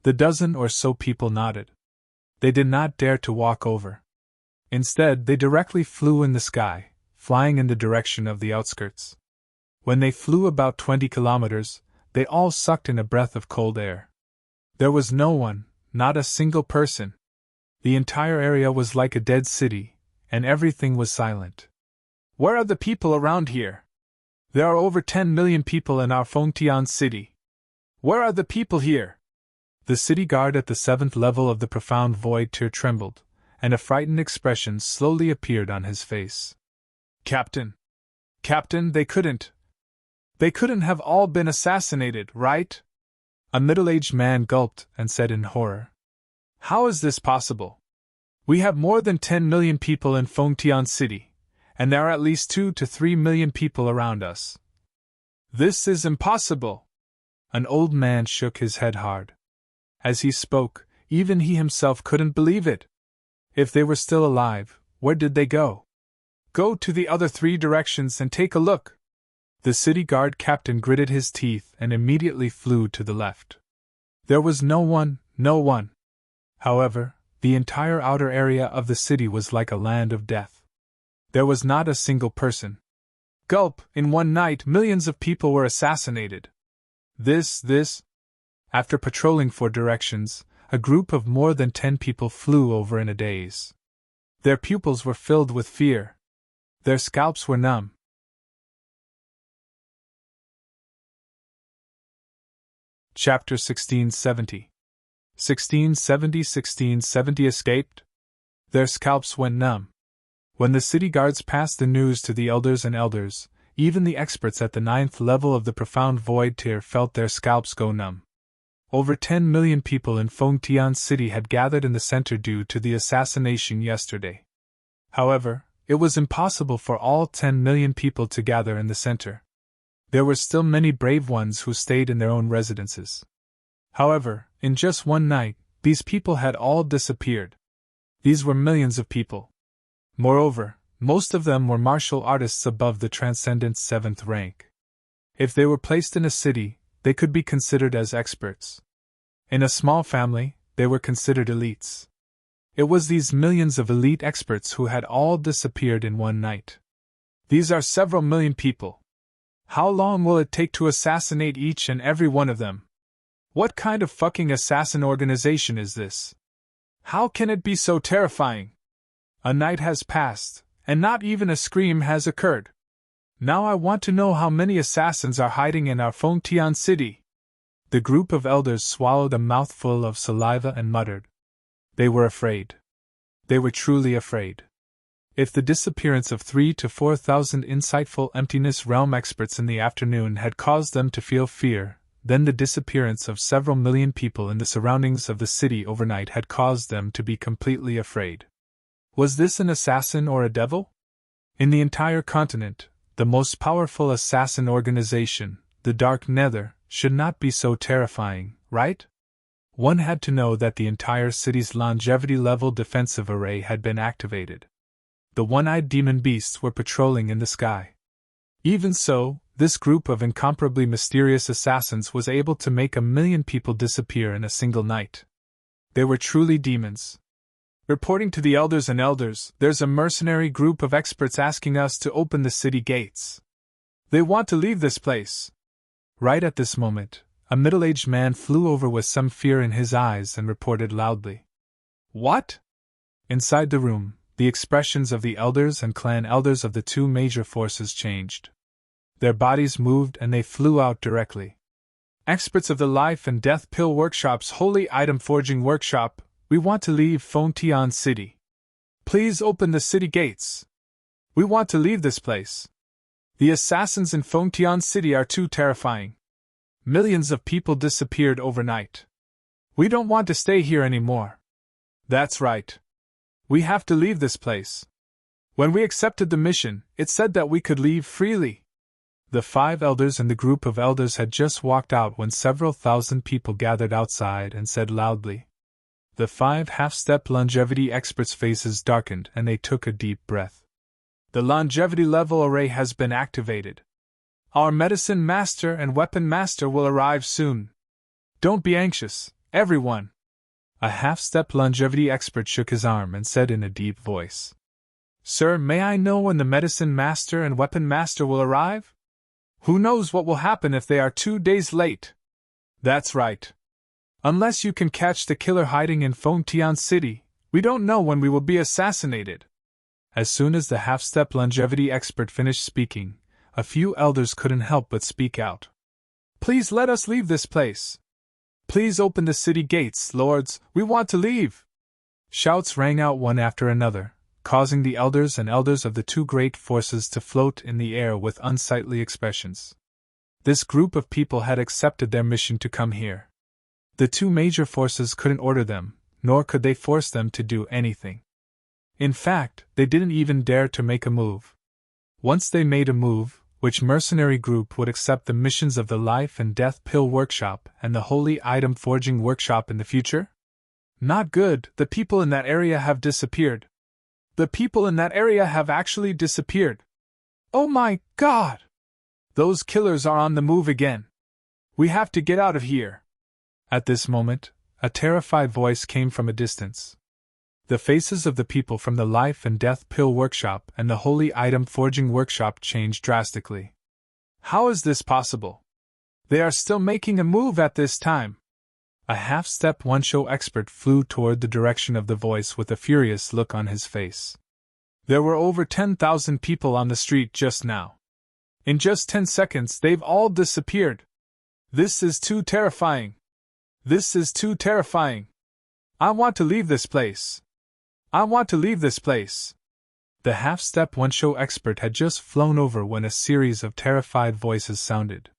The dozen or so people nodded. They did not dare to walk over. Instead, they directly flew in the sky, flying in the direction of the outskirts. When they flew about 20 kilometers, they all sucked in a breath of cold air. There was no one, not a single person. The entire area was like a dead city, and everything was silent. Where are the people around here? There are over 10 million people in our Fengtian city. Where are the people here? The city guard at the 7th level of the Profound Void tier trembled, and a frightened expression slowly appeared on his face. Captain, they couldn't have all been assassinated, right? A middle-aged man gulped and said in horror. How is this possible? We have more than 10 million people in Fengtian City, and there are at least 2 to 3 million people around us. This is impossible. An old man shook his head hard. As he spoke, even he himself couldn't believe it. If they were still alive, where did they go? Go to the other 3 directions and take a look. The city guard captain gritted his teeth and immediately flew to the left. There was no one. However, the entire outer area of the city was like a land of death. There was not a single person. Gulp, in one night millions of people were assassinated. This. After patrolling for directions, a group of more than 10 people flew over in a daze. Their pupils were filled with fear. Their scalps were numb. Chapter 1670. 1670 escaped? Their scalps went numb. When the city guards passed the news to the elders and elders, even the experts at the 9th level of the Profound Void tier felt their scalps go numb. Over 10 million people in Fengtian City had gathered in the center due to the assassination yesterday. However, it was impossible for all 10 million people to gather in the center. There were still many brave ones who stayed in their own residences. However, in just one night, these people had all disappeared. These were millions of people. Moreover, most of them were martial artists above the Transcendent 7th rank. If they were placed in a city, they could be considered as experts. In a small family, they were considered elites. It was these millions of elite experts who had all disappeared in one night. These are several million people. How long will it take to assassinate each and every one of them? What kind of fucking assassin organization is this? How can it be so terrifying? A night has passed, and not even a scream has occurred. Now I want to know how many assassins are hiding in our Fengtian city. The group of elders swallowed a mouthful of saliva and muttered. They were afraid. They were truly afraid. If the disappearance of 3,000 to 4,000 insightful emptiness realm experts in the afternoon had caused them to feel fear, then the disappearance of several million people in the surroundings of the city overnight had caused them to be completely afraid. Was this an assassin or a devil? In the entire continent, the most powerful assassin organization, the Dark Nether, should not be so terrifying, right? One had to know that the entire city's longevity-level defensive array had been activated. The one-eyed demon beasts were patrolling in the sky. Even so, this group of incomparably mysterious assassins was able to make 1 million people disappear in a single night. They were truly demons. Reporting to the elders and elders, there's a mercenary group of experts asking us to open the city gates. They want to leave this place. Right at this moment, a middle-aged man flew over with some fear in his eyes and reported loudly. What? Inside the room, the expressions of the elders and clan elders of the 2 major forces changed. Their bodies moved and they flew out directly. Experts of the Life and Death Pill Workshop's Holy Item Forging Workshop, we want to leave Fengtian City. Please open the city gates. We want to leave this place. The assassins in Fengtian City are too terrifying. Millions of people disappeared overnight. We don't want to stay here anymore. That's right. We have to leave this place. When we accepted the mission, it said that we could leave freely. The 5 elders and the group of elders had just walked out when several thousand people gathered outside and said loudly. The 5 half-step longevity experts' faces darkened and they took a deep breath. The longevity level array has been activated. Our medicine master and weapon master will arrive soon. Don't be anxious, everyone. A half-step longevity expert shook his arm and said in a deep voice. Sir, may I know when the medicine master and weapon master will arrive? Who knows what will happen if they are 2 days late? That's right. Unless you can catch the killer hiding in Confrontations City, we don't know when we will be assassinated. As soon as the half-step longevity expert finished speaking, a few elders couldn't help but speak out. Please let us leave this place. Please open the city gates, lords, we want to leave. Shouts rang out one after another, causing the elders and elders of the 2 great forces to float in the air with unsightly expressions. This group of people had accepted their mission to come here. The 2 major forces couldn't order them, nor could they force them to do anything. In fact, they didn't even dare to make a move. Once they made a move, which mercenary group would accept the missions of the Life and Death Pill Workshop and the Holy Item Forging Workshop in the future? Not good, the people in that area have disappeared. The people in that area have actually disappeared. Oh my God! Those killers are on the move again. We have to get out of here. At this moment, a terrified voice came from a distance. The faces of the people from the Life and Death Pill Workshop and the Holy Item Forging Workshop changed drastically. How is this possible? They are still making a move at this time. A half-step one-show expert flew toward the direction of the voice with a furious look on his face. There were over 10,000 people on the street just now. In just 10 seconds they've all disappeared. This is too terrifying. This is too terrifying. I want to leave this place. I want to leave this place. The half-step one-show expert had just flown over when a series of terrified voices sounded.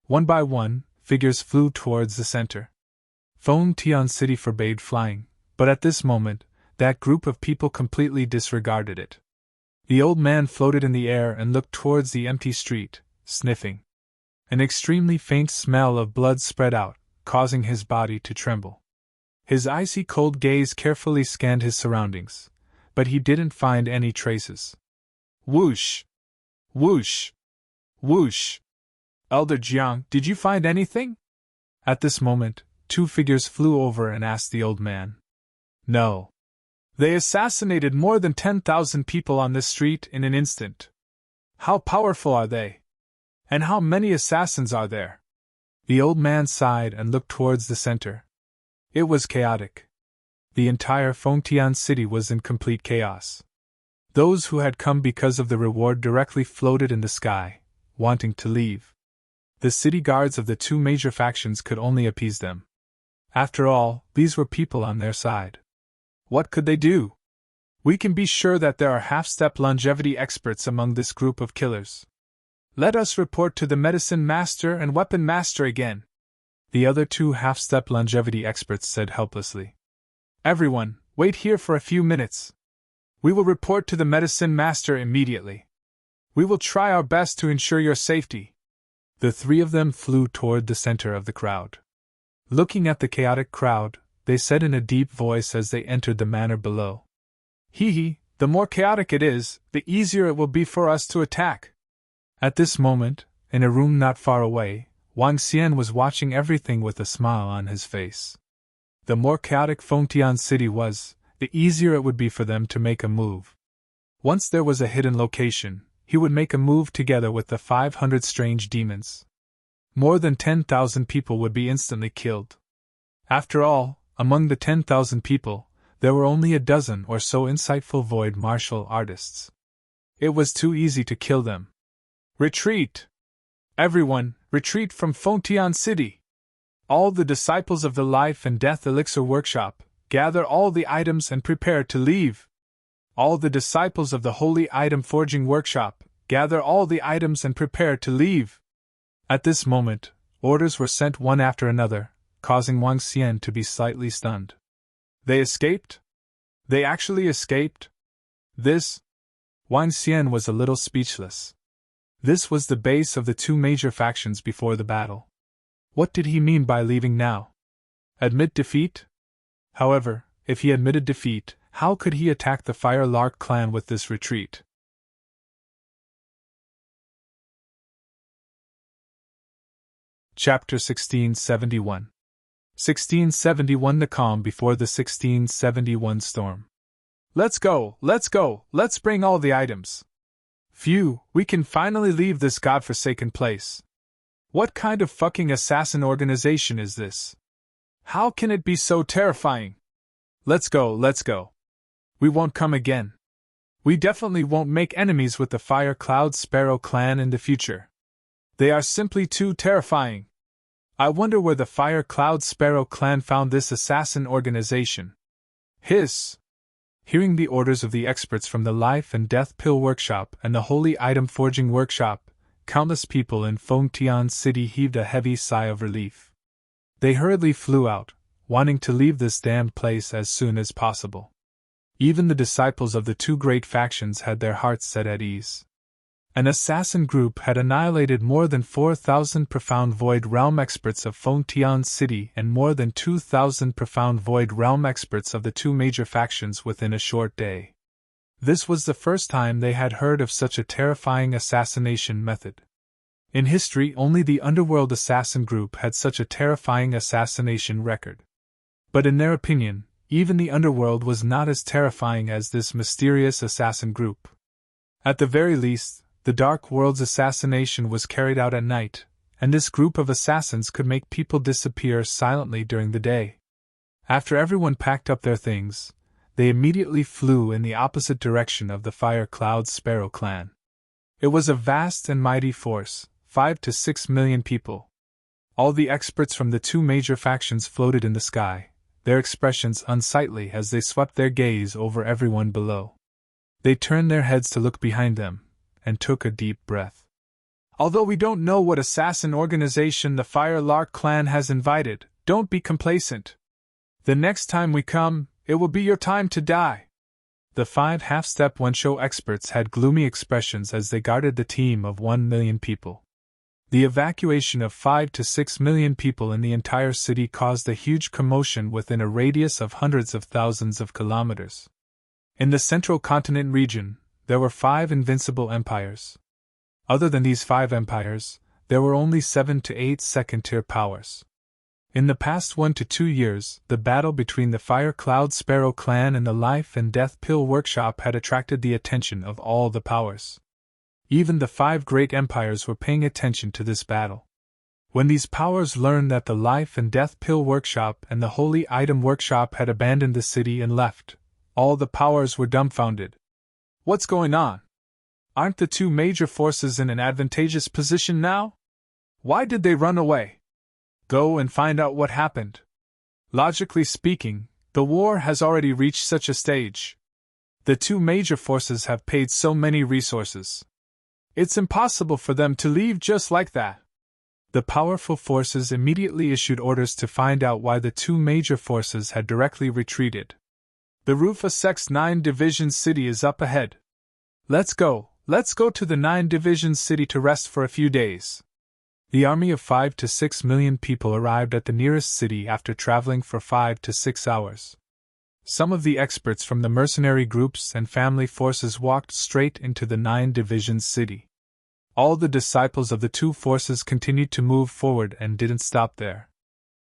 One by one, figures flew towards the center. Confrontations City forbade flying, but at this moment, that group of people completely disregarded it. The old man floated in the air and looked towards the empty street, sniffing. An extremely faint smell of blood spread out, causing his body to tremble. His icy cold gaze carefully scanned his surroundings, but he didn't find any traces. Whoosh! Whoosh! Whoosh! Elder Jiang, did you find anything? At this moment, 2 figures flew over and asked the old man. No. They assassinated more than 10,000 people on this street in an instant. How powerful are they? And how many assassins are there? The old man sighed and looked towards the center. It was chaotic. The entire Confrontations City was in complete chaos. Those who had come because of the reward directly floated in the sky, wanting to leave. The city guards of the 2 major factions could only appease them. After all, these were people on their side. What could they do? We can be sure that there are half-step longevity experts among this group of killers. Let us report to the medicine master and weapon master again. The other 2 half-step longevity experts said helplessly. Everyone, wait here for a few minutes. We will report to the medicine master immediately. We will try our best to ensure your safety. The 3 of them flew toward the center of the crowd. Looking at the chaotic crowd, they said in a deep voice as they entered the manor below. Hee, the more chaotic it is, the easier it will be for us to attack. At this moment, in a room not far away, Wang Xian was watching everything with a smile on his face. The more chaotic Confrontations City was, the easier it would be for them to make a move. Once there was a hidden location, he would make a move together with the 500 strange demons. More than 10,000 people would be instantly killed. After all, among the 10,000 people, there were only a dozen or so insightful void martial artists. It was too easy to kill them. Retreat! Everyone, retreat from Confrontations City! All the disciples of the Life and Death Elixir Workshop, gather all the items and prepare to leave. All the disciples of the Holy Item Forging Workshop, gather all the items and prepare to leave. At this moment, orders were sent one after another, causing Wang Xian to be slightly stunned. They escaped? They actually escaped? Wang Xian was a little speechless. This was the base of the two major factions before the battle. What did he mean by leaving now? Admit defeat? However, if he admitted defeat, how could he attack the Firelark clan with this retreat? Chapter 1671. 1671. The calm before the 1671 storm. Let's go, let's bring all the items. Phew, we can finally leave this godforsaken place. What kind of fucking assassin organization is this? How can it be so terrifying? Let's go. We won't come again. We definitely won't make enemies with the Fire Cloud Sparrow clan in the future. They are simply too terrifying. I wonder where the Fire Cloud Sparrow clan found this assassin organization. Hiss! Hearing the orders of the experts from the Life and Death Pill Workshop and the Holy Item Forging Workshop, countless people in Fengtian City heaved a heavy sigh of relief. They hurriedly flew out, wanting to leave this damned place as soon as possible. Even the disciples of the two great factions had their hearts set at ease. An assassin group had annihilated more than 4,000 Profound Void Realm experts of Fengtian City and more than 2,000 Profound Void Realm experts of the two major factions within a short day. This was the first time they had heard of such a terrifying assassination method. In history, only the Underworld Assassin Group had such a terrifying assassination record. But in their opinion, even the Underworld was not as terrifying as this mysterious assassin group. At the very least, the Dark World's assassination was carried out at night, and this group of assassins could make people disappear silently during the day. After everyone packed up their things, they immediately flew in the opposite direction of the Fire Cloud Sparrow clan. It was a vast and mighty force, 5 to 6 million people. All the experts from the two major factions floated in the sky, their expressions unsightly as they swept their gaze over everyone below. They turned their heads to look behind them, and took a deep breath. Although we don't know what assassin organization the Firelark clan has invited, don't be complacent. The next time we come, it will be your time to die. The 5 half-step one-show experts had gloomy expressions as they guarded the team of 1 million people. The evacuation of 5 to 6 million people in the entire city caused a huge commotion within a radius of hundreds of thousands of kilometers. In the central continent region, there were 5 invincible empires. Other than these 5 empires, there were only 7 to 8 second-tier powers. In the past 1 to 2 years, the battle between the Fire Cloud Sparrow clan and the Life and Death Pill Workshop had attracted the attention of all the powers. Even the 5 great empires were paying attention to this battle. When these powers learned that the Life and Death Pill Workshop and the Holy Item Workshop had abandoned the city and left, all the powers were dumbfounded. What's going on? Aren't the two major forces in an advantageous position now? Why did they run away? Go and find out what happened. Logically speaking, the war has already reached such a stage. The two major forces have paid so many resources. It's impossible for them to leave just like that. The powerful forces immediately issued orders to find out why the two major forces had directly retreated. The Rufa Sec's 9 Division City is up ahead. Let's go to the 9 Division City to rest for a few days. The army of 5 to 6 million people arrived at the nearest city after traveling for 5 to 6 hours. Some of the experts from the mercenary groups and family forces walked straight into the 9 Division City. All the disciples of the two forces continued to move forward and didn't stop there.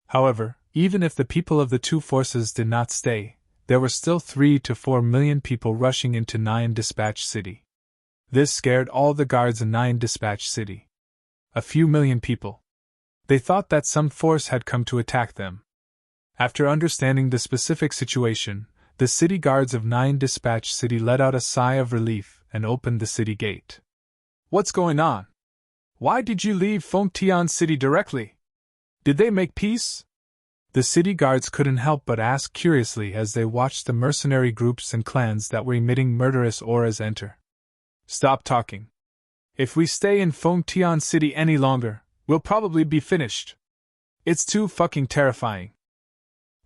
However, even if the people of the two forces did not stay, there were still 3 to 4 million people rushing into 9 Dispatch City. This scared all the guards in 9 Dispatch City. A few million people. They thought that some force had come to attack them. After understanding the specific situation, the city guards of 9 Dispatch City let out a sigh of relief and opened the city gate. What's going on? Why did you leave Fengtian City directly? Did they make peace? The city guards couldn't help but ask curiously as they watched the mercenary groups and clans that were emitting murderous auras enter. Stop talking. If we stay in Fengtian City any longer, we'll probably be finished. It's too fucking terrifying.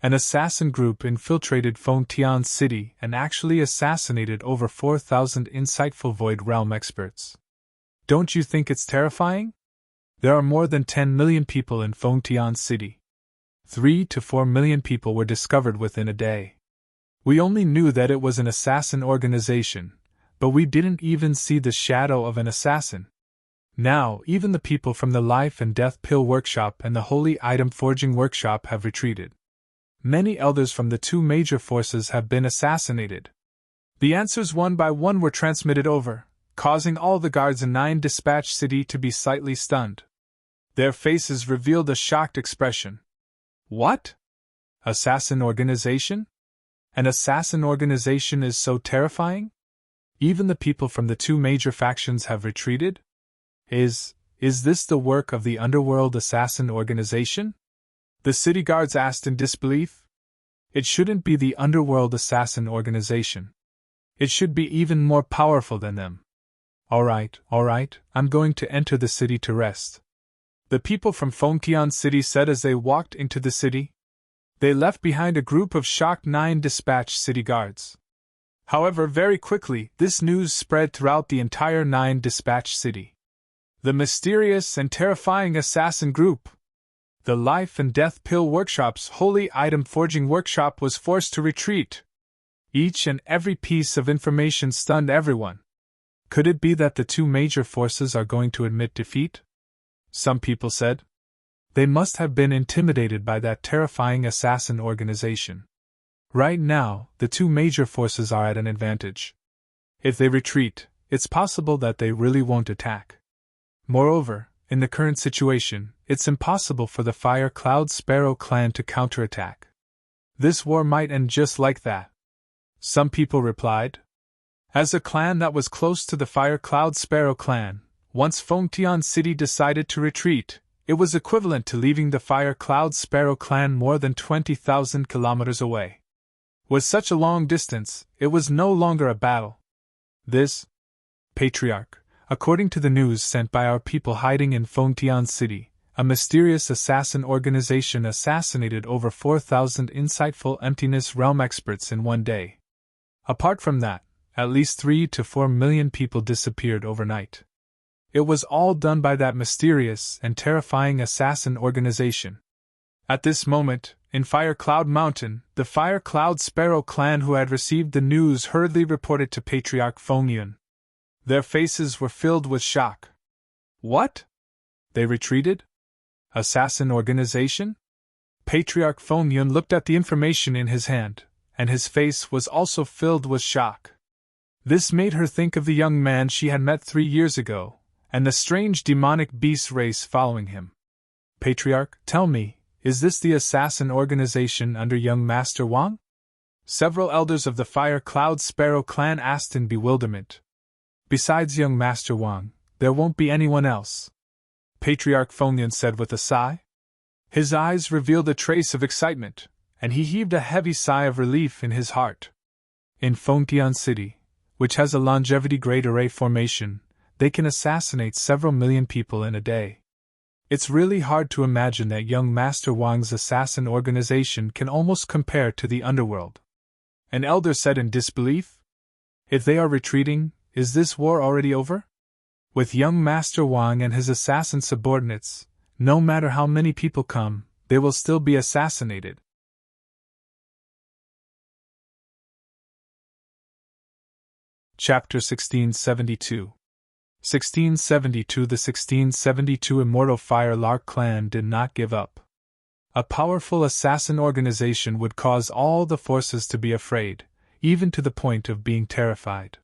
An assassin group infiltrated Fengtian City and actually assassinated over 4,000 insightful Void Realm experts. Don't you think it's terrifying? There are more than 10 million people in Confrontations City. 3 to 4 million people were discovered within a day. We only knew that it was an assassin organization, but we didn't even see the shadow of an assassin. Now, even the people from the Life and Death Pill Workshop and the Holy Item Forging Workshop have retreated. Many elders from the 2 major forces have been assassinated. The answers one by one were transmitted over, causing all the guards in 9 Dispatch City to be slightly stunned. Their faces revealed a shocked expression. What? Assassin organization? An assassin organization is so terrifying? Even the people from the 2 major factions have retreated? Is this the work of the underworld assassin organization? The city guards asked in disbelief. It shouldn't be the underworld assassin organization. It should be even more powerful than them. All right, I'm going to enter the city to rest. The people from Confrontations City said as they walked into the city. They left behind a group of shocked 9 Dispatch City guards. However, very quickly, this news spread throughout the entire 9 Dispatch City. The mysterious and terrifying assassin group, the Life and Death Pill Workshop's Holy Item Forging Workshop, was forced to retreat. Each and every piece of information stunned everyone. Could it be that the 2 major forces are going to admit defeat? Some people said. They must have been intimidated by that terrifying assassin organization. Right now, the 2 major forces are at an advantage. If they retreat, it's possible that they really won't attack. Moreover, in the current situation, it's impossible for the Fire Cloud Sparrow clan to counterattack. This war might end just like that. Some people replied. As a clan that was close to the Fire Cloud Sparrow clan, once Confrontations City decided to retreat, it was equivalent to leaving the Fire Cloud Sparrow clan more than 20,000 kilometers away. With such a long distance, it was no longer a battle. This Patriarch. According to the news sent by our people hiding in Confrontations City, a mysterious assassin organization assassinated over 4,000 insightful Emptiness Realm experts in one day. Apart from that, at least 3 to 4 million people disappeared overnight. It was all done by that mysterious and terrifying assassin organization. At this moment, in Fire Cloud Mountain, the Fire Cloud Sparrow clan who had received the news hurriedly reported to Patriarch Confrontations. Their faces were filled with shock. What? They retreated? Assassin organization? Patriarch Confrontations looked at the information in his hand, and his face was also filled with shock. This made her think of the young man she had met 3 years ago, and the strange demonic beast race following him. Patriarch, tell me, is this the assassin organization under young Master Wang? Several elders of the Fire Cloud Sparrow clan asked in bewilderment. Besides young Master Wang, there won't be anyone else. Patriarch Confrontations said with a sigh. His eyes revealed a trace of excitement, and he heaved a heavy sigh of relief in his heart. In Confrontations City, which has a longevity grade array formation, they can assassinate several million people in a day. It's really hard to imagine that young Master Wang's assassin organization can almost compare to the underworld. An elder said in disbelief. If they are retreating, is this war already over? With young Master Wang and his assassin subordinates, no matter how many people come, they will still be assassinated. Chapter 1672. 1672. The 1672 Immortal Fire Lark clan did not give up. A powerful assassin organization would cause all the forces to be afraid, even to the point of being terrified.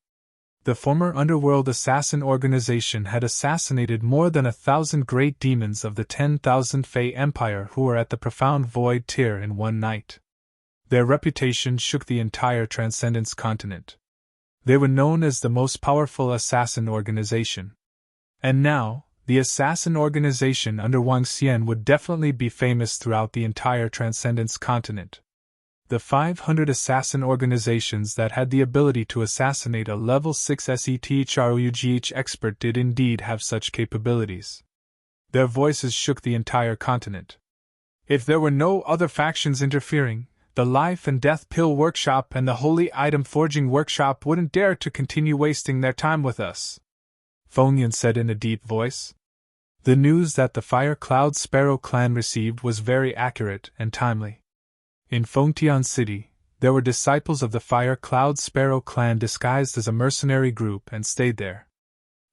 The former underworld assassin organization had assassinated more than 1,000 great demons of the 10,000 Fey Empire who were at the profound void tier in one night. Their reputation shook the entire Transcendence continent. They were known as the most powerful assassin organization. And now, the assassin organization under Wang Xian would definitely be famous throughout the entire Transcendence continent. The 500 assassin organizations that had the ability to assassinate a level 6 SETHROUGH expert did indeed have such capabilities. Their voices shook the entire continent. If there were no other factions interfering, the Life and Death Pill Workshop and the Holy Item Forging Workshop wouldn't dare to continue wasting their time with us. Feng Yun said in a deep voice. The news that the Fire Cloud Sparrow clan received was very accurate and timely. In Fengtian City, there were disciples of the Fire Cloud Sparrow clan disguised as a mercenary group and stayed there.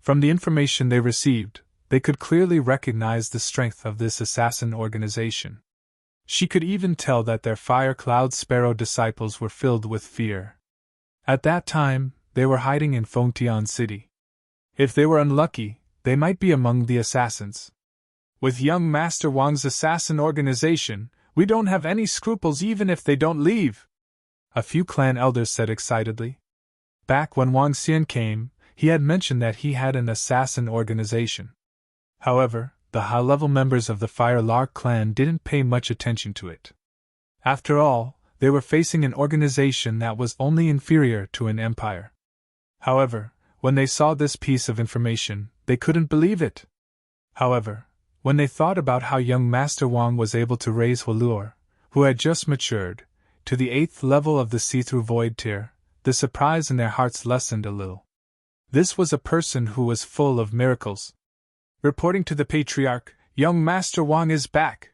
From the information they received, they could clearly recognize the strength of this assassin organization. She could even tell that their Fire Cloud Sparrow disciples were filled with fear. At that time, they were hiding in Fengtian City. If they were unlucky, they might be among the assassins. With young Master Wang's assassin organization, we don't have any scruples even if they don't leave, a few clan elders said excitedly. Back when Wang Xian came, he had mentioned that he had an assassin organization. However, the high-level members of the Fire Lark clan didn't pay much attention to it. After all, they were facing an organization that was only inferior to an empire. However, when they saw this piece of information, they couldn't believe it. However, when they thought about how young Master Wang was able to raise Huoluor, who had just matured, to the 8th level of the see-through void tier, the surprise in their hearts lessened a little. This was a person who was full of miracles. Reporting to the Patriarch, young Master Wang is back.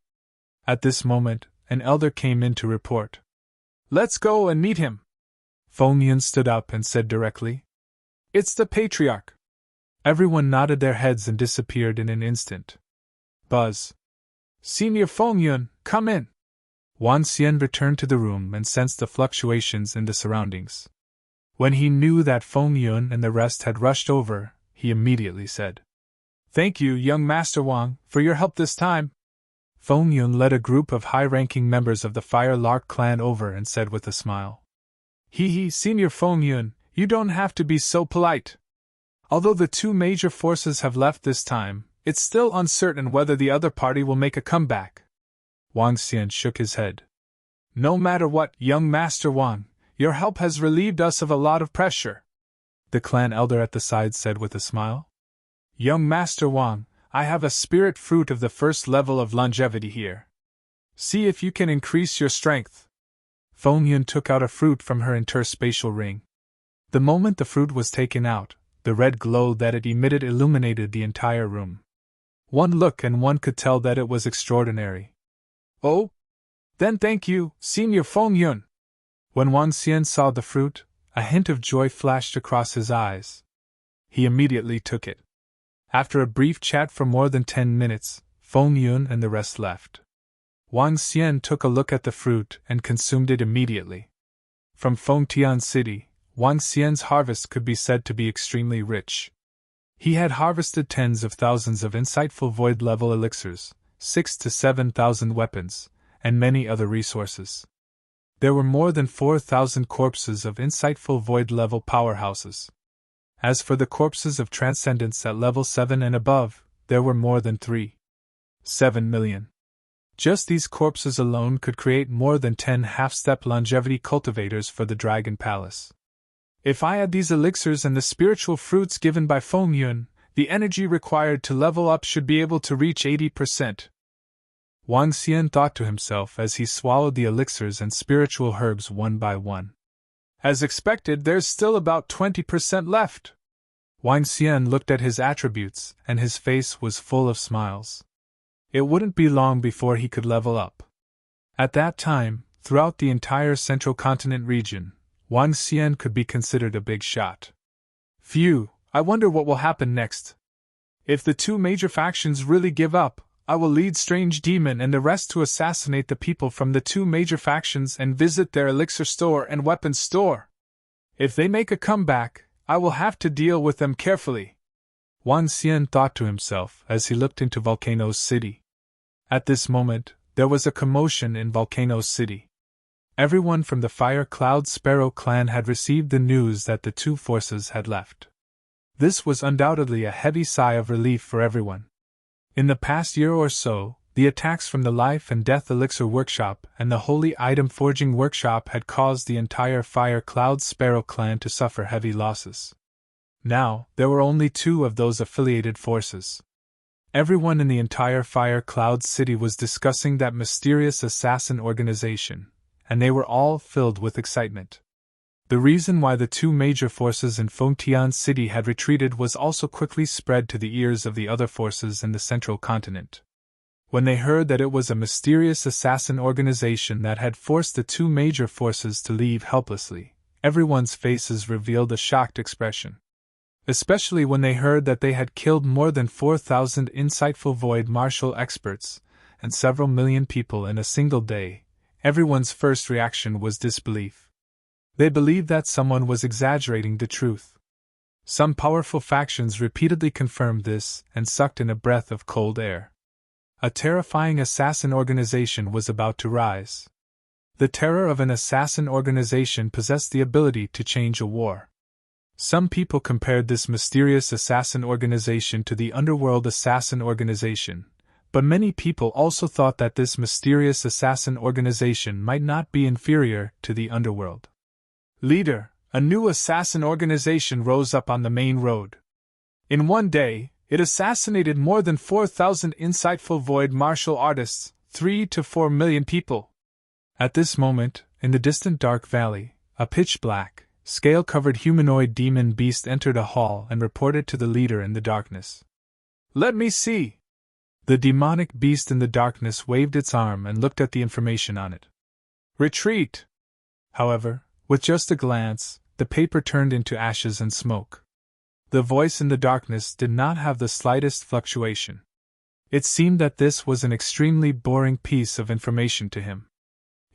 At this moment, an elder came in to report. Let's go and meet him. Feng Yun stood up and said directly. It's the Patriarch. Everyone nodded their heads and disappeared in an instant. Buzz. Senior Feng Yun, come in. Wang Xian returned to the room and sensed the fluctuations in the surroundings. When he knew that Feng Yun and the rest had rushed over, he immediately said, Thank you, young Master Wang, for your help this time. Feng Yun led a group of high-ranking members of the Fire Lark clan over and said with a smile, Hee, Senior Feng Yun, you don't have to be so polite. Although the two major forces have left this time, it's still uncertain whether the other party will make a comeback. Wang Xian shook his head. No matter what, young Master Wang, your help has relieved us of a lot of pressure. The clan elder at the side said with a smile. Young Master Wang, I have a spirit fruit of the 1st level of longevity here. See if you can increase your strength. Feng Yun took out a fruit from her interspatial ring. The moment the fruit was taken out, the red glow that it emitted illuminated the entire room. One look and one could tell that it was extraordinary. Oh? Then thank you, Senior Feng Yun. When Wang Xian saw the fruit, a hint of joy flashed across his eyes. He immediately took it. After a brief chat for more than 10 minutes, Feng Yun and the rest left. Wang Xian took a look at the fruit and consumed it immediately. From Fengtian City, Wang Xian's harvest could be said to be extremely rich. He had harvested tens of thousands of insightful void-level elixirs, 6,000 to 7,000 weapons, and many other resources. There were more than 4,000 corpses of insightful void-level powerhouses. As for the corpses of transcendence at level 7 and above, there were more than 7 million. Just these corpses alone could create more than 10 half-step longevity cultivators for the Dragon Palace. If I add these elixirs and the spiritual fruits given by Feng Yun, the energy required to level up should be able to reach 80%. Wang Xian thought to himself as he swallowed the elixirs and spiritual herbs one by one. As expected, there's still about 20% left. Wang Xian looked at his attributes, and his face was full of smiles. It wouldn't be long before he could level up. At that time, throughout the entire Central Continent region, Wang Xian could be considered a big shot. Phew, I wonder what will happen next. If the two major factions really give up, I will lead Strange Demon and the rest to assassinate the people from the two major factions and visit their elixir store and weapons store. If they make a comeback, I will have to deal with them carefully. Wang Xian thought to himself as he looked into Volcano City. At this moment, there was a commotion in Volcano City. Everyone from the Fire Cloud Sparrow clan had received the news that the two forces had left. This was undoubtedly a heavy sigh of relief for everyone. In the past year or so, the attacks from the Life and Death Elixir Workshop and the Holy Item Forging Workshop had caused the entire Fire Cloud Sparrow clan to suffer heavy losses. Now, there were only 2 of those affiliated forces. Everyone in the entire Fire Cloud City was discussing that mysterious assassin organization, and they were all filled with excitement. The reason why the two major forces in Fengtian City had retreated was also quickly spread to the ears of the other forces in the central continent. When they heard that it was a mysterious assassin organization that had forced the two major forces to leave helplessly, everyone's faces revealed a shocked expression. Especially when they heard that they had killed more than 4,000 insightful void martial experts and several million people in a single day, everyone's first reaction was disbelief. They believed that someone was exaggerating the truth. Some powerful factions repeatedly confirmed this and sucked in a breath of cold air. A terrifying assassin organization was about to rise. The terror of an assassin organization possessed the ability to change a war. Some people compared this mysterious assassin organization to the underworld assassin organization, but many people also thought that this mysterious assassin organization might not be inferior to the underworld. Leader, a new assassin organization rose up on the main road. In one day, it assassinated more than 4,000 insightful void martial artists, 3 to 4 million people. At this moment, in the distant dark valley, a pitch-black, scale-covered humanoid demon beast entered a hall and reported to the leader in the darkness. "Let me see!" The demonic beast in the darkness waved its arm and looked at the information on it. "Retreat!" However, with just a glance, the paper turned into ashes and smoke. The voice in the darkness did not have the slightest fluctuation. It seemed that this was an extremely boring piece of information to him.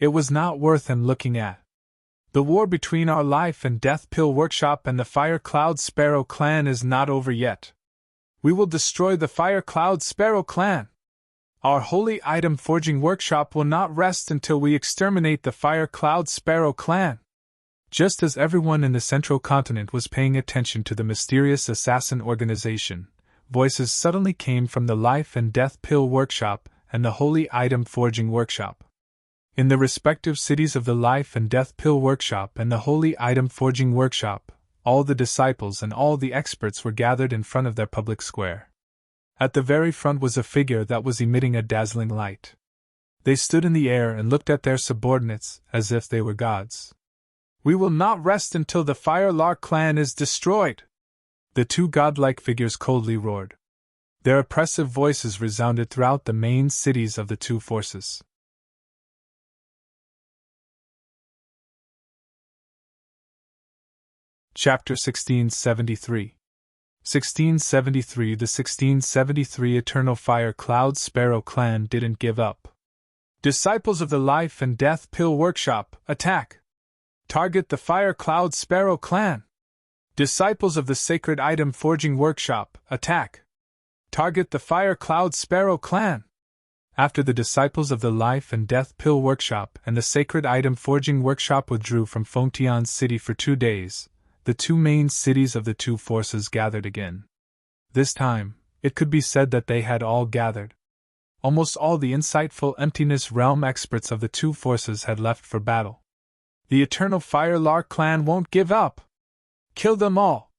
It was not worth him looking at. "The war between our Life and Death Pill Workshop and the Fire Cloud Sparrow clan is not over yet. We will destroy the Fire Cloud Sparrow clan. Our holy item forging workshop will not rest until we exterminate the Fire Cloud Sparrow clan." Just as everyone in the central continent was paying attention to the mysterious assassin organization, voices suddenly came from the Life and Death Pill Workshop and the Holy Item Forging Workshop. In the respective cities of the Life and Death Pill Workshop and the Holy Item Forging Workshop, all the disciples and all the experts were gathered in front of their public square. At the very front was a figure that was emitting a dazzling light. They stood in the air and looked at their subordinates as if they were gods. "We will not rest until the Fire Lark clan is destroyed!" The two godlike figures coldly roared. Their oppressive voices resounded throughout the main cities of the two forces. Chapter 1673. 1673. The 1673 Eternal Fire Cloud Sparrow clan didn't give up. "Disciples of the Life and Death Pill Workshop, attack! Target the Fire Cloud Sparrow clan! Disciples of the Sacred Item Forging Workshop, attack! Target the Fire Cloud Sparrow clan!" After the disciples of the Life and Death Pill Workshop and the Sacred Item Forging Workshop withdrew from Fengtian City for 2 days, the two main cities of the two forces gathered again. This time, it could be said that they had all gathered. Almost all the insightful Emptiness Realm experts of the two forces had left for battle. "The Eternal Fire Lark clan won't give up! Kill them all!"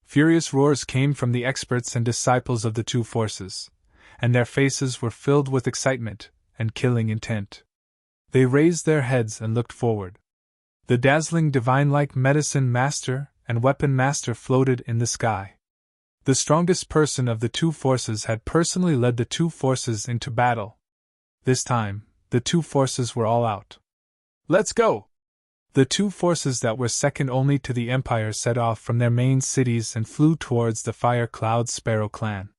Furious roars came from the experts and disciples of the two forces, and their faces were filled with excitement and killing intent. They raised their heads and looked forward. The dazzling divine-like medicine master and weapon master floated in the sky. The strongest person of the two forces had personally led the two forces into battle. This time, the two forces were all out. "Let's go!" The two forces that were second only to the Empire set off from their main cities and flew towards the Fire Cloud Sparrow clan.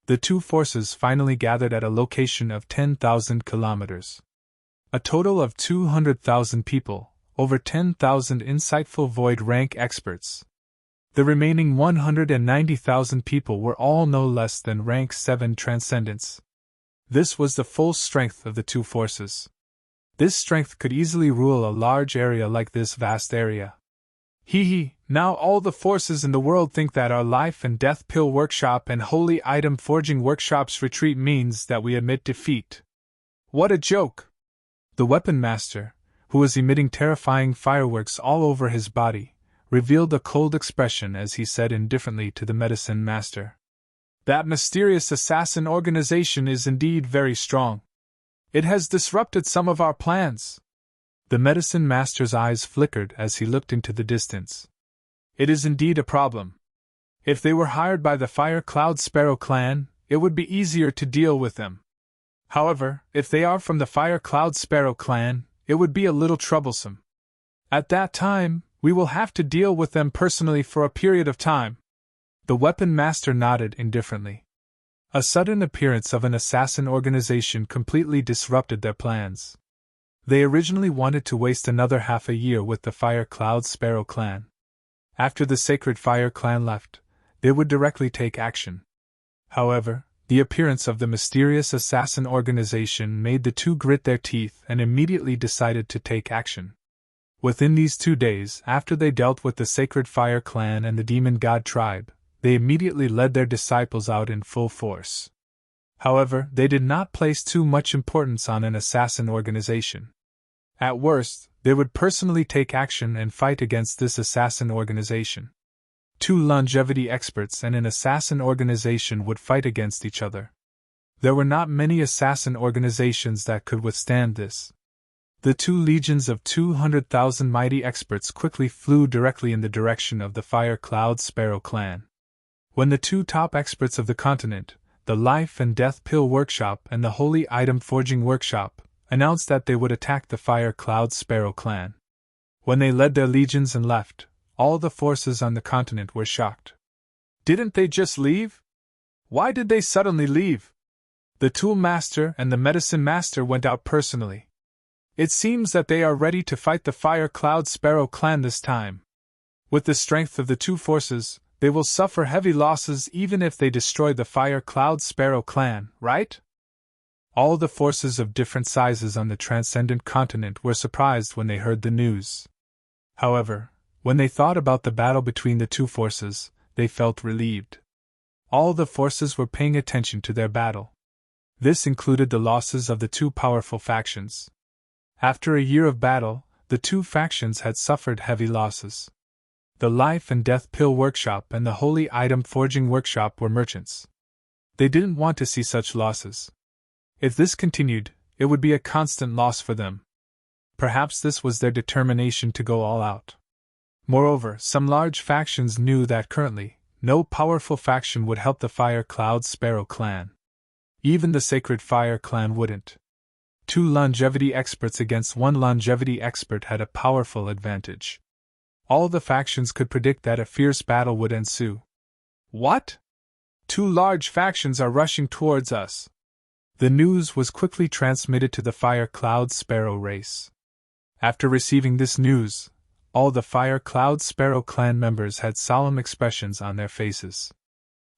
The two forces finally gathered at a location of 10,000 kilometers. A total of 200,000 people, over 10,000 insightful void rank experts. The remaining 190,000 people were all no less than rank 7 transcendents. This was the full strength of the two forces. This strength could easily rule a large area like this vast area. Now all the forces in the world think that our Life and Death Pill Workshop and Holy Item Forging Workshop's retreat means that we admit defeat. What a joke! The weapon master, who was emitting terrifying fireworks all over his body, revealed a cold expression as he said indifferently to the medicine master. "That mysterious assassin organization is indeed very strong. It has disrupted some of our plans. The medicine master's eyes flickered as he looked into the distance. It is indeed a problem. If they were hired by the Fire Cloud Sparrow clan, it would be easier to deal with them. However, if they are from the Fire Cloud Sparrow clan, it would be a little troublesome. At that time, we will have to deal with them personally for a period of time. The weapon master nodded indifferently. A sudden appearance of an assassin organization completely disrupted their plans. They originally wanted to waste another half a year with the Fire Cloud Sparrow clan. After the Sacred Fire clan left, they would directly take action. However, the appearance of the mysterious assassin organization made the two grit their teeth and immediately decided to take action. Within these 2 days after they dealt with the Sacred Fire clan and the Demon God tribe, they immediately led their disciples out in full force. However, they did not place too much importance on an assassin organization. At worst, they would personally take action and fight against this assassin organization. 2 longevity experts and an assassin organization would fight against each other. There were not many assassin organizations that could withstand this. The 2 legions of 200,000 mighty experts quickly flew directly in the direction of the Fire Cloud Sparrow clan. When the 2 top experts of the continent, the Life and Death Pill Workshop and the Holy Item Forging Workshop, announced that they would attack the Fire Cloud Sparrow clan. When they led their legions and left, all the forces on the continent were shocked. Didn't they just leave? Why did they suddenly leave? The Tool Master and the Medicine Master went out personally. It seems that they are ready to fight the Fire Cloud Sparrow clan this time. With the strength of the 2 forces, they will suffer heavy losses even if they destroy the Fire Cloud Sparrow clan, right? All the forces of different sizes on the transcendent continent were surprised when they heard the news. However, when they thought about the battle between the 2 forces, they felt relieved. All the forces were paying attention to their battle. This included the losses of the 2 powerful factions. After a year of battle, the 2 factions had suffered heavy losses. The Life and Death Pill Workshop and the Holy Item Forging Workshop were merchants. They didn't want to see such losses. If this continued, it would be a constant loss for them. Perhaps this was their determination to go all out. Moreover, some large factions knew that currently, no powerful faction would help the Fire Cloud Sparrow clan. Even the Sacred Fire clan wouldn't. 2 longevity experts against 1 longevity expert had a powerful advantage. All the factions could predict that a fierce battle would ensue. What? 2 large factions are rushing towards us. The news was quickly transmitted to the Fire Cloud Sparrow race. After receiving this news, all the Fire Cloud Sparrow clan members had solemn expressions on their faces.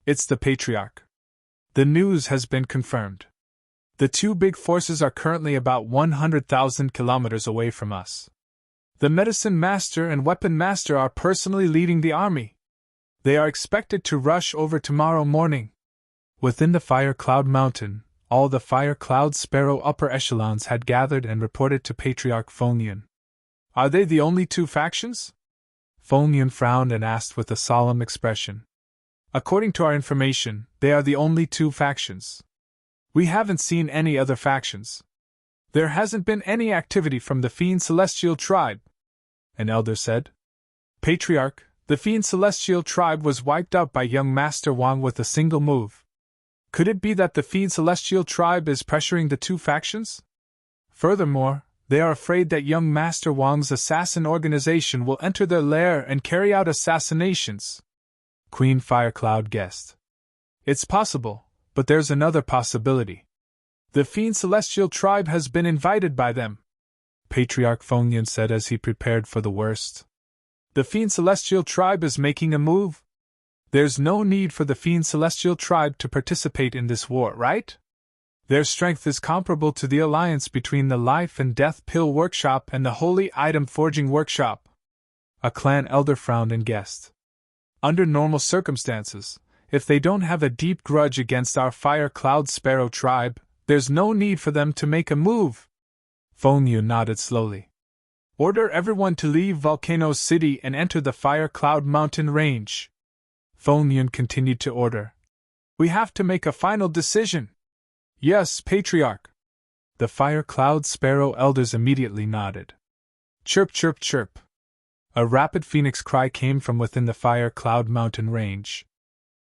It's the Patriarch. The news has been confirmed. The 2 big forces are currently about 100,000 kilometers away from us. The Medicine Master and Weapon Master are personally leading the army. They are expected to rush over tomorrow morning. Within the Fire Cloud Mountain, all the Fire Cloud Sparrow upper echelons had gathered and reported to Patriarch Phonian. Are they the only 2 factions? Phonian frowned and asked with a solemn expression. According to our information, they are the only 2 factions. We haven't seen any other factions. There hasn't been any activity from the Fiend Celestial tribe, an elder said. Patriarch, the Fiend Celestial tribe was wiped out by young Master Wang with a single move. Could it be that the Fiend Celestial tribe is pressuring the 2 factions? Furthermore, they are afraid that young Master Wang's assassin organization will enter their lair and carry out assassinations. Queen Firecloud guessed. It's possible, but there's another possibility. The Fiend Celestial tribe has been invited by them, Patriarch Phonian said as he prepared for the worst. The Fiend Celestial tribe is making a move? There's no need for the Fiend Celestial tribe to participate in this war, right? Their strength is comparable to the alliance between the Life and Death Pill Workshop and the Holy Item Forging Workshop. A clan elder frowned and guessed. Under normal circumstances, if they don't have a deep grudge against our Fire Cloud Sparrow tribe, there's no need for them to make a move. Phonian nodded slowly. Order everyone to leave Volcano City and enter the Fire Cloud Mountain Range. Phonian continued to order. We have to make a final decision. Yes, Patriarch. The Fire Cloud Sparrow elders immediately nodded. Chirp, chirp, chirp. A rapid phoenix cry came from within the Fire Cloud mountain range.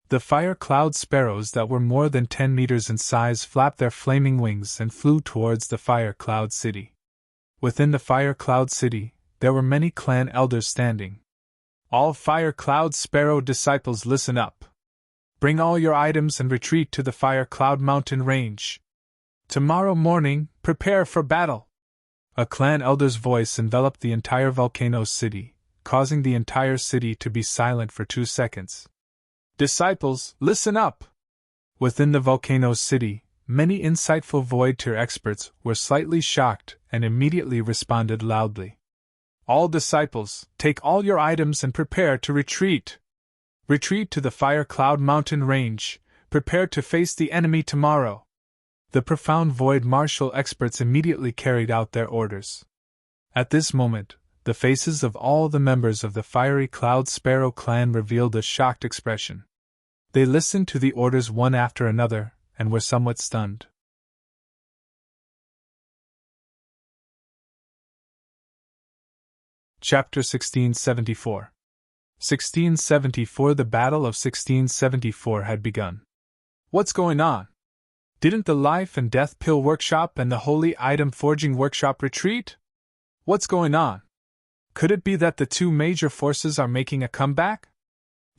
The Fire Cloud sparrows that were more than 10 meters in size flapped their flaming wings and flew towards the Fire Cloud City. Within the Fire Cloud City, there were many clan elders standing. All Fire Cloud sparrow disciples, listen up. Bring all your items and retreat to the Fire Cloud mountain range. Tomorrow morning, prepare for battle. A clan elder's voice enveloped the entire volcano city, causing the entire city to be silent for 2 seconds. Disciples, listen up! Within the volcano city, many insightful Void Tier experts were slightly shocked and immediately responded loudly. All disciples, take all your items and prepare to retreat. Retreat to the Fire Cloud mountain range, prepare to face the enemy tomorrow. The profound Void Martial experts immediately carried out their orders. At this moment, the faces of all the members of the Fiery Cloud Sparrow clan revealed a shocked expression. They listened to the orders one after another, and were somewhat stunned. Chapter 1674. 1674. The Battle of 1674 had begun. What's going on? Didn't the Life and Death Pill Workshop and the Holy Item Forging Workshop retreat? What's going on? Could it be that the two major forces are making a comeback?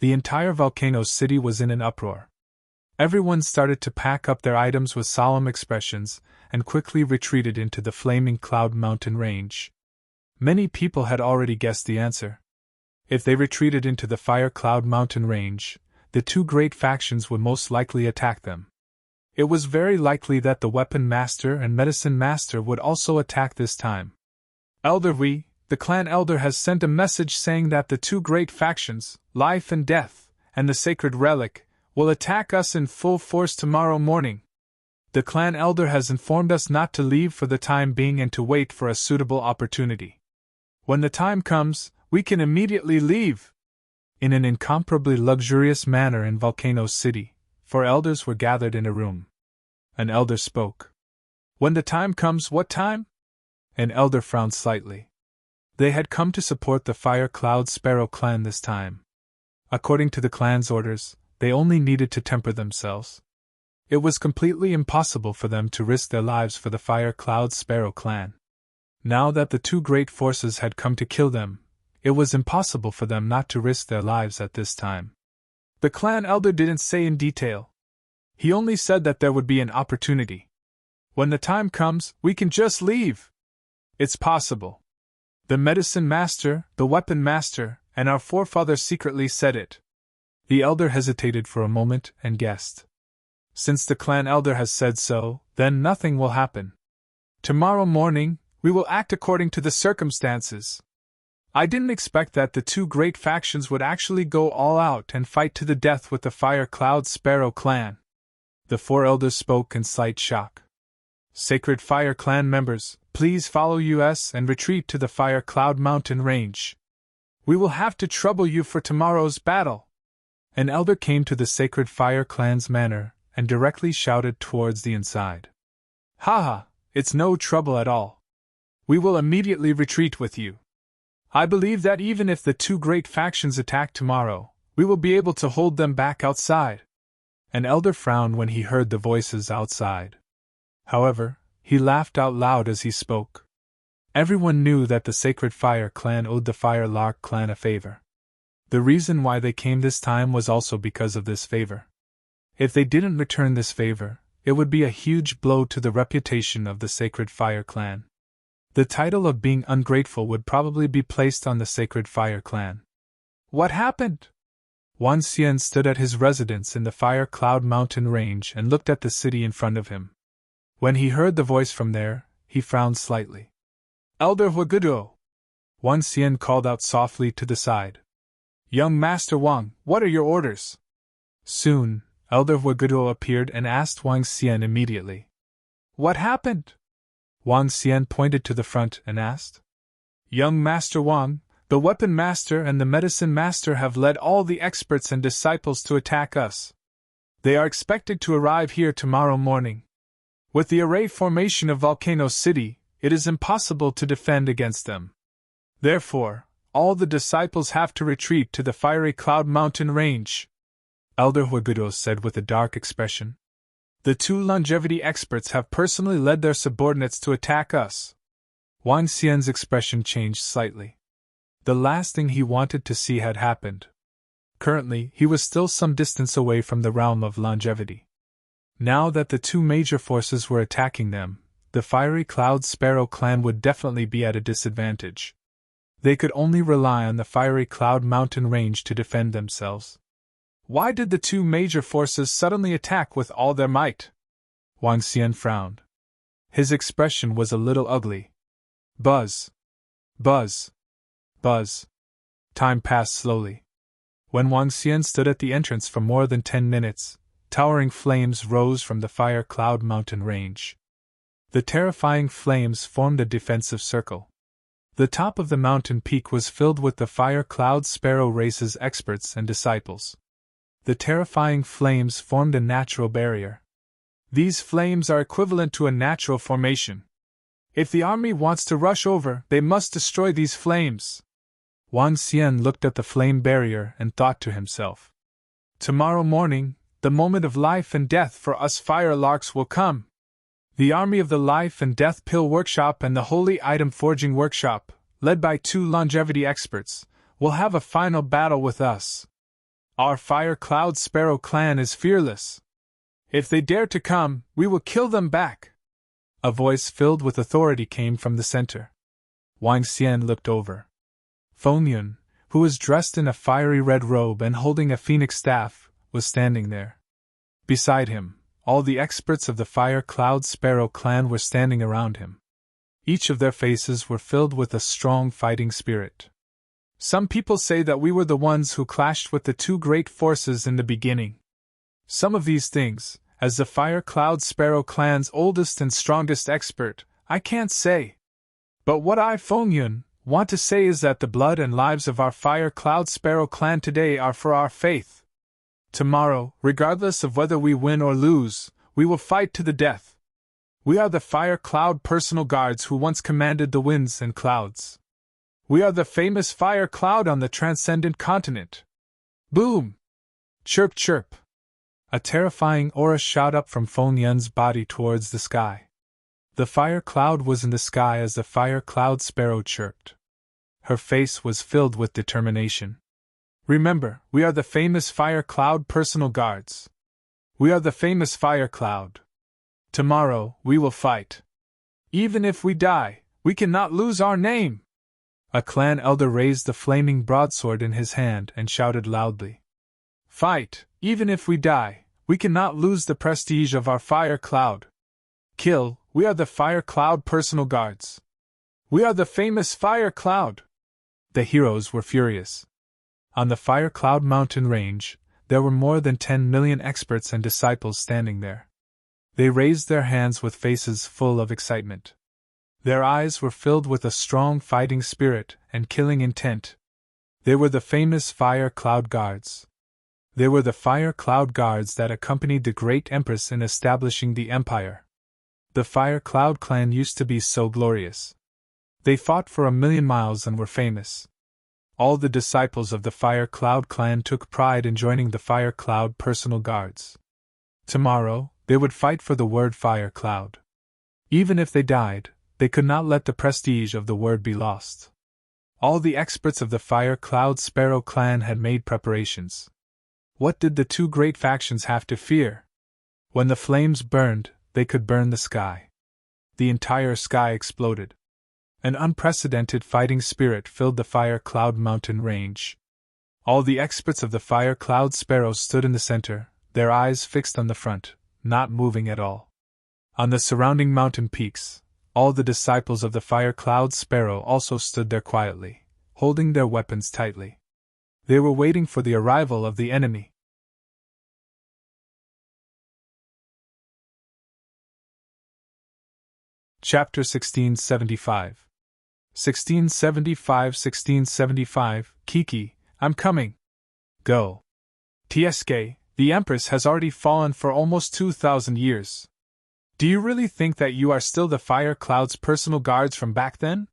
The entire volcano city was in an uproar. Everyone started to pack up their items with solemn expressions and quickly retreated into the flaming Cloud Mountain range. Many people had already guessed the answer. If they retreated into the Fire Cloud Mountain range, the two great factions would most likely attack them. It was very likely that the Weapon Master and Medicine Master would also attack this time. Elder Wee, the clan elder, has sent a message saying that the two great factions, Life and Death, and the Sacred Relic, will attack us in full force tomorrow morning. The clan elder has informed us not to leave for the time being and to wait for a suitable opportunity. When the time comes, we can immediately leave. In an incomparably luxurious manner in Volcano City, 4 elders were gathered in a room. An elder spoke. When the time comes, what time? An elder frowned slightly. They had come to support the Fire Cloud Sparrow clan this time. According to the clan's orders, they only needed to temper themselves. It was completely impossible for them to risk their lives for the Fire Cloud Sparrow clan. Now that the two great forces had come to kill them, it was impossible for them not to risk their lives at this time. The clan elder didn't say in detail. He only said that there would be an opportunity. When the time comes, we can just leave. It's possible. The Medicine Master, the Weapon Master, and our forefathers secretly said it. The elder hesitated for a moment and guessed. Since the clan elder has said so, then nothing will happen. Tomorrow morning, we will act according to the circumstances. I didn't expect that the two great factions would actually go all out and fight to the death with the Fire Cloud Sparrow clan. The 4 elders spoke in slight shock. Sacred Fire Clan members, please follow us and retreat to the Fire Cloud Mountain range. We will have to trouble you for tomorrow's battle. An elder came to the Sacred Fire Clan's manor and directly shouted towards the inside. Haha, it's no trouble at all. We will immediately retreat with you. I believe that even if the two great factions attack tomorrow, we will be able to hold them back outside. An elder frowned when he heard the voices outside. However, he laughed out loud as he spoke. Everyone knew that the Sacred Fire Clan owed the Fire Lark Clan a favor. The reason why they came this time was also because of this favor. If they didn't return this favor, it would be a huge blow to the reputation of the Sacred Fire Clan. The title of being ungrateful would probably be placed on the Sacred Fire Clan. What happened? Wang Xian stood at his residence in the Fire Cloud Mountain range and looked at the city in front of him. When he heard the voice from there, he frowned slightly. Elder Huagudo! Wang Xian called out softly to the side. Young Master Wang, what are your orders? Soon, Elder Huagudo appeared and asked Wang Xian immediately. What happened? Wang Xian pointed to the front and asked. Young Master Wang, the Weapon Master and the Medicine Master have led all the experts and disciples to attack us. They are expected to arrive here tomorrow morning. With the array formation of Volcano City, it is impossible to defend against them. Therefore, all the disciples have to retreat to the fiery cloud mountain range, Elder Huigudo said with a dark expression. The two longevity experts have personally led their subordinates to attack us. Wang Xian's expression changed slightly. The last thing he wanted to see had happened. Currently, he was still some distance away from the realm of longevity. Now that the two major forces were attacking them, the Fiery Cloud Sparrow clan would definitely be at a disadvantage. They could only rely on the Fiery Cloud Mountain range to defend themselves. Why did the two major forces suddenly attack with all their might? Wang Xian frowned. His expression was a little ugly. Buzz. Buzz. Buzz. Time passed slowly. When Wang Xian stood at the entrance for more than 10 minutes, towering flames rose from the Fire Cloud Mountain range. The terrifying flames formed a defensive circle. The top of the mountain peak was filled with the Fire Cloud Sparrow race's experts and disciples. The terrifying flames formed a natural barrier. These flames are equivalent to a natural formation. If the army wants to rush over, they must destroy these flames. Wang Xian looked at the flame barrier and thought to himself. Tomorrow morning, the moment of life and death for us fire larks will come. The army of the Life and Death Pill Workshop and the Holy Item Forging Workshop, led by two longevity experts, will have a final battle with us. Our Fire Cloud Sparrow clan is fearless. If they dare to come, we will kill them back. A voice filled with authority came from the center. Wang Xian looked over. Feng Yun, who was dressed in a fiery red robe and holding a phoenix staff, was standing there. Beside him, all the experts of the Fire Cloud Sparrow clan were standing around him. Each of their faces were filled with a strong fighting spirit. Some people say that we were the ones who clashed with the two great forces in the beginning. Some of these things, as the Fire Cloud Sparrow clan's oldest and strongest expert, I can't say. But what I, Feng Yun, want to say is that the blood and lives of our Fire Cloud Sparrow clan today are for our faith. Tomorrow, regardless of whether we win or lose, we will fight to the death. We are the Fire Cloud personal guards who once commanded the winds and clouds. We are the famous Fire Cloud on the transcendent continent. Boom! Chirp chirp! A terrifying aura shot up from Feng Yun's body towards the sky. The Fire Cloud was in the sky as the Fire Cloud Sparrow chirped. Her face was filled with determination. Remember, we are the famous Fire Cloud personal guards. We are the famous Fire Cloud. Tomorrow, we will fight. Even if we die, we cannot lose our name. A clan elder raised the flaming broadsword in his hand and shouted loudly. Fight, even if we die, we cannot lose the prestige of our Fire Cloud. Kill, we are the Fire Cloud personal guards. We are the famous Fire Cloud. The heroes were furious. On the Fire Cloud Mountain range, there were more than 10 million experts and disciples standing there. They raised their hands with faces full of excitement. Their eyes were filled with a strong fighting spirit and killing intent. They were the famous Fire Cloud Guards. They were the Fire Cloud Guards that accompanied the great Empress in establishing the Empire. The Fire Cloud clan used to be so glorious. They fought for 1,000,000 miles and were famous. All the disciples of the Fire Cloud clan took pride in joining the Fire Cloud personal guards. Tomorrow, they would fight for the word Fire Cloud. Even if they died, they could not let the prestige of the word be lost. All the experts of the Fire Cloud Sparrow clan had made preparations. What did the two great factions have to fear? When the flames burned, they could burn the sky. The entire sky exploded. An unprecedented fighting spirit filled the Fire Cloud Mountain range. All the experts of the Fire Cloud Sparrow stood in the center, their eyes fixed on the front, not moving at all. On the surrounding mountain peaks, all the disciples of the Fire Cloud Sparrow also stood there quietly, holding their weapons tightly. They were waiting for the arrival of the enemy. Chapter 1675 1675 Kiki, I'm coming. Go. TSK, the Empress has already fallen for almost 2,000 years. Do you really think that you are still the Fire Cloud's personal guards from back then?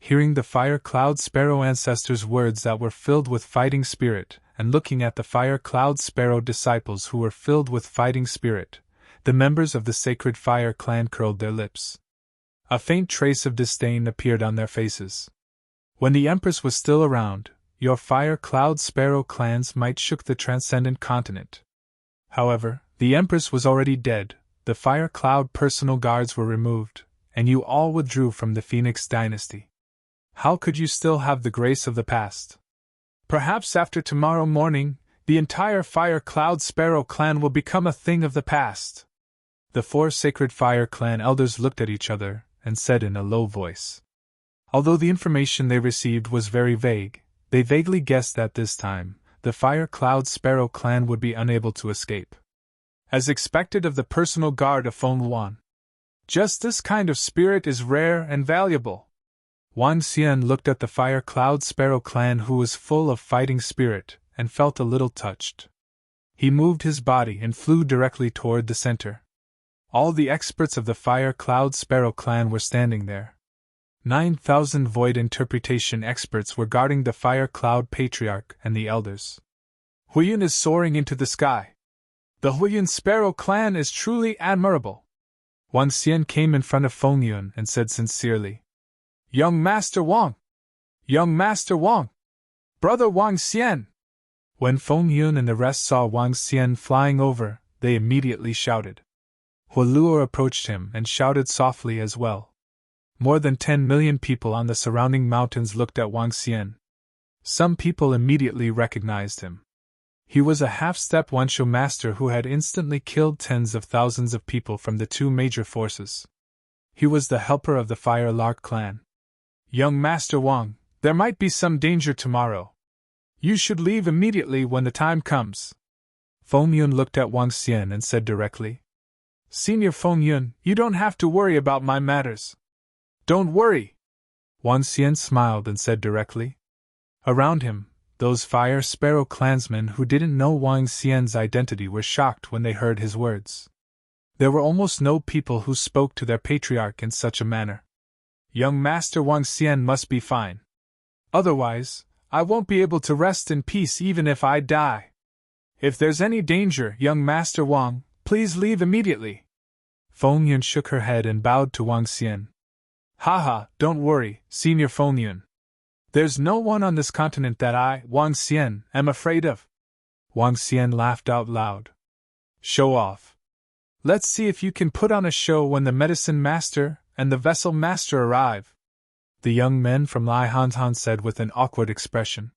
Hearing the Fire Cloud Sparrow ancestors' words that were filled with fighting spirit, and looking at the Fire Cloud Sparrow disciples who were filled with fighting spirit, the members of the Sacred Fire clan curled their lips. A faint trace of disdain appeared on their faces. When the Empress was still around, your Fire Cloud Sparrow clans might shook the transcendent continent. However, the Empress was already dead, the Fire Cloud personal guards were removed, and you all withdrew from the Phoenix dynasty. How could you still have the grace of the past? Perhaps after tomorrow morning, the entire Fire Cloud Sparrow clan will become a thing of the past. The 4 Sacred Fire clan elders looked at each other and said in a low voice. Although the information they received was very vague, they vaguely guessed that this time, the Fire Cloud Sparrow clan would be unable to escape. As expected of the personal guard of Feng Yuan. Just this kind of spirit is rare and valuable. Wang Xian looked at the Fire Cloud Sparrow clan who was full of fighting spirit, and felt a little touched. He moved his body and flew directly toward the center. All the experts of the Fire Cloud Sparrow clan were standing there. 9,000 void interpretation experts were guarding the Fire Cloud Patriarch and the elders. Huiyun is soaring into the sky. The Huiyun Sparrow clan is truly admirable. Wang Xian came in front of Feng Yun and said sincerely, Young Master Wang! Young Master Wang! Brother Wang Xian! When Feng Yun and the rest saw Wang Xian flying over, they immediately shouted. Huoluo approached him and shouted softly as well. More than 10 million people on the surrounding mountains looked at Wang Xian. Some people immediately recognized him. He was a half-step Wenshu master who had instantly killed tens of thousands of people from the 2 major forces. He was the helper of the Fire Lark clan. Young Master Wang, there might be some danger tomorrow. You should leave immediately when the time comes. Feng Yun looked at Wang Xian and said directly, Senior Feng Yun, you don't have to worry about my matters. Don't worry. Wang Xian smiled and said directly. Around him, those Fire Sparrow clansmen who didn't know Wang Xian's identity were shocked when they heard his words. There were almost no people who spoke to their patriarch in such a manner. Young Master Wang Xian must be fine. Otherwise, I won't be able to rest in peace even if I die. If there's any danger, young Master Wang, please leave immediately. Feng Yun shook her head and bowed to Wang Xian. Haha, don't worry, Senior Feng Yun. There's no one on this continent that I, Wang Xian, am afraid of. Wang Xian laughed out loud. Show off. Let's see if you can put on a show when the Medicine Master and the Vessel Master arrive. The young men from Lai Hanhan said with an awkward expression.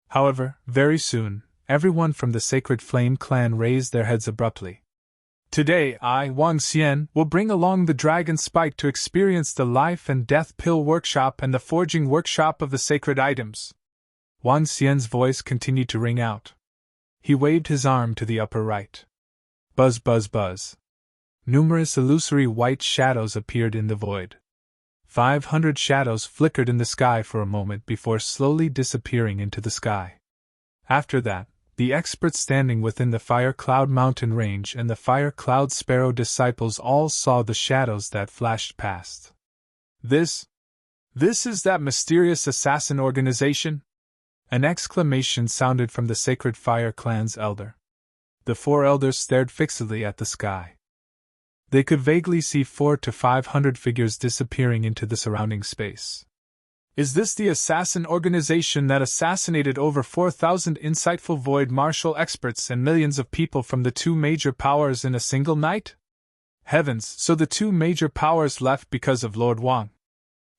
However, very soon, everyone from the Sacred Flame clan raised their heads abruptly. Today I, Wang Xian, will bring along the Dragon Spike to experience the Life and Death Pill Workshop and the Forging Workshop of the Sacred Items. Wang Xian's voice continued to ring out. He waved his arm to the upper right. Buzz, buzz, buzz. Numerous illusory white shadows appeared in the void. 500 shadows flickered in the sky for a moment before slowly disappearing into the sky. After that, the experts standing within the Fire Cloud Mountain range and the Fire Cloud Sparrow disciples all saw the shadows that flashed past. This is that mysterious assassin organization? An exclamation sounded from the Sacred Fire clan's elder. The 4 elders stared fixedly at the sky. They could vaguely see 400 to 500 figures disappearing into the surrounding space. Is this the assassin organization that assassinated over 4,000 insightful void martial experts and millions of people from the 2 major powers in a single night? Heavens, so the 2 major powers left because of Lord Wang.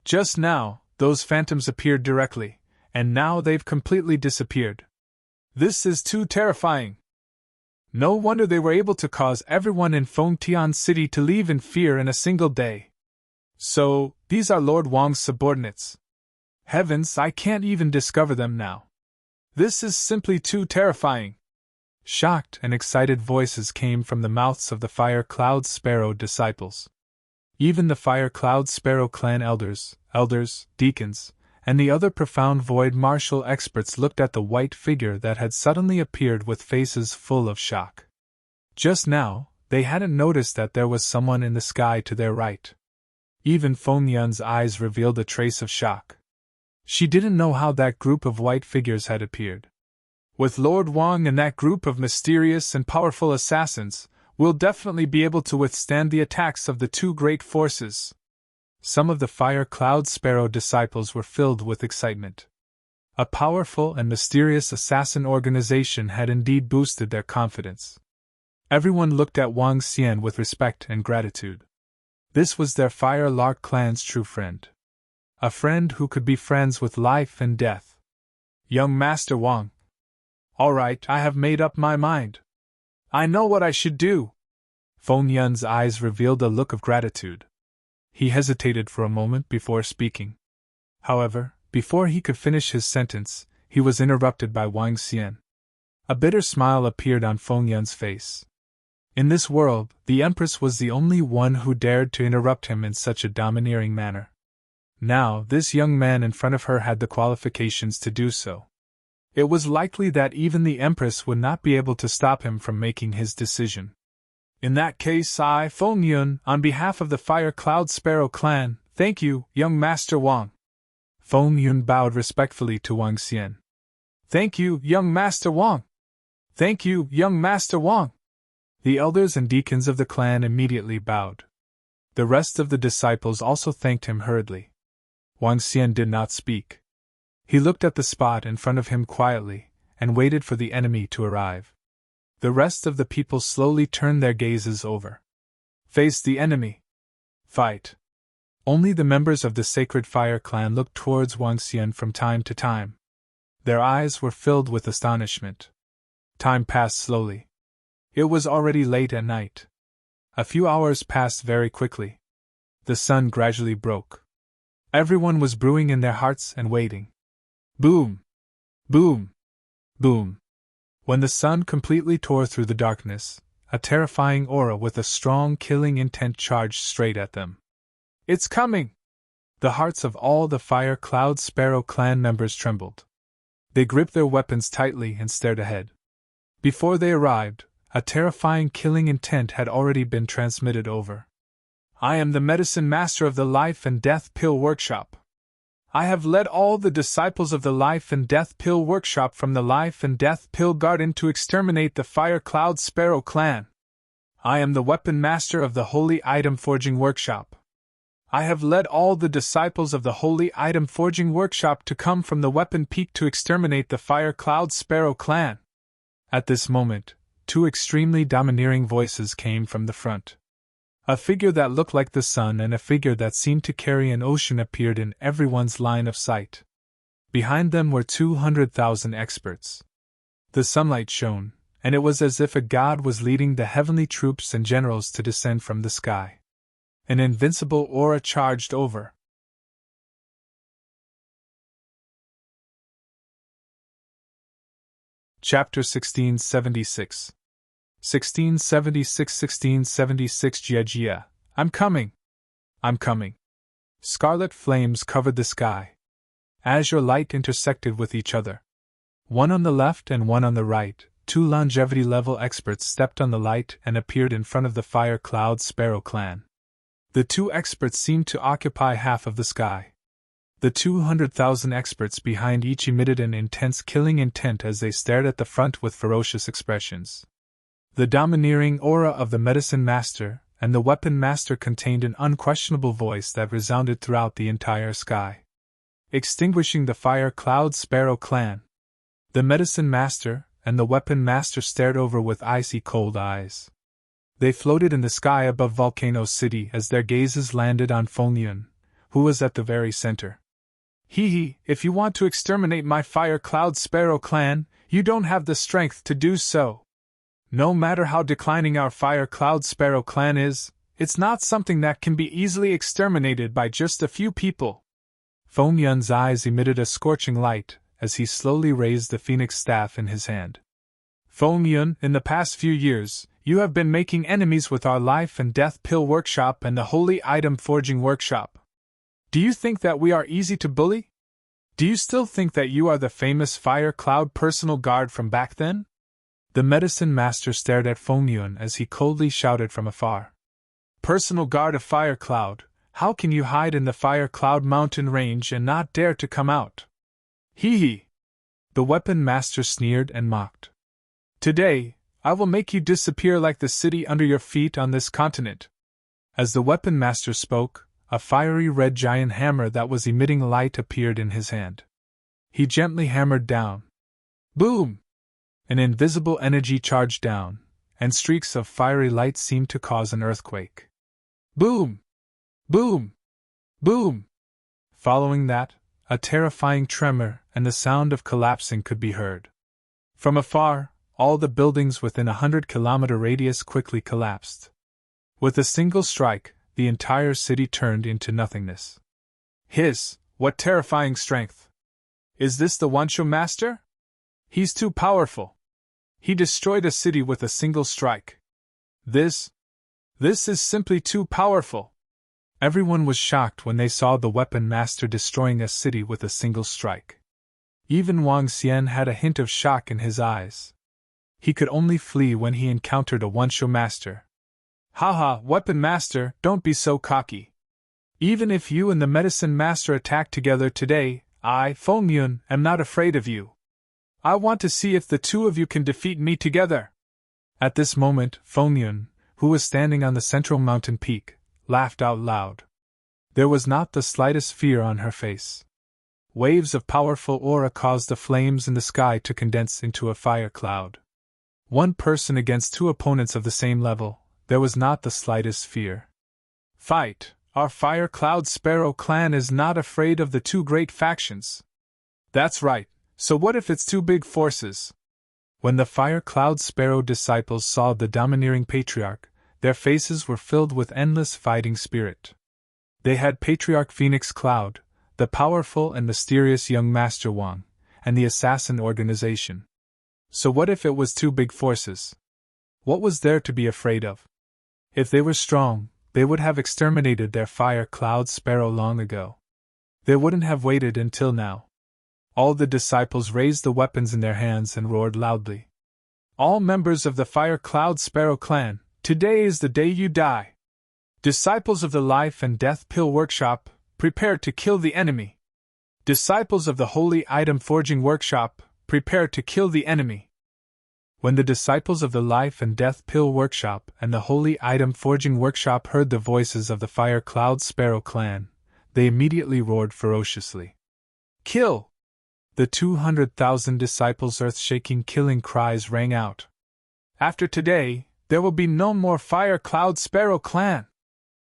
Just now, those phantoms appeared directly, and now they've completely disappeared. This is too terrifying. No wonder they were able to cause everyone in Fengtian City to leave in fear in a single day. So, these are Lord Wang's subordinates. Heavens, I can't even discover them now. This is simply too terrifying. Shocked and excited voices came from the mouths of the Fire Cloud Sparrow disciples. Even the Fire Cloud Sparrow clan elders, deacons, and the other profound void martial experts looked at the white figure that had suddenly appeared with faces full of shock. Just now, they hadn't noticed that there was someone in the sky to their right. Even Feng Yun's eyes revealed a trace of shock. She didn't know how that group of white figures had appeared. With Lord Wang and that group of mysterious and powerful assassins, we'll definitely be able to withstand the attacks of the two great forces. Some of the Fire Cloud Sparrow disciples were filled with excitement. A powerful and mysterious assassin organization had indeed boosted their confidence. Everyone looked at Wang Xian with respect and gratitude. This was their Fire Lark clan's true friend. A friend who could be friends with life and death. Young Master Wang. All right, I have made up my mind. I know what I should do. Feng Yun's eyes revealed a look of gratitude. He hesitated for a moment before speaking. However, before he could finish his sentence, he was interrupted by Wang Xian. A bitter smile appeared on Feng Yun's face. In this world, the Empress was the only one who dared to interrupt him in such a domineering manner. Now, this young man in front of her had the qualifications to do so. It was likely that even the Empress would not be able to stop him from making his decision. In that case, I, Feng Yun, on behalf of the Fire Cloud Sparrow clan, thank you, young Master Wang. Feng Yun bowed respectfully to Wang Xian. Thank you, young Master Wang. Thank you, young Master Wang. The elders and deacons of the clan immediately bowed. The rest of the disciples also thanked him hurriedly. Wang Xian did not speak. He looked at the spot in front of him quietly, and waited for the enemy to arrive. The rest of the people slowly turned their gazes over. Face the enemy. Fight. Only the members of the Sacred Fire clan looked towards Wang Xian from time to time. Their eyes were filled with astonishment. Time passed slowly. It was already late at night. A few hours passed very quickly. The sun gradually broke. Everyone was brewing in their hearts and waiting. Boom! Boom! Boom! When the sun completely tore through the darkness, a terrifying aura with a strong killing intent charged straight at them. It's coming! The hearts of all the Fire Cloud Sparrow clan members trembled. They gripped their weapons tightly and stared ahead. Before they arrived, a terrifying killing intent had already been transmitted over. I am the medicine master of the Life and Death Pill Workshop. I have led all the disciples of the Life and Death Pill Workshop from the Life and Death Pill Garden to exterminate the Fire Cloud Sparrow clan. I am the weapon master of the Holy Item Forging Workshop. I have led all the disciples of the Holy Item Forging Workshop to come from the Weapon Peak to exterminate the Fire Cloud Sparrow clan. At this moment, two extremely domineering voices came from the front. A figure that looked like the sun and a figure that seemed to carry an ocean appeared in everyone's line of sight. Behind them were 200,000 experts. The sunlight shone, and it was as if a god was leading the heavenly troops and generals to descend from the sky. An invincible aura charged over. Chapter 1676 1676 Jia, I'm coming! I'm coming! Scarlet flames covered the sky. Azure light intersected with each other. One on the left and one on the right, two longevity-level experts stepped on the light and appeared in front of the Fire Cloud Sparrow clan. The two experts seemed to occupy half of the sky. The 200,000 experts behind each emitted an intense killing intent as they stared at the front with ferocious expressions. The domineering aura of the Medicine Master and the Weapon Master contained an unquestionable voice that resounded throughout the entire sky. Extinguishing the Fire Cloud Sparrow clan. The Medicine Master and the Weapon Master stared over with icy cold eyes. They floated in the sky above Volcano City as their gazes landed on Feng Yun, who was at the very center. Hee, if you want to exterminate my Fire Cloud Sparrow clan, you don't have the strength to do so. No matter how declining our Fire Cloud Sparrow clan is, it's not something that can be easily exterminated by just a few people. Feng Yun's eyes emitted a scorching light as he slowly raised the phoenix staff in his hand. Feng Yun, in the past few years, you have been making enemies with our Life and Death Pill Workshop and the Holy Item Forging Workshop. Do you think that we are easy to bully? Do you still think that you are the famous Fire Cloud personal guard from back then? The Medicine Master stared at Feng Yun as he coldly shouted from afar. Personal guard of Fire Cloud, How can you hide in the Fire Cloud Mountain range and not dare to come out? Hee hee! The weapon master sneered and mocked. Today, I will make you disappear like the city under your feet on this continent. As the weapon master spoke, a fiery red giant hammer that was emitting light appeared in his hand. He gently hammered down. Boom! An invisible energy charged down, and streaks of fiery light seemed to cause an earthquake. Boom! Boom! Boom! Following that, a terrifying tremor and the sound of collapsing could be heard. From afar, all the buildings within a 100-kilometer radius quickly collapsed. With a single strike, the entire city turned into nothingness. Hiss, what terrifying strength! Is this the Wansho Master? He's too powerful. He destroyed a city with a single strike. This is simply too powerful. Everyone was shocked when they saw the weapon master destroying a city with a single strike. Even Wang Xian had a hint of shock in his eyes. He could only flee when he encountered a Wansho master. Haha, weapon master, don't be so cocky. Even if you and the medicine master attack together today, I, Feng Yun, am not afraid of you. I want to see if the two of you can defeat me together. At this moment, Feng Yun, who was standing on the central mountain peak, laughed out loud. There was not the slightest fear on her face. Waves of powerful aura caused the flames in the sky to condense into a fire cloud. One person against two opponents of the same level, there was not the slightest fear. Fight! Our Fire Cloud Sparrow clan is not afraid of the two great factions. That's right, so what if it's two big forces? When the Fire Cloud Sparrow disciples saw the domineering patriarch, their faces were filled with endless fighting spirit. They had Patriarch Phoenix Cloud, the powerful and mysterious young Master Wang, and the assassin organization. So what if it was two big forces? What was there to be afraid of? If they were strong, they would have exterminated their Fire Cloud Sparrow long ago. They wouldn't have waited until now. All the disciples raised the weapons in their hands and roared loudly. All members of the Fire Cloud Sparrow clan, today is the day you die. Disciples of the Life and Death Pill Workshop, prepare to kill the enemy. Disciples of the Holy Item Forging Workshop, prepare to kill the enemy. When the disciples of the Life and Death Pill Workshop and the Holy Item Forging Workshop heard the voices of the Fire Cloud Sparrow clan, they immediately roared ferociously. Kill! The 200,000 disciples' earth-shaking killing cries rang out. After today, there will be no more Fire Cloud Sparrow clan!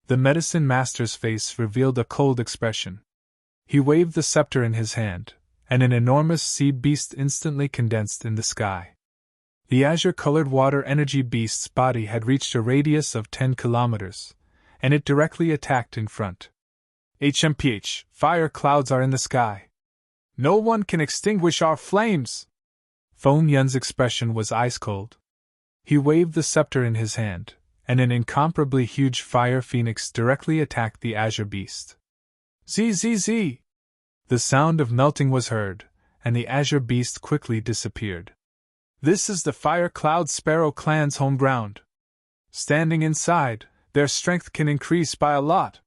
The medicine master's face revealed a cold expression. He waved the scepter in his hand, and an enormous sea beast instantly condensed in the sky. The azure-colored water energy beast's body had reached a radius of 10 kilometers, and it directly attacked in front. HMPH, fire clouds are in the sky. No one can extinguish our flames! Feng Yun's expression was ice-cold. He waved the scepter in his hand, and an incomparably huge fire phoenix directly attacked the azure beast. Zzz! The sound of melting was heard, and the azure beast quickly disappeared. This is the Fire Cloud Sparrow clan's home ground. Standing inside, their strength can increase by a lot.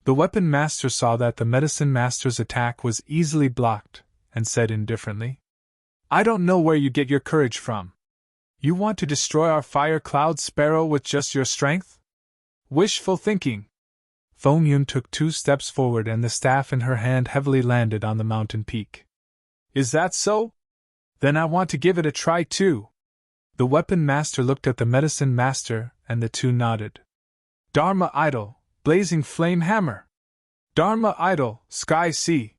The weapon master saw that the medicine master's attack was easily blocked, and said indifferently, I don't know where you get your courage from. You want to destroy our Fire Cloud Sparrow with just your strength? Wishful thinking. Feng Yun took 2 steps forward and the staff in her hand heavily landed on the mountain peak. Is that so? Then I want to give it a try too. The weapon master looked at the medicine master, and the two nodded. Dharma Idol, blazing flame hammer! Dharma Idol, sky sea!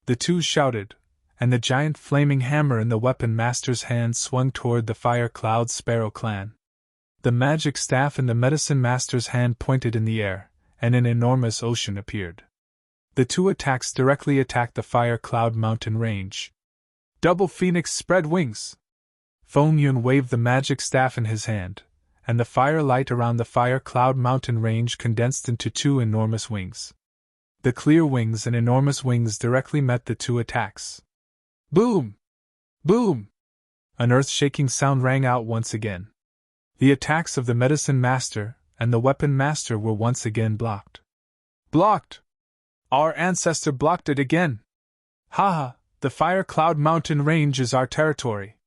The two shouted, and the giant flaming hammer in the weapon master's hand swung toward the Fire Cloud Sparrow clan. The magic staff in the medicine master's hand pointed in the air, and an enormous ocean appeared. The two attacks directly attacked the Fire Cloud Mountain range. Double Phoenix spread wings! Feng Yun waved the magic staff in his hand, and the fire light around the Fire Cloud Mountain range condensed into 2 enormous wings. The clear wings and enormous wings directly met the 2 attacks. Boom! Boom! An earth-shaking sound rang out once again. The attacks of the medicine master and the weapon master were once again blocked. Blocked! Our ancestor blocked it again! Haha, the Fire Cloud Mountain Range is our territory.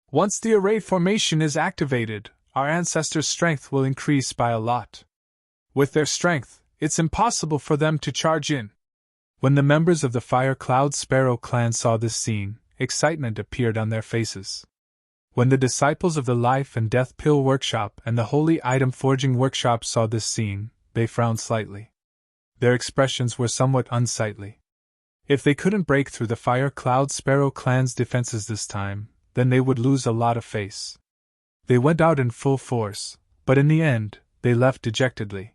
Once the array formation is activated, our ancestors' strength will increase by a lot. With their strength, it's impossible for them to charge in. When the members of the Fire Cloud Sparrow clan saw this scene, excitement appeared on their faces. When the disciples of the Life and Death Pill Workshop and the Holy Item Forging Workshop saw this scene, they frowned slightly. Their expressions were somewhat unsightly. If they couldn't break through the Fire Cloud Sparrow clan's defenses this time, then they would lose a lot of face. They went out in full force, but in the end, they left dejectedly.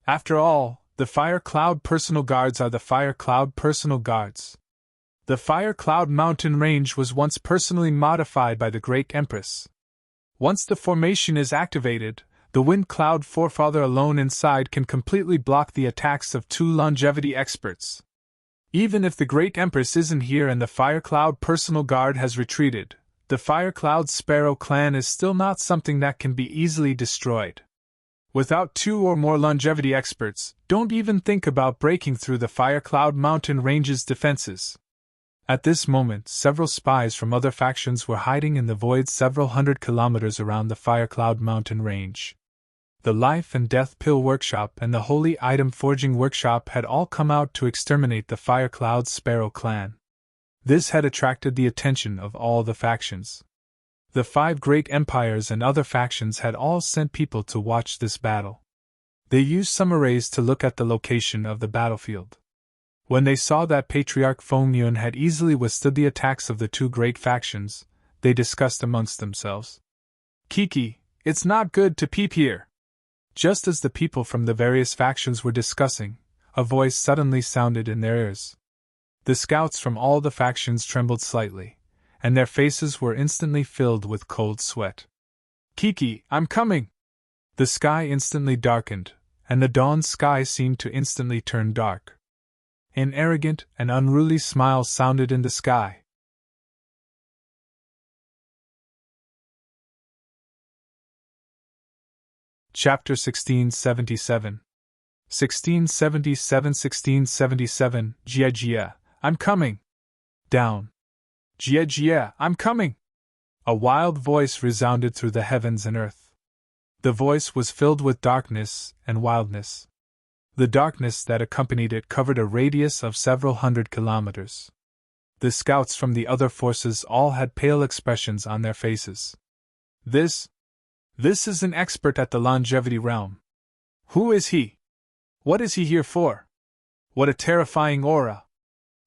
After all, the Fire Cloud Personal Guards are the Fire Cloud Personal Guards. The Fire Cloud Mountain Range was once personally modified by the Great Empress. Once the formation is activated, the Wind Cloud Forefather alone inside can completely block the attacks of 2 longevity experts. Even if the Great Empress isn't here and the Fire Cloud Personal Guard has retreated, the Fire Cloud Sparrow clan is still not something that can be easily destroyed. Without 2 or more longevity experts, don't even think about breaking through the Fire Cloud Mountain Range's defenses. At this moment, several spies from other factions were hiding in the void several hundred kilometers around the Fire Cloud Mountain Range. The Life and Death Pill Workshop and the Holy Item Forging Workshop had all come out to exterminate the Fire Cloud Sparrow clan. This had attracted the attention of all the factions. The 5 great empires and other factions had all sent people to watch this battle. They used some arrays to look at the location of the battlefield. When they saw that Patriarch Feng Yun had easily withstood the attacks of the 2 great factions, they discussed amongst themselves. Kiki, it's not good to peep here. Just as the people from the various factions were discussing, a voice suddenly sounded in their ears. The scouts from all the factions trembled slightly, and their faces were instantly filled with cold sweat. Kiki, I'm coming! The sky instantly darkened, and the dawn sky seemed to instantly turn dark. An arrogant and unruly smile sounded in the sky. Chapter 1677 1677 Jia Jia, I'm coming! Down! Jia Jia, I'm coming! A wild voice resounded through the heavens and earth. The voice was filled with darkness and wildness. The darkness that accompanied it covered a radius of several hundred kilometers. The scouts from the other forces all had pale expressions on their faces. This is an expert at the longevity realm. Who is he? What is he here for? What a terrifying aura!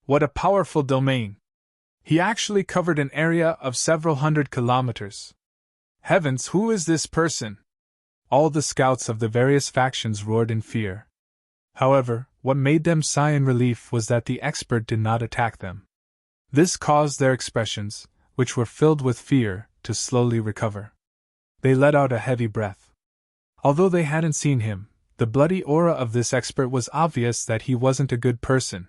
What a powerful domain! He actually covered an area of several hundred kilometers. Heavens, who is this person? All the scouts of the various factions roared in fear. However, what made them sigh in relief was that the expert did not attack them. This caused their expressions, which were filled with fear, to slowly recover. They let out a heavy breath. Although they hadn't seen him, the bloody aura of this expert was obvious that he wasn't a good person.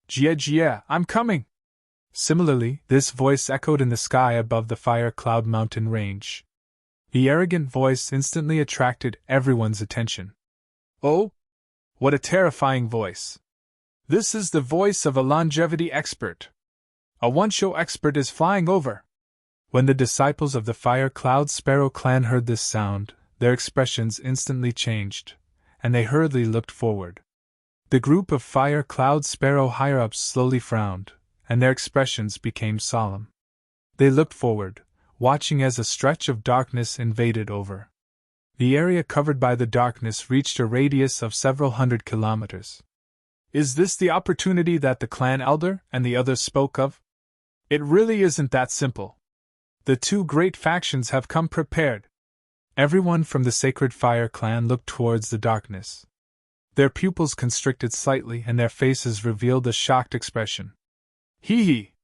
Jia Jia, I'm coming! Similarly, this voice echoed in the sky above the Fire Cloud Mountain Range. The arrogant voice instantly attracted everyone's attention. Oh! What a terrifying voice! This is the voice of a longevity expert. A one-show expert is flying over. When the disciples of the Fire Cloud Sparrow clan heard this sound, their expressions instantly changed, and they hurriedly looked forward. The group of Fire Cloud Sparrow higher-ups slowly frowned, and their expressions became solemn. They looked forward, watching as a stretch of darkness invaded over. The area covered by the darkness reached a radius of several hundred kilometers. Is this the opportunity that the clan elder and the others spoke of? It really isn't that simple. The 2 great factions have come prepared. Everyone from the Sacred Fire clan looked towards the darkness. Their pupils constricted slightly and their faces revealed a shocked expression. Hee hee!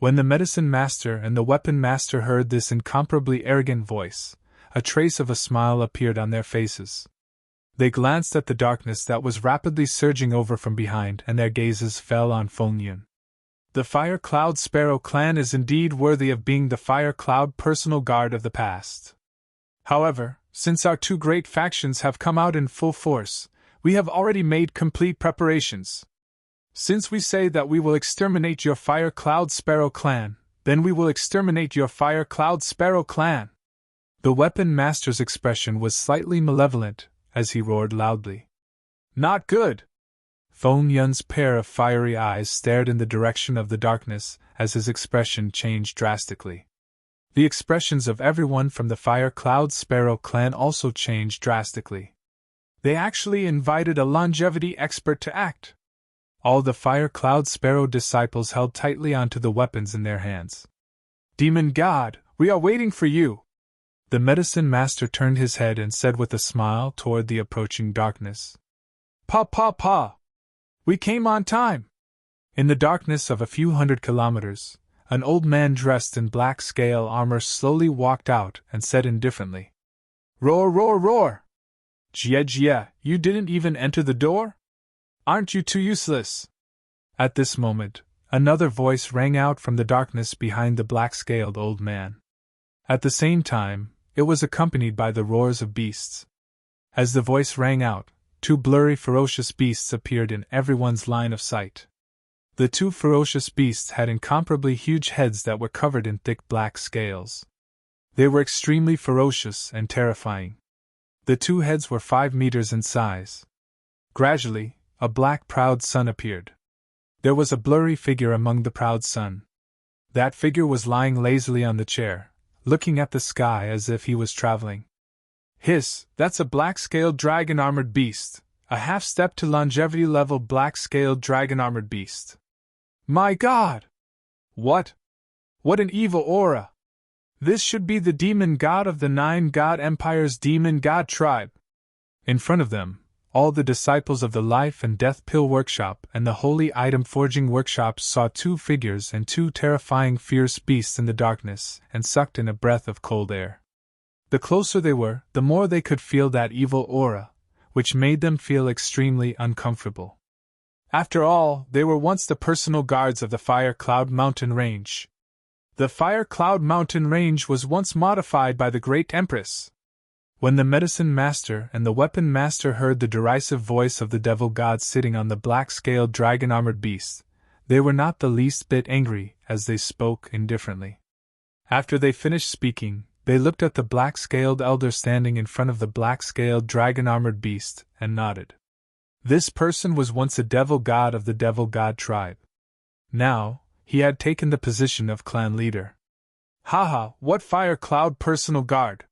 When the Medicine Master and the Weapon Master heard this incomparably arrogant voice, a trace of a smile appeared on their faces. They glanced at the darkness that was rapidly surging over from behind, and their gazes fell on Feng Yun. The Fire Cloud Sparrow clan is indeed worthy of being the Fire Cloud Personal Guard of the past. However, since our 2 great factions have come out in full force, We have already made complete preparations. Since we say that we will exterminate your Fire Cloud Sparrow clan, then we will exterminate your Fire Cloud Sparrow clan. The weapon master's expression was slightly malevolent as he roared loudly. Not good! Feng Yun's pair of fiery eyes stared in the direction of the darkness as his expression changed drastically. The expressions of everyone from the Fire Cloud Sparrow clan also changed drastically. They actually invited a longevity expert to act. All the Fire Cloud Sparrow disciples held tightly onto the weapons in their hands. Demon God, we are waiting for you! The medicine master turned his head and said with a smile toward the approaching darkness. Pa! We came on time! In the darkness of a few hundred kilometers, an old man dressed in black scale armor slowly walked out and said indifferently. Roar! Jie, you didn't even enter the door? Aren't you too useless? At this moment, another voice rang out from the darkness behind the black-scaled old man. At the same time, it was accompanied by the roars of beasts. As the voice rang out, two blurry ferocious beasts appeared in everyone's line of sight. The two ferocious beasts had incomparably huge heads that were covered in thick black scales. They were extremely ferocious and terrifying. The two heads were 5 meters in size. Gradually, a black proud sun appeared. There was a blurry figure among the proud sun. That figure was lying lazily on the chair, looking at the sky as if he was traveling. Hiss, that's a black-scaled dragon-armored beast, a half-step to longevity-level black-scaled dragon-armored beast. My God! What? What an evil aura! This should be the demon god of the 9 God Empire's demon god tribe. In front of them, all the disciples of the Life and Death Pill Workshop and the Holy Item Forging Workshop saw two figures and two terrifying fierce beasts in the darkness and sucked in a breath of cold air. The closer they were, the more they could feel that evil aura, which made them feel extremely uncomfortable. After all, they were once the personal guards of the Fire Cloud Mountain Range. The Fire Cloud Mountain Range was once modified by the Great Empress. When the Medicine Master and the Weapon Master heard the derisive voice of the Devil God sitting on the black-scaled dragon-armored beast, they were not the least bit angry as they spoke indifferently. After they finished speaking, they looked at the black-scaled elder standing in front of the black-scaled dragon-armored beast and nodded. This person was once a devil god of the Devil God tribe. Now, he had taken the position of clan leader. Haha, what Fire Cloud personal guard!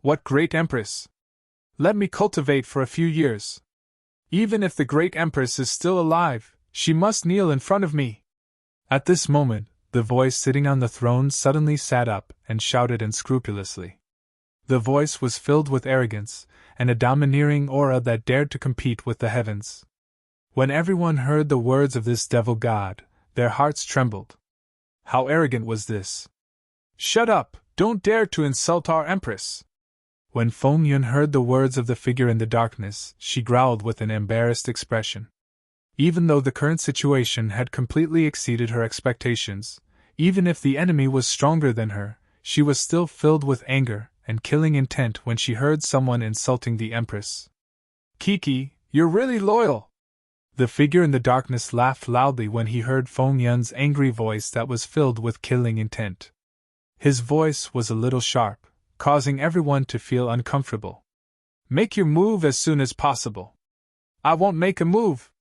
What great empress! Let me cultivate for a few years. Even if the great empress is still alive, she must kneel in front of me. At this moment, the voice sitting on the throne suddenly sat up and shouted unscrupulously. The voice was filled with arrogance and a domineering aura that dared to compete with the heavens. When everyone heard the words of this devil god, their hearts trembled. How arrogant was this! Shut up! Don't dare to insult our empress! When Feng Yun heard the words of the figure in the darkness, she growled with an embarrassed expression. Even though the current situation had completely exceeded her expectations, even if the enemy was stronger than her, she was still filled with anger and killing intent when she heard someone insulting the Empress. Kiki, you're really loyal! The figure in the darkness laughed loudly when he heard Feng Yun's angry voice that was filled with killing intent. His voice was a little sharp, causing everyone to feel uncomfortable. Make your move as soon as possible. I won't make a move.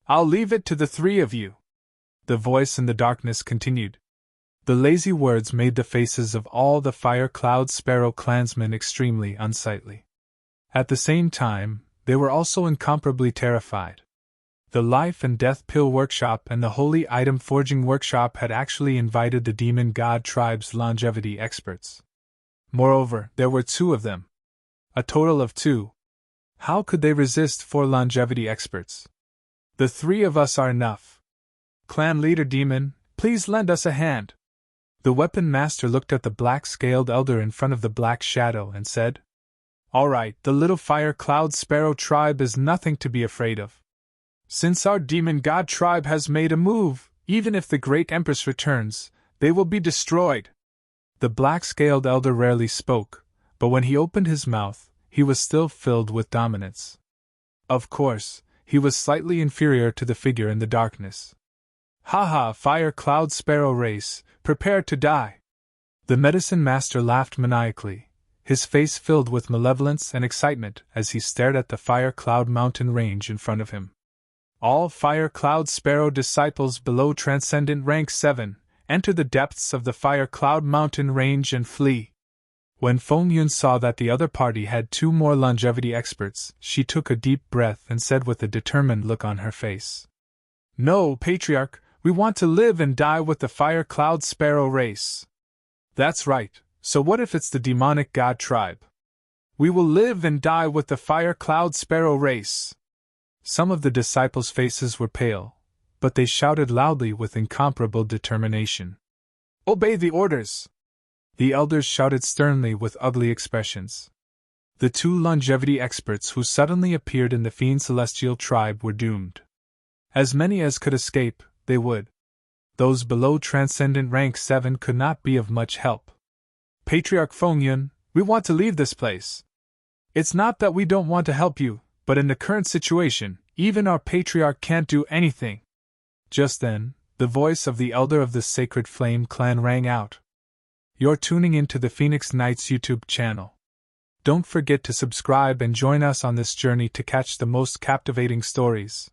I'll leave it to the three of you. The voice in the darkness continued. The lazy words made the faces of all the Fire Cloud Sparrow clansmen extremely unsightly. At the same time, they were also incomparably terrified. The Life and Death Pill Workshop and the Holy Item Forging Workshop had actually invited the Demon God tribe's longevity experts. Moreover, there were 2 of them. A total of 2. How could they resist 4 longevity experts? The 3 of us are enough. Clan leader Demon, please lend us a hand. The Weapon Master looked at the black-scaled elder in front of the Black Shadow and said, All right, the little Fire Cloud Sparrow tribe is nothing to be afraid of. Since our Demon God tribe has made a move, even if the Great Empress returns, they will be destroyed. The black-scaled elder rarely spoke, but when he opened his mouth, he was still filled with dominance. Of course, he was slightly inferior to the figure in the darkness. Ha ha, Fire Cloud Sparrow race, prepare to die! The medicine master laughed maniacally, his face filled with malevolence and excitement as he stared at the Fire Cloud mountain range in front of him. All Fire Cloud Sparrow disciples below Transcendent Rank 7, enter the depths of the Fire Cloud mountain range and flee. When Feng Yun saw that the other party had 2 more longevity experts, she took a deep breath and said with a determined look on her face, "No, Patriarch, we want to live and die with the Fire Cloud Sparrow race." "That's right, so what if it's the demonic god tribe?" "We will live and die with the Fire Cloud Sparrow race." Some of the disciples' faces were pale, but they shouted loudly with incomparable determination. "Obey the orders!" The elders shouted sternly with ugly expressions. The 2 longevity experts who suddenly appeared in the Fiend Celestial tribe were doomed. As many as could escape, they would. Those below Transcendent Rank 7 could not be of much help. "Patriarch Feng Yun, we want to leave this place. It's not that we don't want to help you, but in the current situation, even our Patriarch can't do anything." Just then, the voice of the elder of the Sacred Flame clan rang out. You're tuning into the Phoenix Knights YouTube channel. Don't forget to subscribe and join us on this journey to catch the most captivating stories.